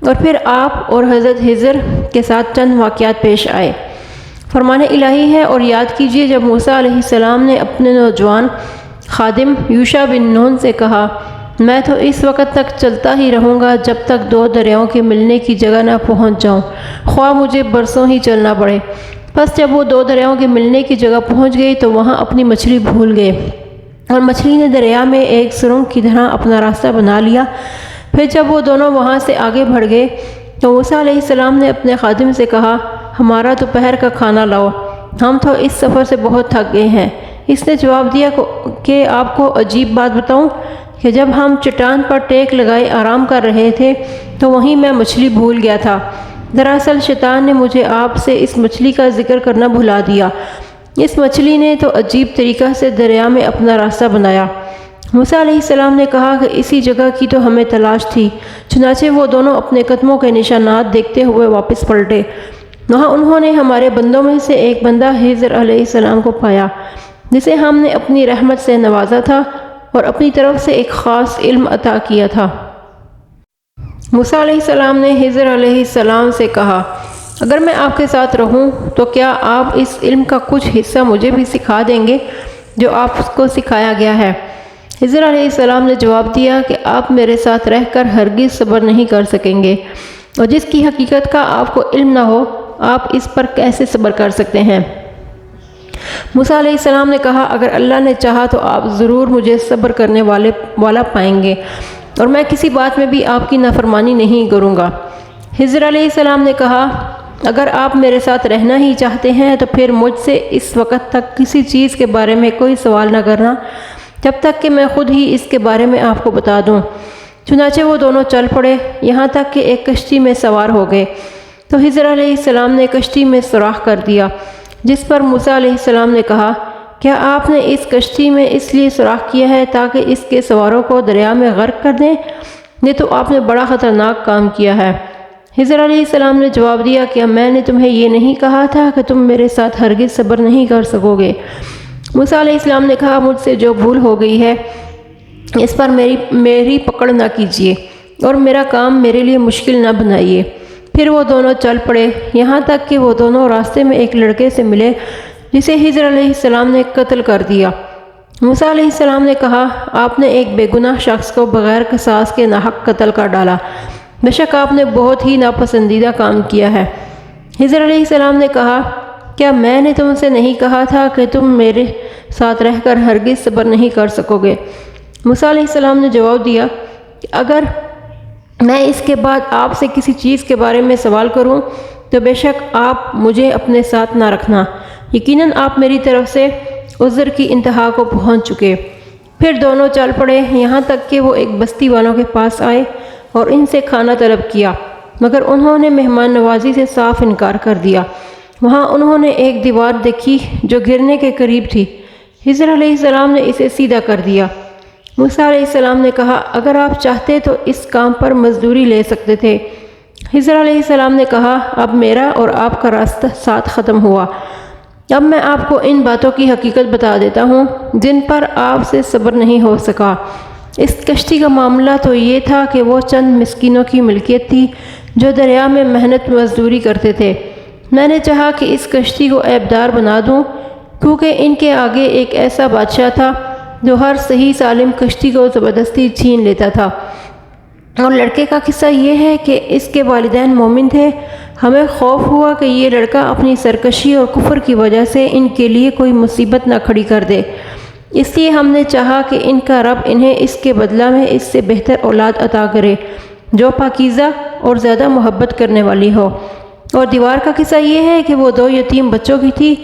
اور پھر آپ اور حضرت خضر کے ساتھ چند واقعات پیش آئے۔ فرمان الہی ہے اور یاد کیجیے جب موسیٰ علیہ السلام نے اپنے نوجوان خادم یوشع بن نون سے کہا میں تو اس وقت تک چلتا ہی رہوں گا جب تک دو دریاؤں کے ملنے کی جگہ نہ پہنچ جاؤں، خواہ مجھے برسوں ہی چلنا پڑے۔ بس جب وہ دو دریاؤں کے ملنے کی جگہ پہنچ گئی تو وہاں اپنی مچھلی بھول گئے اور مچھلی نے دریا میں ایک سرنگ کی طرح اپنا راستہ بنا لیا۔ پھر جب وہ دونوں وہاں سے آگے بڑھ گئے تو موسیٰ علیہ السلام نے اپنے خادم سے کہا ہمارا دوپہر کا کھانا لاؤ، ہم تو اس سفر سے بہت تھک گئے ہیں۔ اس نے جواب دیا کہ آپ کو عجیب بات بتاؤں کہ جب ہم چٹان پر ٹیک لگائے آرام کر رہے تھے تو وہیں میں مچھلی بھول گیا تھا۔ دراصل شیطان نے مجھے آپ سے اس مچھلی کا ذکر کرنا بھلا دیا۔ اس مچھلی نے تو عجیب طریقہ سے دریا میں اپنا راستہ بنایا۔ موسیٰ علیہ السلام نے کہا کہ اسی جگہ کی تو ہمیں تلاش تھی۔ چنانچہ وہ دونوں اپنے قدموں کے نشانات دیکھتے ہوئے واپس پلٹے۔ وہاں انہوں نے ہمارے بندوں میں سے ایک بندہ خضر علیہ السلام کو پایا جسے ہم نے اپنی رحمت سے نوازا تھا اور اپنی طرف سے ایک خاص علم عطا کیا تھا۔ موسیٰ علیہ السلام نے خضر علیہ السلام سے کہا اگر میں آپ کے ساتھ رہوں تو کیا آپ اس علم کا کچھ حصہ مجھے بھی سکھا دیں گے جو آپ کو سکھایا گیا ہے؟ خضر علیہ السلام نے جواب دیا کہ آپ میرے ساتھ رہ کر ہرگز صبر نہیں کر سکیں گے اور جس کی حقیقت کا آپ کو علم نہ ہو آپ اس پر کیسے صبر کر سکتے ہیں؟ موسیٰ علیہ السلام نے کہا اگر اللہ نے چاہا تو آپ ضرور مجھے صبر کرنے والا پائیں گے اور میں کسی بات میں بھی آپ کی نافرمانی نہیں کروں گا۔ خضر علیہ السلام نے کہا اگر آپ میرے ساتھ رہنا ہی چاہتے ہیں تو پھر مجھ سے اس وقت تک کسی چیز کے بارے میں کوئی سوال نہ کرنا جب تک کہ میں خود ہی اس کے بارے میں آپ کو بتا دوں۔ چنانچہ وہ دونوں چل پڑے یہاں تک کہ ایک کشتی میں سوار ہو گئے تو خضر علیہ السلام نے کشتی میں سوراخ کر دیا، جس پر موسیٰ علیہ السلام نے کہا کیا آپ نے اس کشتی میں اس لیے سوراخ کیا ہے تاکہ اس کے سواروں کو دریا میں غرق کر دیں؟ یہ تو آپ نے بڑا خطرناک کام کیا ہے۔ خضر علیہ السلام نے جواب دیا کہ میں نے تمہیں یہ نہیں کہا تھا کہ تم میرے ساتھ ہرگز صبر نہیں کر سکو گے؟ موسیٰ علیہ السلام نے کہا مجھ سے جو بھول ہو گئی ہے اس پر میری پکڑ نہ کیجیے اور میرا کام میرے لیے مشکل نہ بنائیے۔ پھر وہ دونوں چل پڑے یہاں تک کہ وہ دونوں راستے میں ایک لڑکے سے ملے جسے خضر علیہ السلام نے قتل کر دیا۔ موسیٰ علیہ السلام نے کہا، آپ نے ایک بے گناہ شخص کو بغیر قصاص کے ناحق قتل کر ڈالا، بے شک آپ نے بہت ہی ناپسندیدہ کام کیا ہے۔ خضر علیہ السلام نے کہا، کیا میں نے تم سے نہیں کہا تھا کہ تم میرے ساتھ رہ کر ہرگز صبر نہیں کر سکو گے؟ موسیٰ علیہ السلام نے جواب دیا کہ اگر میں اس کے بعد آپ سے کسی چیز کے بارے میں سوال کروں تو بے شک آپ مجھے اپنے ساتھ نہ رکھنا، یقیناً آپ میری طرف سے عذر کی انتہا کو پہنچ چکے۔ پھر دونوں چل پڑے یہاں تک کہ وہ ایک بستی والوں کے پاس آئے اور ان سے کھانا طلب کیا، مگر انہوں نے مہمان نوازی سے صاف انکار کر دیا۔ وہاں انہوں نے ایک دیوار دیکھی جو گرنے کے قریب تھی۔ خضر علیہ السلام نے اسے سیدھا کر دیا۔ موسیٰ علیہ السلام نے کہا، اگر آپ چاہتے تو اس کام پر مزدوری لے سکتے تھے۔ خضر علیہ السلام نے کہا، اب میرا اور آپ کا راستہ ساتھ ختم ہوا۔ اب میں آپ کو ان باتوں کی حقیقت بتا دیتا ہوں جن پر آپ سے صبر نہیں ہو سکا۔ اس کشتی کا معاملہ تو یہ تھا کہ وہ چند مسکینوں کی ملکیت تھی جو دریا میں محنت مزدوری کرتے تھے۔ میں نے چاہا کہ اس کشتی کو عیبدار بنا دوں، کیونکہ ان کے آگے ایک ایسا بادشاہ تھا جو ہر صحیح سالم کشتی کو زبردستی چھین لیتا تھا۔ اور لڑکے کا قصہ یہ ہے کہ اس کے والدین مومن تھے۔ ہمیں خوف ہوا کہ یہ لڑکا اپنی سرکشی اور کفر کی وجہ سے ان کے لیے کوئی مصیبت نہ کھڑی کر دے، اس لیے ہم نے چاہا کہ ان کا رب انہیں اس کے بدلہ میں اس سے بہتر اولاد عطا کرے جو پاکیزہ اور زیادہ محبت کرنے والی ہو۔ اور دیوار کا قصہ یہ ہے کہ وہ 2 یتیم بچوں کی تھی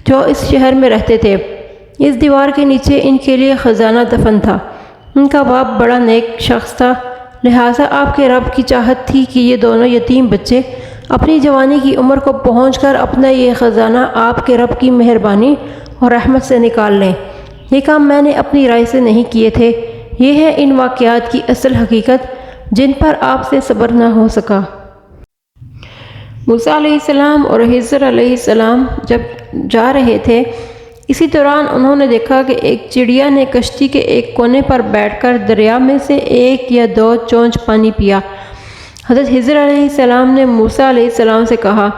جو اس شہر میں رہتے تھے۔ اس دیوار کے نیچے ان کے لیے خزانہ دفن تھا۔ ان کا باپ بڑا نیک شخص تھا، لہٰذا آپ کے رب کی چاہت تھی کہ یہ دونوں یتیم بچے اپنی جوانی کی عمر کو پہنچ کر اپنا یہ خزانہ آپ کے رب کی مہربانی اور رحمت سے نکال لیں۔ یہ کام میں نے اپنی رائے سے نہیں کیے تھے۔ یہ ہے ان واقعات کی اصل حقیقت جن پر آپ سے صبر نہ ہو سکا۔ موسیٰ علیہ السلام اور خضر علیہ السلام جب جا رہے تھے، اسی دوران انہوں نے دیکھا کہ ایک چڑیا نے کشتی کے ایک کونے پر بیٹھ کر دریا میں سے 1 یا 2 چونچ پانی پیا۔ حضرت خضر علیہ السلام نے موسیٰ علیہ السلام سے کہا،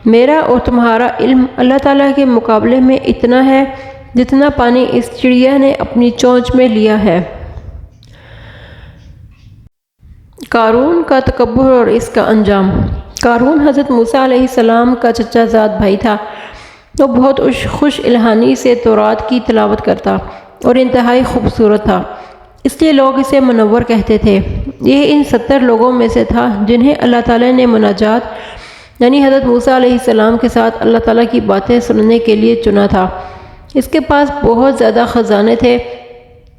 میرا اور تمہارا علم اللہ تعالیٰ کے مقابلے میں اتنا ہے جتنا پانی اس چڑیا نے اپنی چونچ میں لیا ہے۔ قارون کا تکبر اور اس کا انجام۔ قارون حضرت موسیٰ علیہ السلام کا چچا زاد بھائی تھا۔ وہ بہت خوش الحانی سے تورات کی تلاوت کرتا اور انتہائی خوبصورت تھا، اس لیے لوگ اسے منور کہتے تھے۔ یہ ان 70 لوگوں میں سے تھا جنہیں اللہ تعالیٰ نے مناجات یعنی حضرت موسیٰ علیہ السلام کے ساتھ اللہ تعالیٰ کی باتیں سننے کے لیے چنا تھا۔ اس کے پاس بہت زیادہ خزانے تھے،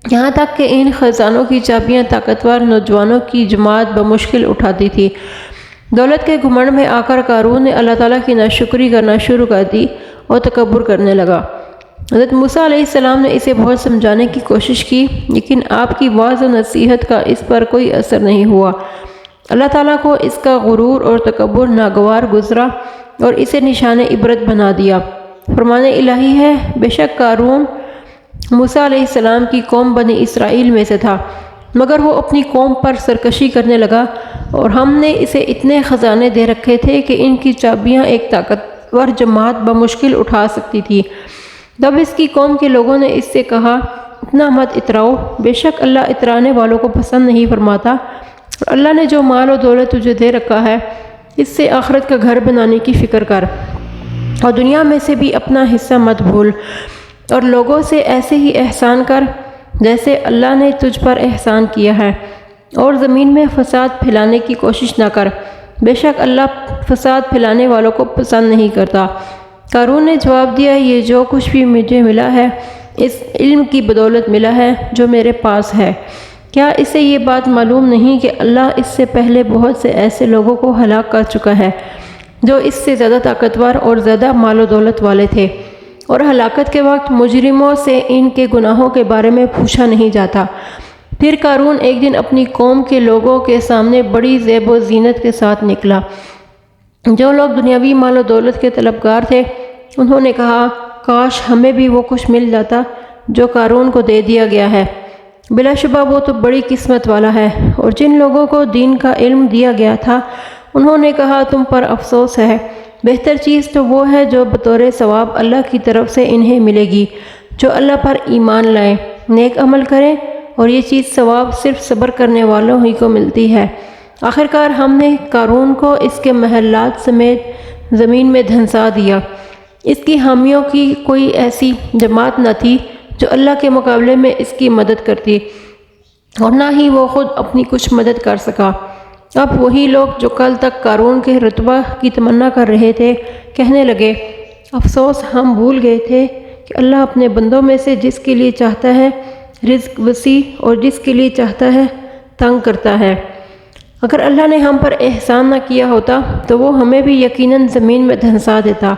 یہاں تک کہ ان خزانوں کی چابیاں طاقتور نوجوانوں کی جماعت بمشکل اٹھاتی تھی۔ دولت کے گھمنڈ میں آ کر قارون نے اللہ تعالیٰ کی ناشکری کرنا شروع کر دی اور تکبر کرنے لگا۔ حضرت موسیٰ علیہ السلام نے اسے بہت سمجھانے کی کوشش کی، لیکن آپ کی واعظ و نصیحت کا اس پر کوئی اثر نہیں ہوا۔ اللہ تعالیٰ کو اس کا غرور اور تکبر ناگوار گزرا اور اسے نشان عبرت بنا دیا۔ فرمان الہی ہے، بے شک قارون موسیٰ علیہ السلام کی قوم بنی اسرائیل میں سے تھا، مگر وہ اپنی قوم پر سرکشی کرنے لگا اور ہم نے اسے اتنے خزانے دے رکھے تھے کہ ان کی چابیاں ایک طاقتور جماعت بمشکل اٹھا سکتی تھی۔ تب اس کی قوم کے لوگوں نے اس سے کہا، اتنا مت اتراؤ، بے شک اللہ اترانے والوں کو پسند نہیں فرماتا، اور اللہ نے جو مال و دولت تجھے دے رکھا ہے اس سے آخرت کا گھر بنانے کی فکر کر، اور دنیا میں سے بھی اپنا حصہ مت بھول، اور لوگوں سے ایسے ہی احسان کر جیسے اللہ نے تجھ پر احسان کیا ہے، اور زمین میں فساد پھیلانے کی کوشش نہ کر، بے شک اللہ فساد پھیلانے والوں کو پسند نہیں کرتا۔ قارون نے جواب دیا، یہ جو کچھ بھی مجھے ملا ہے اس علم کی بدولت ملا ہے جو میرے پاس ہے۔ کیا اسے یہ بات معلوم نہیں کہ اللہ اس سے پہلے بہت سے ایسے لوگوں کو ہلاک کر چکا ہے جو اس سے زیادہ طاقتور اور زیادہ مال و دولت والے تھے، اور ہلاکت کے وقت مجرموں سے ان کے گناہوں کے بارے میں پوچھا نہیں جاتا۔ پھر قارون ایک دن اپنی قوم کے لوگوں کے سامنے بڑی زیب و زینت کے ساتھ نکلا۔ جو لوگ دنیاوی مال و دولت کے طلبگار تھے انہوں نے کہا، کاش ہمیں بھی وہ کچھ مل جاتا جو قارون کو دے دیا گیا ہے، بلا شبہ وہ تو بڑی قسمت والا ہے۔ اور جن لوگوں کو دین کا علم دیا گیا تھا انہوں نے کہا، تم پر افسوس ہے، بہتر چیز تو وہ ہے جو بطور ثواب اللہ کی طرف سے انہیں ملے گی جو اللہ پر ایمان لائیں، نیک عمل کریں، اور یہ چیز ثواب صرف صبر کرنے والوں ہی کو ملتی ہے۔ آخرکار ہم نے قارون کو اس کے محلات سمیت زمین میں دھنسا دیا۔ اس کی حامیوں کی کوئی ایسی جماعت نہ تھی جو اللہ کے مقابلے میں اس کی مدد کرتی، اور نہ ہی وہ خود اپنی کچھ مدد کر سکا۔ اب وہی لوگ جو کل تک قارون کے رتبہ کی تمنا کر رہے تھے کہنے لگے، افسوس، ہم بھول گئے تھے کہ اللہ اپنے بندوں میں سے جس کے لیے چاہتا ہے رزق وسیع اور جس کے لیے چاہتا ہے تنگ کرتا ہے۔ اگر اللہ نے ہم پر احسان نہ کیا ہوتا تو وہ ہمیں بھی یقیناً زمین میں دھنسا دیتا۔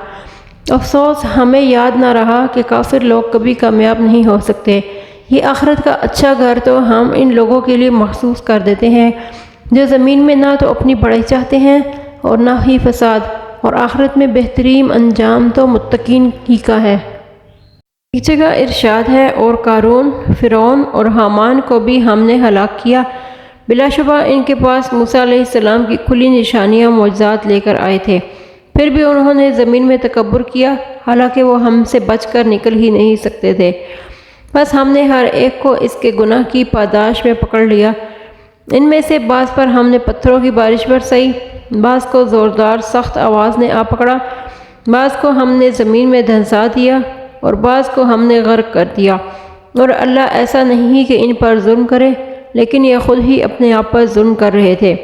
افسوس، ہمیں یاد نہ رہا کہ کافر لوگ کبھی کامیاب نہیں ہو سکتے۔ یہ آخرت کا اچھا گھر تو ہم ان لوگوں کے لیے مخصوص کر دیتے ہیں جو زمین میں نہ تو اپنی بڑائی چاہتے ہیں اور نہ ہی فساد، اور آخرت میں بہترین انجام تو متقین ہی کا ہے۔ ایک جگہ ارشاد ہے، اور قارون، فرعون اور حامان کو بھی ہم نے ہلاک کیا۔ بلا شبہ ان کے پاس موسیٰ علیہ السلام کی کھلی نشانیاں معجزات لے کر آئے تھے، پھر بھی انہوں نے زمین میں تکبر کیا، حالانکہ وہ ہم سے بچ کر نکل ہی نہیں سکتے تھے۔ بس ہم نے ہر ایک کو اس کے گناہ کی پاداش میں پکڑ لیا۔ ان میں سے بعض پر ہم نے پتھروں کی بارش برسائی، بعض کو زوردار سخت آواز نے آ پکڑا، بعض کو ہم نے زمین میں دھنسا دیا، اور بعض کو ہم نے غرق کر دیا۔ اور اللہ ایسا نہیں کہ ان پر ظلم کرے، لیکن یہ خود ہی اپنے آپ پر ظلم کر رہے تھے۔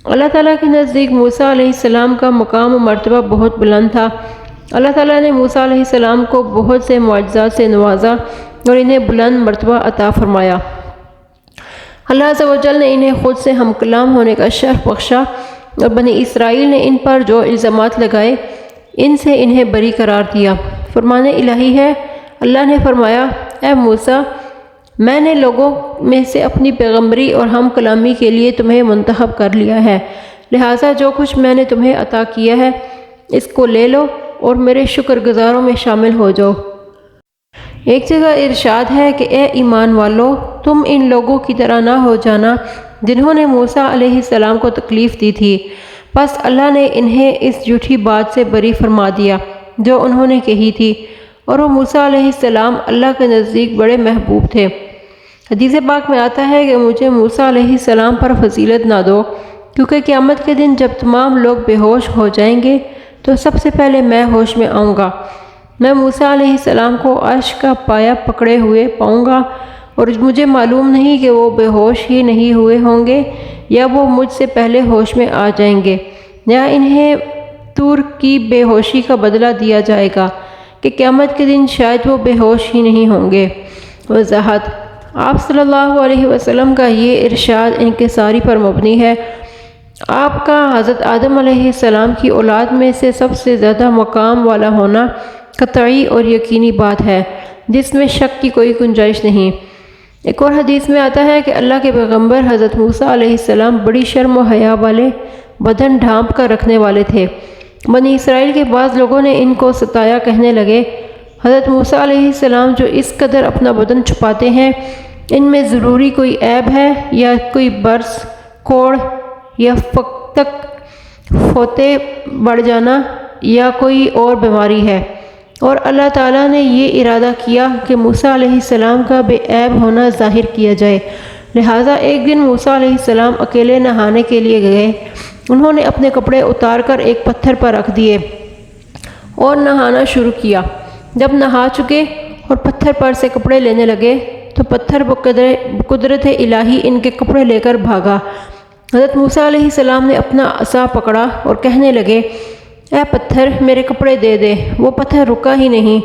اللہ تعالیٰ کے نزدیک موسیٰ علیہ السلام کا مقام و مرتبہ بہت بلند تھا۔ اللہ تعالیٰ نے موسیٰ علیہ السلام کو بہت سے معجزات سے نوازا اور انہیں بلند مرتبہ عطا فرمایا۔ اللہ عز و جل نے انہیں خود سے ہم کلام ہونے کا شرف بخشا، اور بنی اسرائیل نے ان پر جو الزامات لگائے ان سے انہیں بری قرار دیا۔ فرمان الہی ہے، اللہ نے فرمایا، اے موسیٰ، میں نے لوگوں میں سے اپنی پیغمبری اور ہم کلامی کے لیے تمہیں منتخب کر لیا ہے، لہٰذا جو کچھ میں نے تمہیں عطا کیا ہے اس کو لے لو اور میرے شکر گزاروں میں شامل ہو جاؤ۔ ایک جگہ ارشاد ہے کہ اے ایمان والو، تم ان لوگوں کی طرح نہ ہو جانا جنہوں نے موسیٰ علیہ السلام کو تکلیف دی تھی، بس اللہ نے انہیں اس جھوٹی بات سے بری فرما دیا جو انہوں نے کہی تھی، اور وہ موسیٰ علیہ السلام اللہ کے نزدیک بڑے محبوب تھے۔ حدیث پاک میں آتا ہے کہ مجھے موسیٰ علیہ السلام پر فضیلت نہ دو، کیونکہ قیامت کے دن جب تمام لوگ بے ہوش ہو جائیں گے تو سب سے پہلے میں ہوش میں آؤں گا۔ میں موسیٰ علیہ السلام کو عرش کا پایہ پکڑے ہوئے پاؤں گا، اور مجھے معلوم نہیں کہ وہ بے ہوش ہی نہیں ہوئے ہوں گے یا وہ مجھ سے پہلے ہوش میں آ جائیں گے، یا انہیں طور کی بے ہوشی کا بدلہ دیا جائے گا کہ قیامت کے دن شاید وہ بے ہوش ہی نہیں ہوں گے۔ وضاحت: آپ صلی اللہ علیہ وسلم کا یہ ارشاد انکساری پر مبنی ہے۔ آپ کا حضرت آدم علیہ السلام کی اولاد میں سے سب سے زیادہ مقام والا ہونا قطعی اور یقینی بات ہے جس میں شک کی کوئی گنجائش نہیں۔ ایک اور حدیث میں آتا ہے کہ اللہ کے پیغمبر حضرت موسیٰ علیہ السلام بڑی شرم و حیا والے، بدن ڈھانپ کر رکھنے والے تھے۔ بنی اسرائیل کے بعض لوگوں نے ان کو ستایا، کہنے لگے، حضرت موسیٰ علیہ السلام جو اس قدر اپنا بدن چھپاتے ہیں، ان میں ضروری کوئی عیب ہے یا کوئی برس، کوڑ یا تک فوتے بڑھ جانا یا کوئی اور بیماری ہے؟ اور اللہ تعالیٰ نے یہ ارادہ کیا کہ موسیٰ علیہ السلام کا بے عیب ہونا ظاہر کیا جائے، لہٰذا ایک دن موسیٰ علیہ السلام اکیلے نہانے کے لیے گئے۔ انہوں نے اپنے کپڑے اتار کر ایک پتھر پر رکھ دیے اور نہانا شروع کیا۔ جب نہا چکے اور پتھر پر سے کپڑے لینے لگے تو پتھر بقدرت الہی ان کے کپڑے لے کر بھاگا۔ حضرت موسیٰ علیہ السلام نے اپنا عصا پکڑا اور کہنے لگے، اے پتھر، میرے کپڑے دے دے۔ وہ پتھر رکا ہی نہیں۔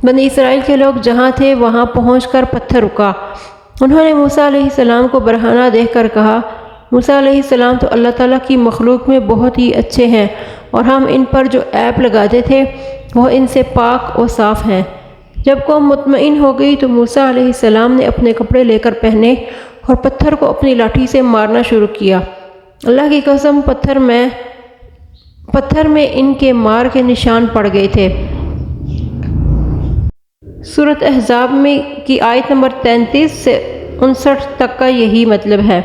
بنی اسرائیل کے لوگ جہاں تھے وہاں پہنچ کر پتھر رکا۔ انہوں نے موسیٰ علیہ السلام کو برہنہ دیکھ کر کہا، موسیٰ علیہ السلام تو اللہ تعالیٰ کی مخلوق میں بہت ہی اچھے ہیں، اور ہم ان پر جو عیب لگاتے تھے وہ ان سے پاک و صاف ہیں۔ جب قوم مطمئن ہو گئی تو موسیٰ علیہ السلام نے اپنے کپڑے لے کر پہنے اور پتھر کو اپنی لاٹھی سے مارنا شروع کیا۔ اللہ کی قسم، پتھر میں ان کے مار کے نشان پڑ گئے تھے۔ سورۃ احزاب میں کی آیت نمبر 33 سے 59 تک کا یہی مطلب ہے۔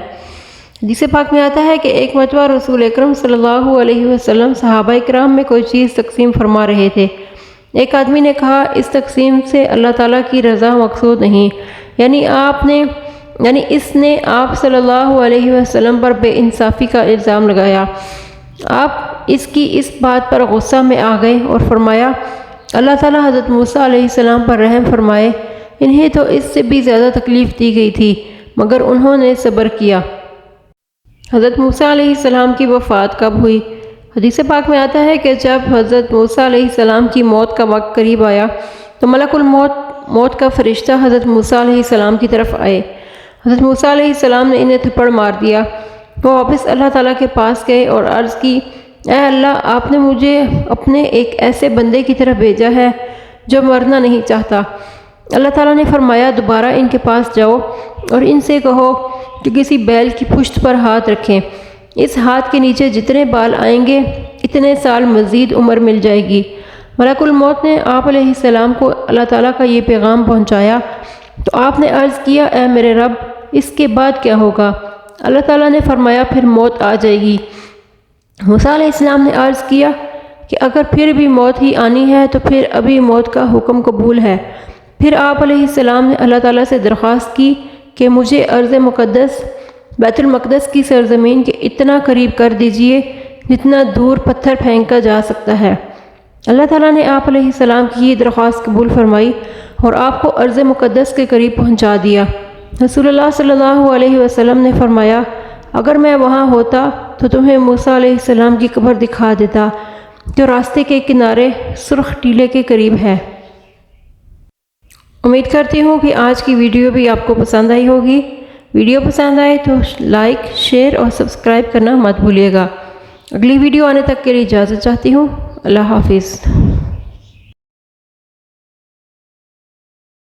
حدیث پاک میں آتا ہے کہ ایک مرتبہ رسول اکرم صلی اللہ علیہ وسلم صحابہ کرام میں کوئی چیز تقسیم فرما رہے تھے۔ ایک آدمی نے کہا اس تقسیم سے اللہ تعالیٰ کی رضا مقصود نہیں، یعنی اس نے آپ صلی اللہ علیہ وسلم پر بے انصافی کا الزام لگایا۔ آپ اس کی اس بات پر غصہ میں آ گئے اور فرمایا اللہ تعالیٰ حضرت موسیٰ علیہ السلام پر رحم فرمائے، انہیں تو اس سے بھی زیادہ تکلیف دی گئی تھی مگر انہوں نے صبر کیا۔ حضرت موسیٰ علیہ السلام کی وفات کب ہوئی؟ حدیث پاک میں آتا ہے کہ جب حضرت موسیٰ علیہ السلام کی موت کا وقت قریب آیا تو ملک موت کا فرشتہ حضرت موسیٰ علیہ السلام کی طرف آئے۔ حضرت موسیٰ علیہ السلام نے انہیں تھپڑ مار دیا۔ وہ واپس اللہ تعالیٰ کے پاس گئے اور عرض کی اے اللہ، آپ نے مجھے اپنے ایک ایسے بندے کی طرف بھیجا ہے جو مرنا نہیں چاہتا۔ اللہ تعالیٰ نے فرمایا دوبارہ ان کے پاس جاؤ اور ان سے کہو کہ کسی بیل کی پشت پر ہاتھ رکھیں، اس ہاتھ کے نیچے جتنے بال آئیں گے اتنے سال مزید عمر مل جائے گی۔ ملک الموت نے آپ علیہ السلام کو اللہ تعالیٰ کا یہ پیغام پہنچایا تو آپ نے عرض کیا اے میرے رب، اس کے بعد کیا ہوگا؟ اللہ تعالیٰ نے فرمایا پھر موت آ جائے گی۔ موسیٰ علیہ السلام نے عرض کیا کہ اگر پھر بھی موت ہی آنی ہے تو پھر ابھی موت کا حکم قبول ہے۔ پھر آپ علیہ السلام نے اللہ تعالیٰ سے درخواست کی کہ مجھے ارض مقدس بیت المقدس کی سرزمین کے اتنا قریب کر دیجئے جتنا دور پتھر پھینکا جا سکتا ہے۔ اللہ تعالیٰ نے آپ علیہ السلام کی یہ درخواست قبول فرمائی اور آپ کو ارض مقدس کے قریب پہنچا دیا۔ رسول اللہ صلی اللہ علیہ وسلم نے فرمایا اگر میں وہاں ہوتا تو تمہیں موسیٰ علیہ السلام کی قبر دکھا دیتا جو راستے کے کنارے سرخ ٹیلے کے قریب ہے۔ امید کرتی ہوں کہ آج کی ویڈیو بھی آپ کو پسند آئی ہوگی۔ ویڈیو پسند آئے تو لائک، شیئر اور سبسکرائب کرنا مت بھولیے گا۔ اگلی ویڈیو آنے تک کے لیے اجازت چاہتی ہوں۔ اللہ حافظ۔